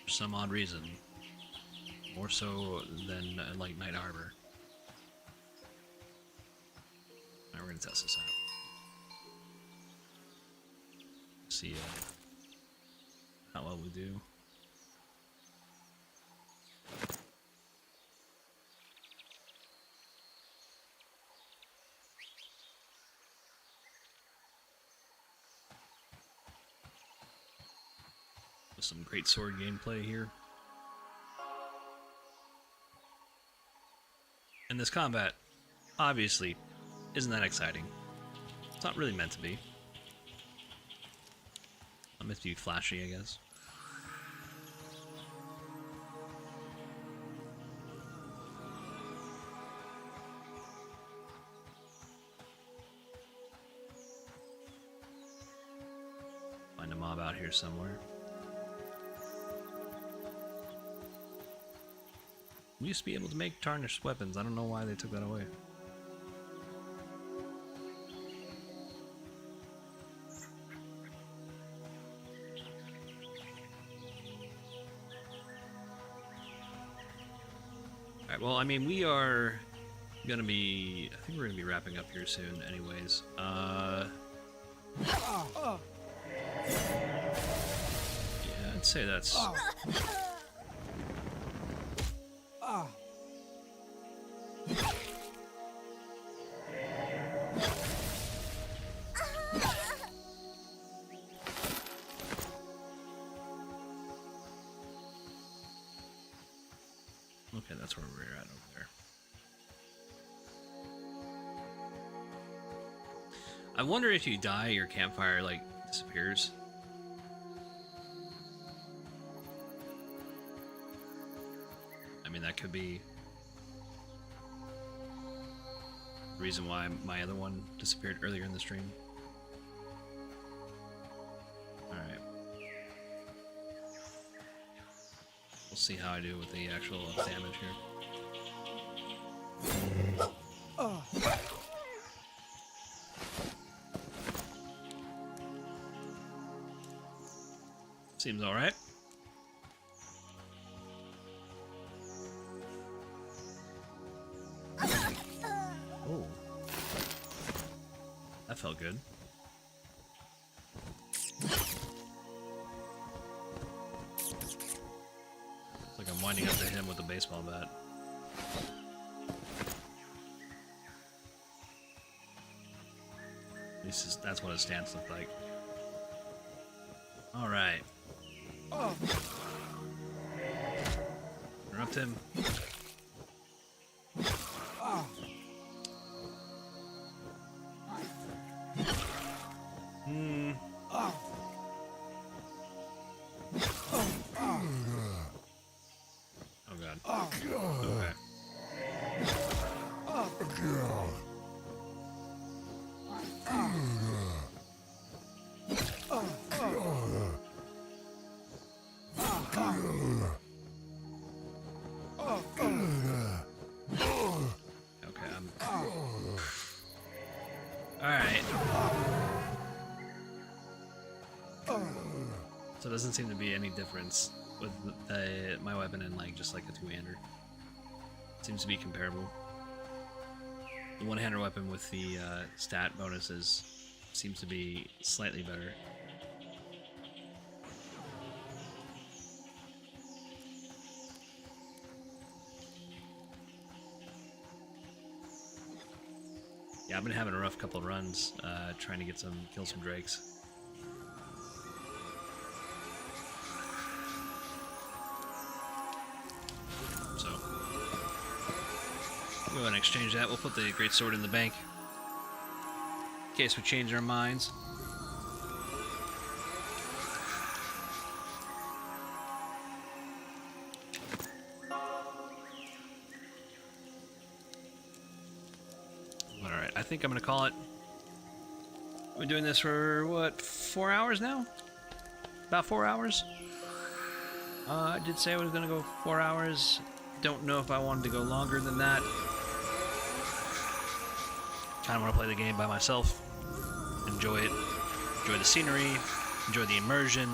For some odd reason. More so than like Night Harbor. Alright, we're gonna test this out. See how well we do. Some great sword gameplay here. And this combat, obviously, isn't that exciting. It's not really meant to be. Not meant to be flashy, I guess. Find a mob out here somewhere. We used to be able to make tarnished weapons. I don't know why they took that away. Alright, well, I mean, we are gonna be... I think we're gonna be wrapping up here soon anyways. Yeah, I'd say that's... Okay, that's where we're at over there. I wonder if you die, your campfire, like, disappears. I mean, that could be the reason why my other one disappeared earlier in the stream. Alright. We'll see how I do with the actual damage here. Seems alright. Oh. That felt good. Like I'm winding up to him with a baseball bat. At least that's what his stance looked like. Alright. Interrupt him. Oh god. Okay. Alright. So it doesn't seem to be any difference with my weapon and like just like a two-hander. Seems to be comparable. The one-hander weapon with the stat bonuses seems to be slightly better. Yeah, I've been having a rough couple of runs trying to get kill some drakes. So, we'll go ahead and exchange that. We'll put the great sword in the bank in case we change our minds. Alright, I think I'm gonna call it. We're doing this for, what, 4 hours now? About 4 hours? I did say I was gonna go 4 hours. Don't know if I wanted to go longer than that. Kinda wanna play the game by myself. Enjoy it. Enjoy the scenery. Enjoy the immersion.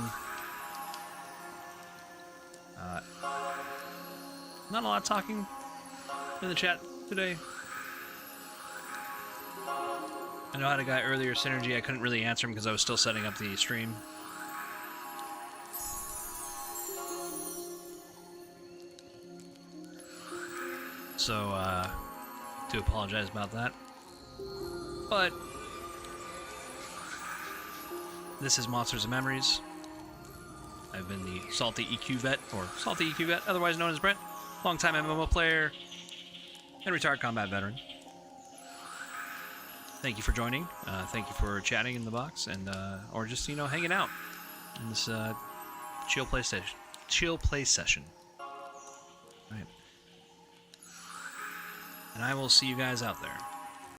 Not a lot of talking in the chat today. I know I had a guy earlier, Synergy. I couldn't really answer him because I was still setting up the stream. So, do apologize about that. But this is Monsters and Memories. I've been the Salty EQ Vet, or Salty EQ Vet, otherwise known as Brent. Longtime MMO player and retired combat veteran. Thank you for joining. Thank you for chatting in the box, and or just, you know, hanging out in this chill play session. All right. And I will see you guys out there.